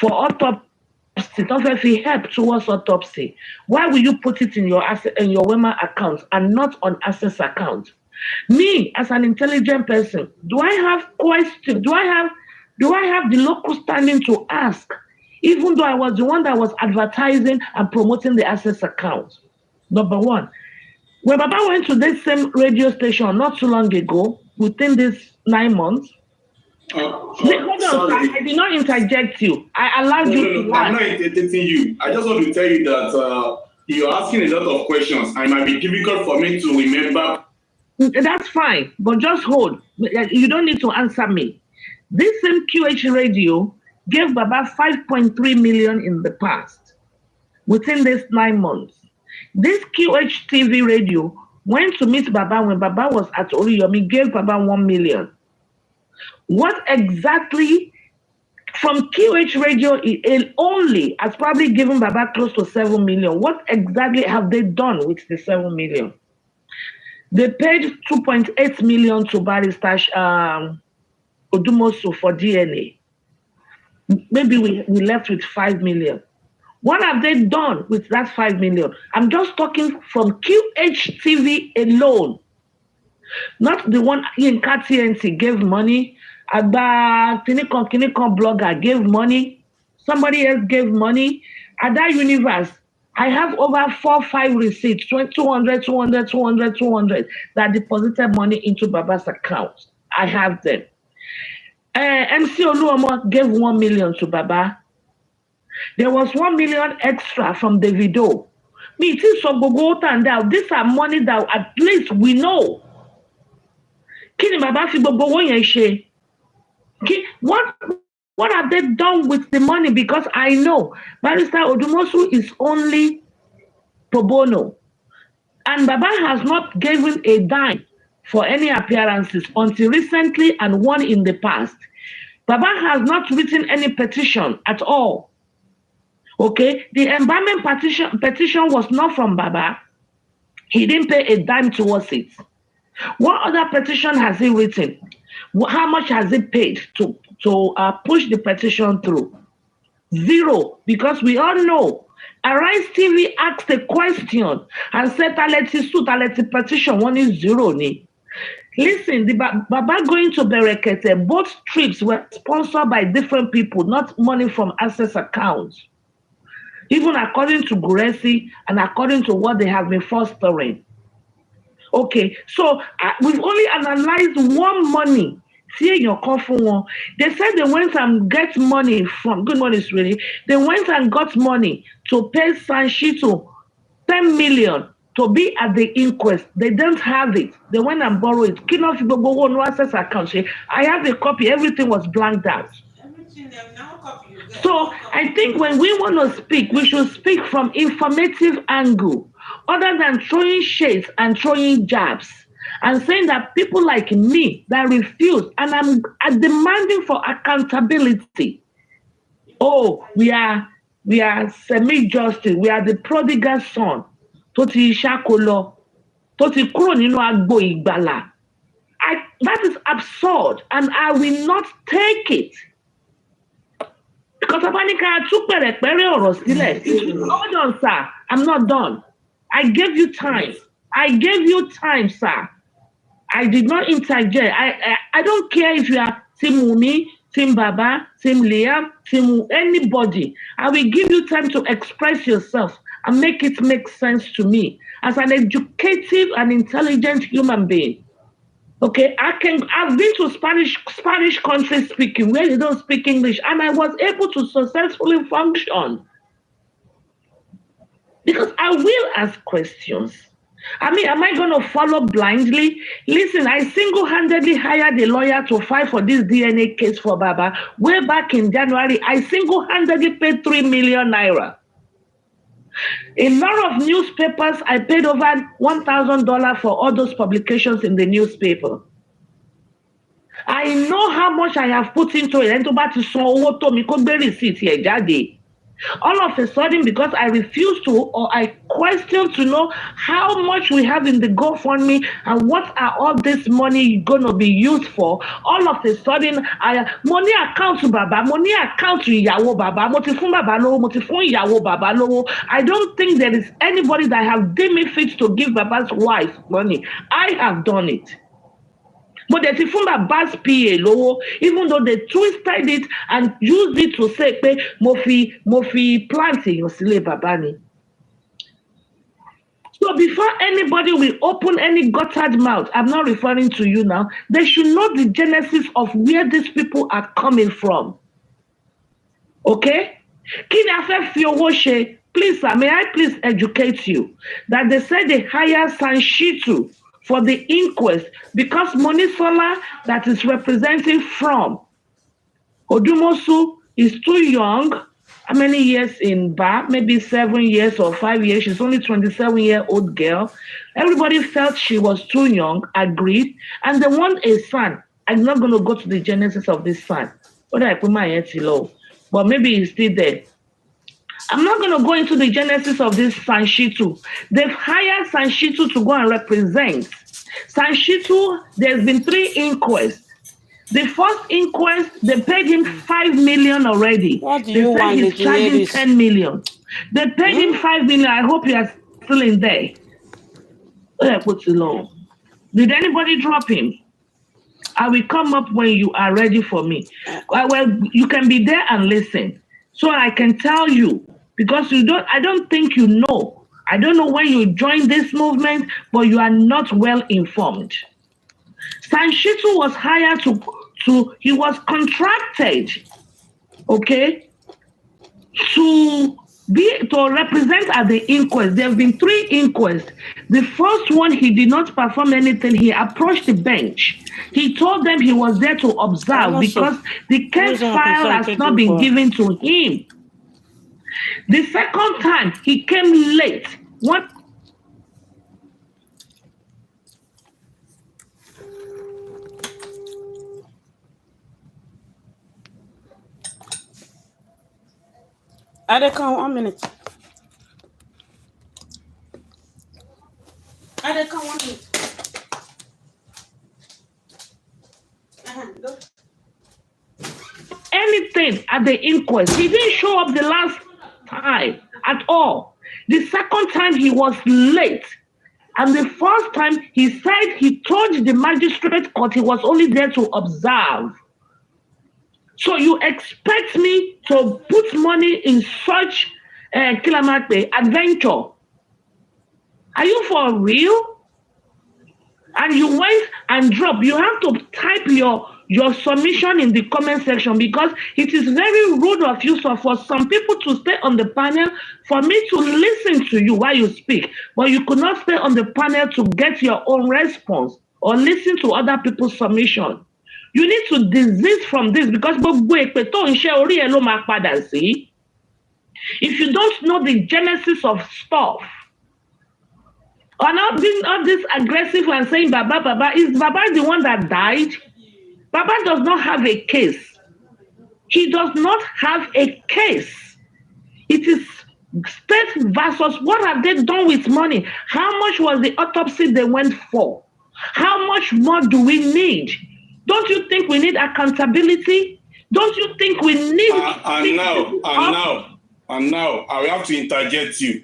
for autopsy, if he help towards autopsy, why will you put it in your Wema account and not on Access account? Me, as an intelligent person, do I have questions? Do I have the local standing to ask, even though I was the one that was advertising and promoting the Access account? Number one. When Baba went to this same radio station not too long ago, within this 9 months, sorry. I did not interject you. I allowed you to I'm not interjecting you. I just want to tell you that you're asking a lot of questions and it might be difficult for me to remember. That's fine, but just hold. You don't need to answer me. This same QH radio gave Baba 5.3 million in the past, within this 9 months. This QH TV radio went to meet Baba when Baba was at Oriyomi, gave Baba 1 million. What exactly from QH radio only has probably given Baba close to 7 million. What exactly have they done with the 7 million? They paid 2.8 million to Barrister Odumosu for DNA. Maybe we left with 5 million. What have they done with that 5 million? I'm just talking from QH TV alone. Not the one in TNT gave money. Agba Kinikon blogger gave money. Somebody else gave money. At that universe, I have over 4-5 receipts, 200, that deposited money into Baba's account. I have them. MC Oluomo gave 1 million to Baba. There was 1 million extra from Davido. Me, it is from Bogota and down. These are money that at least we know. Kini Baba fi gbogbo owó yẹn ṣe? What have they done with the money? Because I know Barrister Odumosu is only pro bono. And Baba has not given a dime for any appearances until recently and one in the past. Baba has not written any petition at all. Okay, the embalming petition was not from Baba. He didn't pay a dime towards it. What other petition has he written? How much has he paid to push the petition through? Zero, because we all know. Arise TV asked a question and said, "Taleti petition one is zero." Listen, the Baba going to Berekete, both trips were sponsored by different people, not money from Access accounts. Even according to Guresi and according to what they have been fostering. Okay, so we've only analyzed one money. See your coffin one. They said they went and get money from, good morning, really. They went and got money to pay Sanshito 10 million to be at the inquest. They don't have it. They went and borrowed it. No Access account. I have a copy. Everything was blanked out. So I think when we want to speak, we should speak from informative angle, other than throwing shades and throwing jabs and saying that people like me that refuse, and I'm demanding for accountability. Oh, we are semi-justice. We are the prodigal son. Toti Shakolo, Toti Kuro ninu agbo igbala. That is absurd, and I will not take it. Because hold on, sir. I'm not done. I gave you time. Sir. I did not interject. I don't care if you are Team Mumi, Team Baba, Team Liam, Team anybody. I will give you time to express yourself and make it make sense to me as an educative and intelligent human being. Okay, I've been to Spanish countries speaking where they don't speak English, and I was able to successfully function because I will ask questions. I mean, am I going to follow blindly? Listen, I single-handedly hired a lawyer to fight for this DNA case for Baba. Way back in January, I single-handedly paid 3 million naira. A lot of newspapers, I paid over $1,000 for all those publications in the newspaper. I know how much I have put into it. And to back to so what to me could be receipt here, Daddy. All of a sudden, because I refuse to or I question to know how much we have in the GoFundMe and what are all this money going to be used for, all of a sudden, money account to Baba, money account to Ìyàwó Baba, mo ti fún Baba lówó, mo ti fún Ìyàwó Baba lówó. I don't think there is anybody that have deemed me fit to give Baba's wife money. I have done it. But they fún Baba's PA lówó, even though they twisted it and used it to say pé mo fi plant èèyàn sílé Baba ni. So before anybody will open any guttered mouth, I'm not referring to you now, they should know the genesis of where these people are coming from. Okay? Kí ni a fẹ́ fi owó ṣe? Please, sir, may I please educate you that they said they hire Sanshitu for the inquest because Monisola that is representing from Odumosu is too young. How many years in Ba? Maybe 7 years or 5 years. She's only 27-year-old girl. Everybody felt she was too young, agreed, and they want a son. I'm not going to go to the genesis of this son. Whether I put my head low, but maybe he's still there. I'm not going to go into the genesis of this Sanshitu. They've hired Sanshitu to go and represent. Sanshitu, there's been 3 inquests. The first inquest, they paid him 5 million already. What do They you said want he's to hear charging this? 10 million. They paid him 5 million. I hope you are still in there. Put it low. Did anybody drop him? I will come up when you are ready for me. Well, you can be there and listen. So I can tell you, because I don't think you know. I don't know when you joined this movement, but you are not well informed. Sanshitu was hired he was contracted, okay, to represent at the inquest. There have been 3 inquests. The first one, he did not perform anything. He approached the bench. He told them he was there to observe because the case file has not been given to him. The second time, he came late. What? Adeka, 1 minute. Adeka, 1 minute. Go. Anything at the inquest. He didn't show up the last time at all. The second time he was late. And the first time he said he told the magistrate court he was only there to observe. So you expect me to put money in such kilamate adventure? Are you for real? And you went and dropped. You have to type your submission in the comment section because it is very rude of you for some people to stay on the panel for me to listen to you while you speak, but you could not stay on the panel to get your own response or listen to other people's submission. You need to desist from this because if you don't know the genesis of stuff, or not being all this aggressive and saying Baba, is Baba the one that died? Baba does not have a case. He does not have a case. It is state versus what have they done with money? How much was the autopsy they went for? How much more do we need? Don't you think we need accountability? Don't you think we need... And now, I will have to interject you.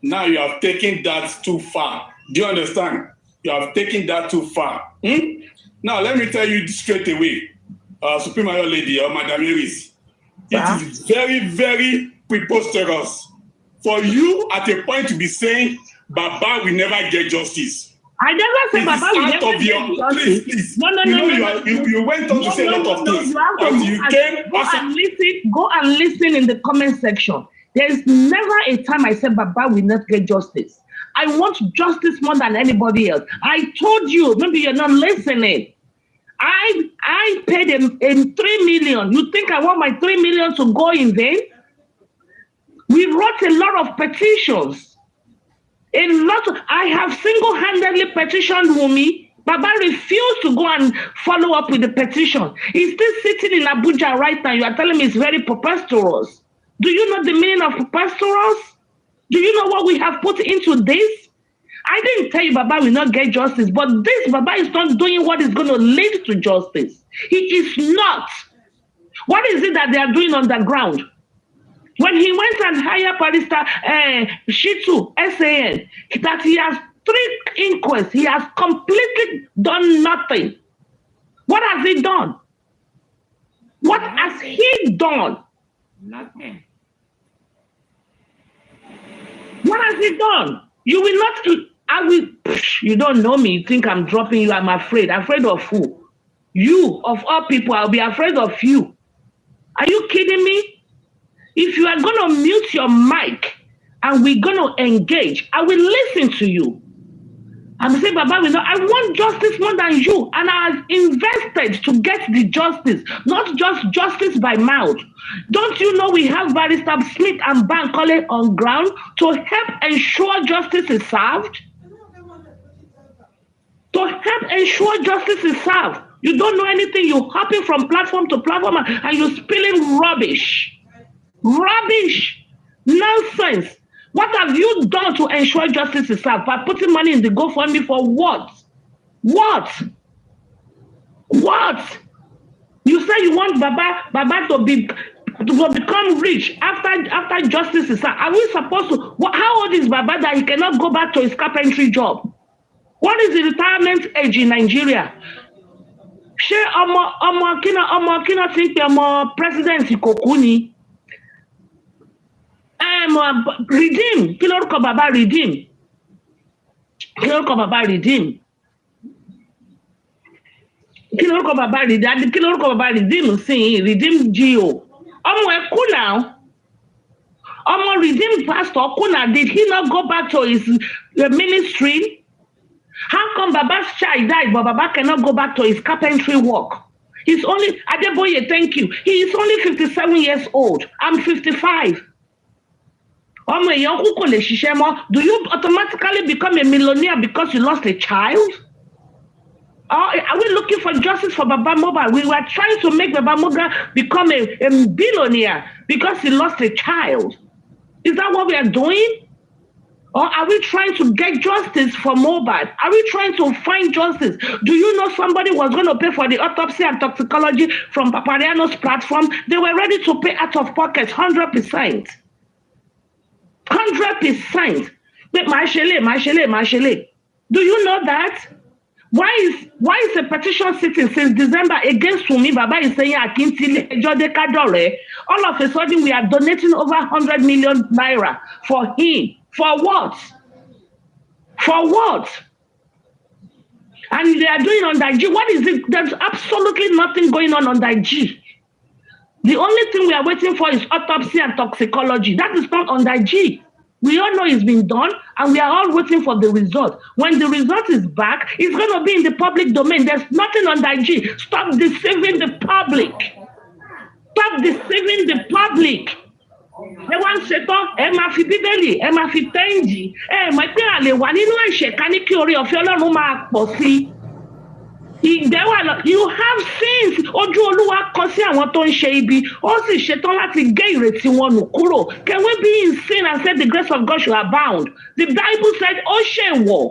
Now you have taken that too far. Do you understand? You have taken that too far. Now, let me tell you straight away, Supreme Mayor Lady or Madam Iris, it is very, very preposterous for you at a point to be saying Baba will never get justice. I never said Baba will never get justice. Please. No. You went on to say a lot of things. Go and listen in the comment section. There is never a time I said Baba will not get justice. I want justice more than anybody else. I told you, maybe you're not listening. I paid him in 3 million. You think I want my 3 million to go in vain? We wrote a lot of petitions. I have single-handedly petitioned Wumi. Baba refused to go and follow up with the petition. He's still sitting in Abuja right now. You are telling me it's very preposterous. Do you know the meaning of pastorals? Do you know what we have put into this? I didn't tell you Baba will not get justice, but this Baba is not doing what is going to lead to justice. He is not. What is it that they are doing on the ground? When he went and hired Barrister Shitu, SAN, that he has 3 inquests, he has completely done nothing. What has he done? What has he done? Nothing. What has he done? You will not, you don't know me, you think I'm dropping you, I'm afraid. Afraid of who? You, of all people, I'll be afraid of you. Are you kidding me? If you are going to mute your mic and we're going to engage, I will listen to you. I'm saying, Baba, I want justice more than you. And I've invested to get the justice, not just justice by mouth. Don't you know we have Barrister Smith and Bankole on ground to help ensure justice is served? To help ensure justice is served. You don't know anything. You're hopping from platform to platform and you're spilling rubbish. Rubbish. Nonsense. What have you done to ensure justice is served? By putting money in the GoFundMe for what? What? What? You say you want Baba to become rich after justice is served. Are we supposed to? How old is Baba that he cannot go back to his carpentry job? What is the retirement age in Nigeria? Ṣé ọmọ kí ti pe ọmọ president Kokuni? Redeem. Kí lórúkọ Baba Redeem? Kí lórúkọ Baba Redeem? Kí lórúkọ Baba Redeem? Kí lórúkọ Baba Redeem sí Redeem Gio? Ọmọ ẹ̀ kú now. Ọmọ Redeem pastor kú now. Did he not go back to his ministry? How come Baba's child died, but Baba cannot go back to his carpentry work? He's only, Adeboye, thank you. He is only 57 years old. I'm 55. Do you automatically become a millionaire because you lost a child? Or are we looking for justice for Baba Mobile? We were trying to make Baba Mobile become a billionaire because he lost a child. Is that what we are doing? Or are we trying to get justice for Mobile? Are we trying to find justice? Do you know somebody was going to pay for the autopsy and toxicology from Papariano's platform? They were ready to pay out of pocket 100%. 100%. But Mashele. Do you know that? Why is a petition sitting since December against Wumi? Baba is saying all of a sudden we are donating over 100 million naira for him. For what? For what? And they are doing on that G. What is it? There's absolutely nothing going on that G. The only thing we are waiting for is autopsy and toxicology. That is not on that G. We all know it's been done, and we are all waiting for the result. When the result is back, it's going to be in the public domain. There's nothing on that G. Stop deceiving the public. Stop deceiving the public. Ẹ wá ń ṣetán, ẹ máa fi Bíbélì, ẹ máa fi tẹ́ǹjì, ẹ mọ̀ pé àlè wà nínú ẹ̀ṣẹ̀ ká ní kí oore ọ̀fẹ́ Ọlọ́run máa pọ̀ sí i. You have sins. Ojú Olúwa kọ sí àwọn tó ń ṣe ibi, ó sì ṣetán láti gé ìrètí wọn nù kúrò. Can we be in sin and say the grace of God should abound? The Bible said, ó ṣèwọ̀.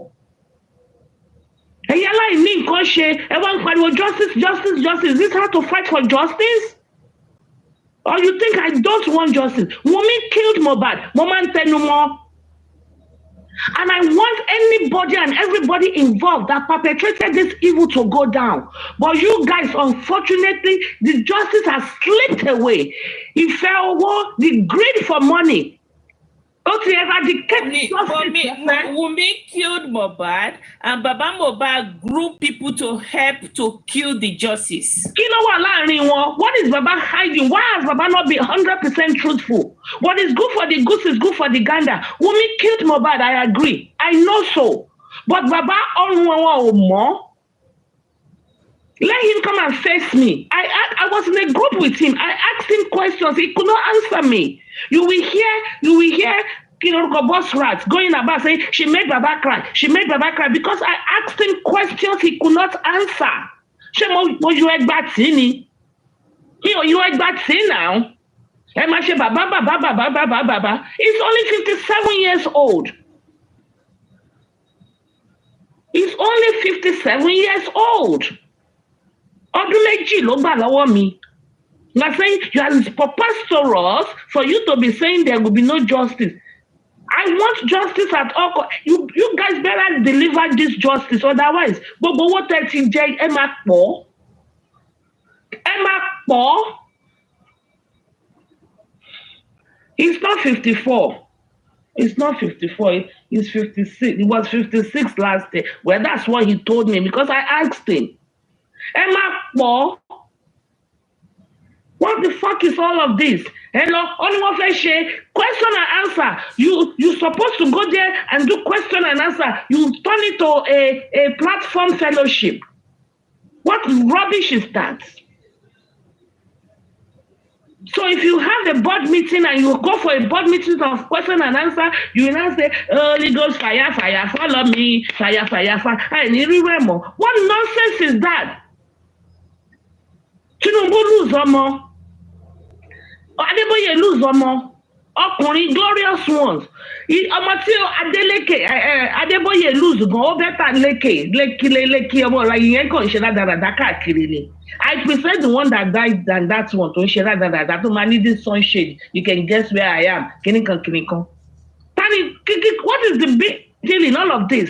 Ẹ̀yà láì ní nǹkan ṣe, ẹ wá ń pariwo justice. Is this how to fight for justice? Or you think I don't want justice? Wunmi killed Mohbad. Moman Tenumo. And I want anybody and everybody involved that perpetrated this evil to go down. But you guys, unfortunately, the justice has slipped away. If the greed for money. Wunmi killed Mohbad, and Baba Mohbad group people to help to kill the justice. What is Baba hiding? Why has Baba not been 100% truthful? What is good for the goose is good for the gander. Wunmi killed Mohbad, I agree. I know so. But Baba more. Let him come and face me. I was in a group with him. I asked him questions. He could not answer me. You will hear boss rats going about saying she made Baba cry. She made Baba cry because I asked him questions he could not answer. You egg back now. He's only 57 years old. He's only 57 years old. Ọdún méjì ló gbà lọ́wọ́ mi. You're saying you are preposterous for you to be saying there will be no justice. I want justice at all costs. You guys better deliver this justice, otherwise, gbogbo owó tẹ́ ti jẹ ẹ máa pọ̀. He's not 54. He's not 54. He's 56. He was 56 last day. Well, that's what he told me because I asked him. Emma, what the fuck is all of this? Hello, only one question and answer. You're supposed to go there and do question and answer. You turn it to a platform fellowship. What rubbish is that? So if you have a board meeting and you go for a board meeting of question and answer, you will now say, Holy Ghost, fire, fire, follow me, fire, fire, fire. What nonsense is that? Tinubu lose ọmọ. Adébóyè lose ọmọ. Ọkùnrin glorious ones. Ọmọ tí Adébóyè lose gan, ó bẹ́tà lékè ọmọ ọ̀la ìyẹn kàn ṣe dáadáa káàkiri ni. I prefer the one that died than that one tó ń ṣe dáadáa tó máa ní this sunshade. You can guess where I am. Kìnìkan. Tani, what is the big deal in all of this?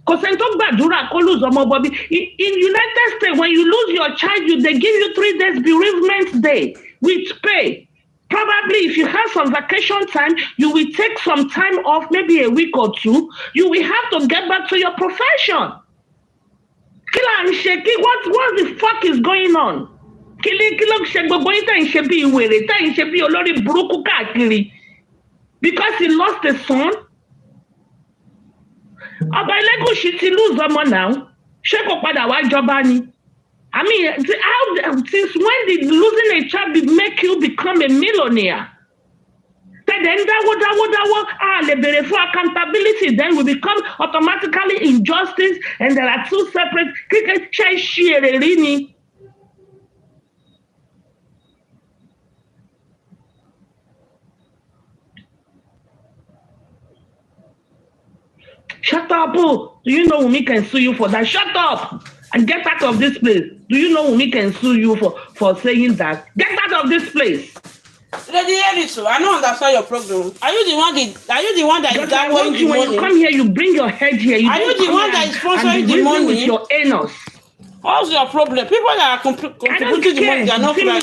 Kò sẹ́ni tó gbàdúrà kó lose ọmọ bọ́bí. In United States, when you lose your child, they give you 3 days bereavement day with pay. Probably if you have some vacation time, you will take some time off, maybe a week or 2. You will have to get back to your profession. What the fuck is going on? Because he lost a son. Ọba Elégùṣì ti lose ọmọ now. Ṣé kò padà wá jọba ni? I mean, since when did losing a child make you become a millionaire? Then for accountability, then we become automatically injustice, and there are 2 separate. Shut up, oh. Do you know Wunmi can sue you for that? Shut up and get out of this place. Do you know Wunmi can sue you for saying that? Get out of this place. Lady Erisu, I don't understand your program. Are you the one that is downloading the money? When you come here, you bring your head here. Are you the one that is sponsoring the money? With your anus. What's your problem? People that are contributing the money, they are not right.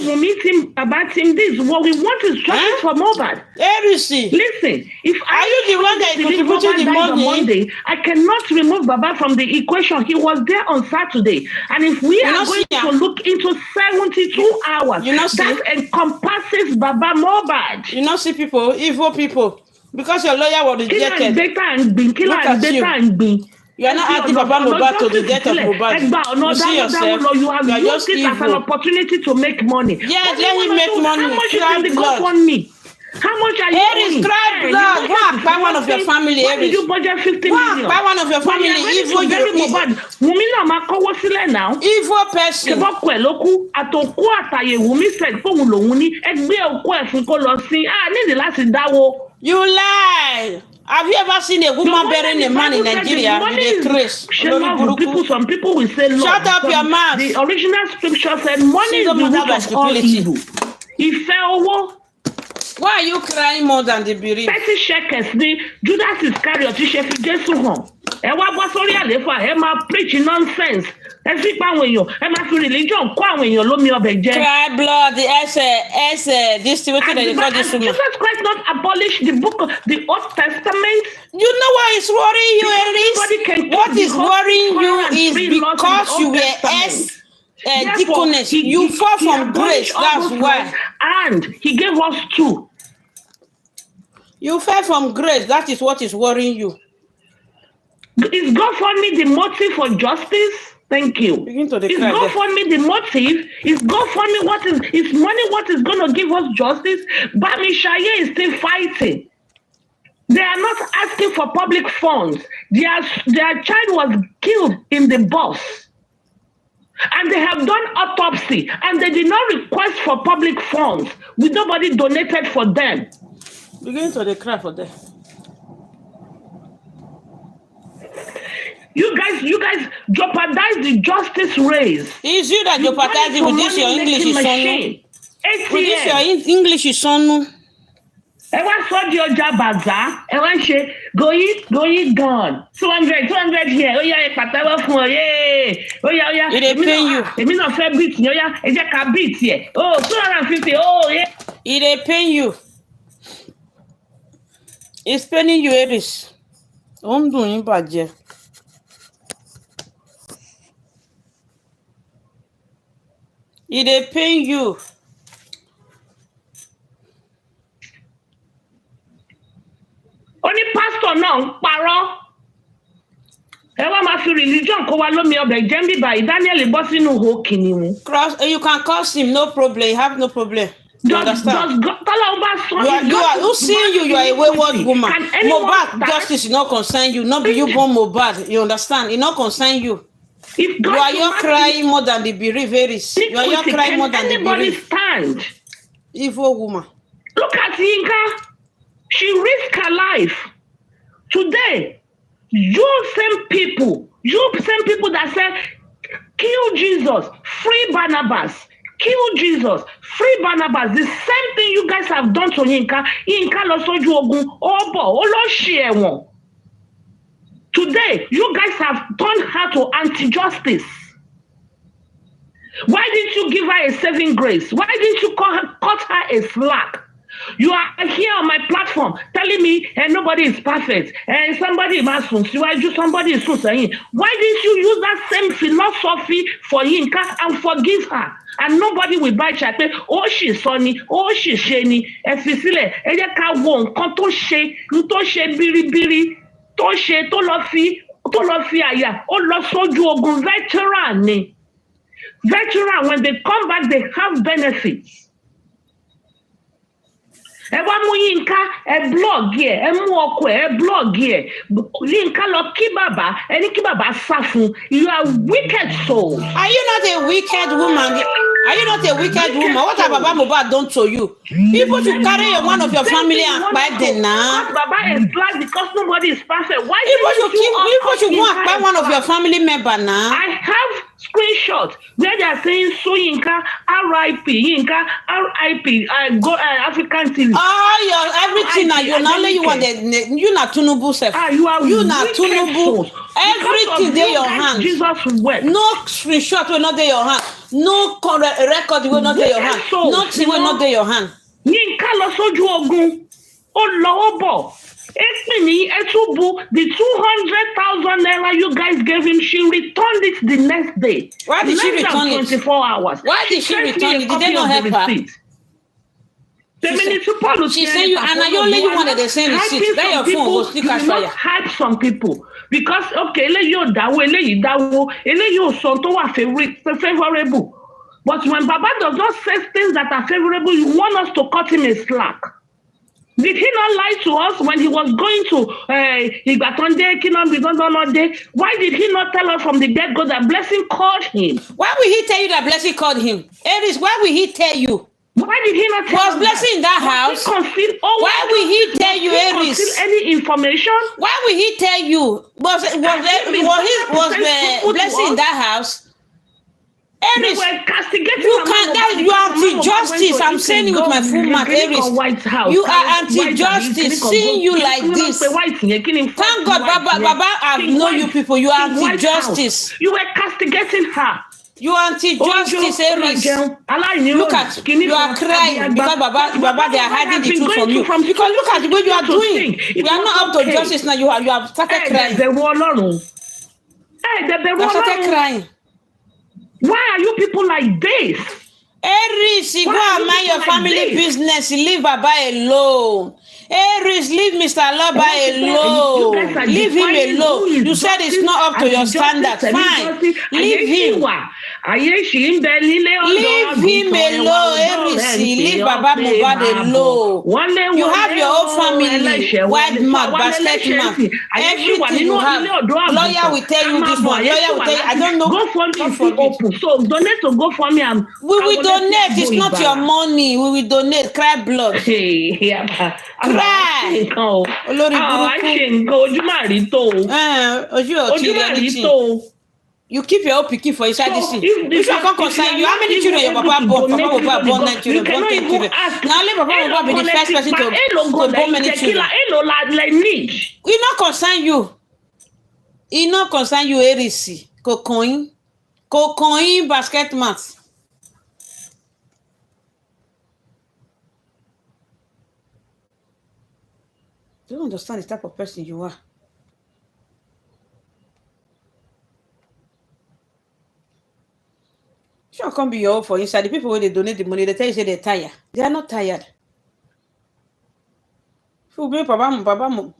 About him, this what we want is justice for Mohbad. Erisu. Listen, if are you the one that is contributing the money? Monday, I cannot remove Baba from the equation. He was there on Saturday, and if we are going to look into 72 hours, that encompasses Baba Mohbad. You know, see people, evil people, because your lawyer was rejected. You are not adding Baba Mohbad to the death of Mohbad. You see yourself. You have used it as an opportunity to make money. Yes, let him make money. How much is the GoFundMe? How much are you owing? Cry blood. Go and buy one of your family. Why did you budget 50 million? Buy one of your family. Evil Yorubas. Wunmi náà máa kọ́wọ́ sílẹ̀ now. Evil person. Ṣèbọ́kù ẹ̀ ló kú. Àtòkú àtàyè Wunmi said fóun lòun ní ẹgbẹ́ òkú ẹ̀ fún kó lọ sí. Nídìí láti dáwó. You lie. Have you ever seen a woman burying a man in Nigeria with a trace? Some people will say, Lord, shut up your mouth. The original scripture said, money is the root of all evil. Why are you crying more than the bereaved? 30 shekels, the Judas Iscariot, ṣe fi Jésù hàn. Ẹ wá bọ́ sórí àléfà, ẹ máa preach nonsense. Ẹ fi pa àwọn èèyàn, ẹ máa fi religion kó àwọn èèyàn lómi ọbẹ̀ jẹ. Cry blood, distributed they call this woman. Jesus Christ not abolish the book of the Old Testament. You know what is worrying you, Eris? What is worrying you is because you were deaconess. You fall from grace, that's why. And he gave us 2. You fell from grace, that is what is worrying you. Is GoFundMe the motive for justice? Thank you. Is GoFundMe the motive? Is GoFundMe is money what is going to give us justice? Bami Shaye is still fighting. They are not asking for public funds. Their child was killed in the bus. And they have done autopsy, and they did not request for public funds with nobody donated for them. Begin to cry for them. You guys jeopardize the justice race. It's you that jeopardize it with this your English is son. With this your English is son. Ẹ wá sọ di ọjà bàzá, ẹ wá ṣe going gone 200 here, ó yá ẹ pàtẹ́wọ́ fún ọ, yéé, ó yá, èmi náà fẹ́ beat yẹn, ó yá, ẹ jẹ́ ká beat yẹ, 250, yeah. It dey pain you. It's paining you, Aries. Ó ń dùn yín bàjẹ́. It dey pain you. Only pastor náà ń parọ́. Ẹ wá máa fi religion kó wa lómi ọbẹ̀ jẹ́ ń bíbá yìí. Daniel bọ́ sínú ihò kìnìún. You can curse him, no problem. You have no problem. You understand? You are a wayward woman. Mohbad justice is not concern you. Not be you born Mohbad. You understand? It not concern you. You are your crying more than the bereaved. You are your crying more than the bereaved. Stand. Evil woman. Look at Yinka. She risked her life. Today, you same people that said, kill Jesus, free Barnabas, kill Jesus, free Barnabas. The same thing you guys have done to Yinka. Yinka lo soju ogun, obo, oloshi ewon. Today, you guys have turned her to anti-justice. Why didn't you give her a saving grace? Why didn't you cut her a slack? You are here on my platform telling me nobody is perfect and somebody must somebody is saying. Why didn't you use that same philosophy for Yinka and forgive her? And nobody will buy chat. Oh, she's sunny. Oh, she's shiny. Efisile. Eje ka wo nkan to she biribiri. To she to lo fi aya. O lo soju ogun veteran ni. Veteran, when they come back, they have benefits. Ẹ wá mú Yínká, ẹ blog ẹ mú ọkọ ẹ blog ẹ Yínká lọ kí bàbá, ẹ ní kí bàbá sá fún. You are wicked soul. Are you not a wicked woman? Are you not a wicked woman? What have Baba Mohbad done to you? People should carry one of your family and buy them now. Baba is glad because nobody is perfect. Why people should go and buy one of your family member now. I have screenshots where they are saying so Yinka, R.I.P. Yinka, R.I.P. African TV. Oh, your everything now. You not only you want you not Tunubu self. You not Tunubu. Everything there your hand. Jesus wept. No screenshot will not there your hand. No record will not there your hand. Nothing will not there your hand. Yinka lọ sójú ogun. Ó lọ ó bọ̀. The 200,000 naira you guys gave him, she returned it the next day. Why did she return it? 24 hours. Why did she return it? Did they not help her? She said you, and I only you wanted the same receipt. Then your phone will still catch fire. Hype some people. Because, okay, you so favorable. But when Baba does not say things that are favorable, you want us to cut him a slack. Did he not lie to us when he was going to Igbatonde, Kinambidondonode? Why did he not tell us from the get-go that blessing called him? Why will he tell you that blessing called him? Aries, why will he tell you? Why did he not tell us? Was blessing in that house? Why will he tell you, Aries? Any information? Why will he tell you? Was blessing in that house? Aries, you are anti-justice. I'm saying it with my full mouth, Aries. You are anti-justice. Seeing you like this. Thank God, Baba, I know you people. You are anti-justice. You were castigating her. You are anti-justice, Aries. Look at you are crying because Baba, they are hiding the truth from you. Because look at the way you are doing. You are not up to justice now. You have started crying. You have started crying. Why are you people like this? Aries, you go and mind your family business. Leave Baba alone. Aries, leave Mr. Loba alone. Leave him alone. You said it's not up to your standards. Fine. Leave him. Ayé ṣì ń bẹ nílé ọ̀dọ́ Leave him alone, Erisi. Leave Baba Mohbad alone. You have your own family, white man, basket man, everything you have. Lawyer will tell you this one. Lawyer will tell you. I don't know. GoFundMe is open. So donate to GoFundMe. We will donate. It's not your money. We will donate. Cry blood. Cry. Olórí burúkú. You keep your own pikin for inside this thing. If you can't concern you, how many children your papa born? Papa Mohbad born 9 children, born 10 children. Now let Papa Mohbad be the first person to born many children. We not concern you. It not concern you, Erisi. Cocoin basket mat. I don't understand the type of person you are. Sure, can't be your own for inside. The people when they donate the money, they tell you say they're tired. They are not tired. If you bring Baba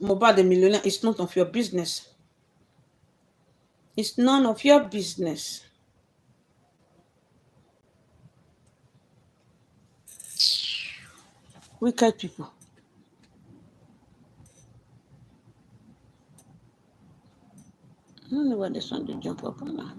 Mohbad the millionaire, it's none of your business. It's none of your business. Wicked people. I don't know why this one did jump up on now.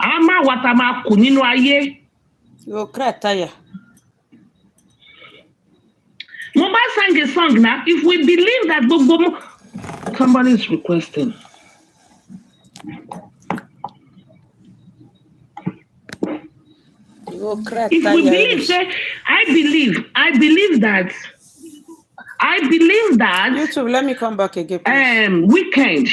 Ama watama kù nínú ayé. You cry tire. Mohbad sang a song now. If we believe that somebody is requesting. You cry if tire. We believe, say, I believe that. YouTube, let me come back again, please. Weekend.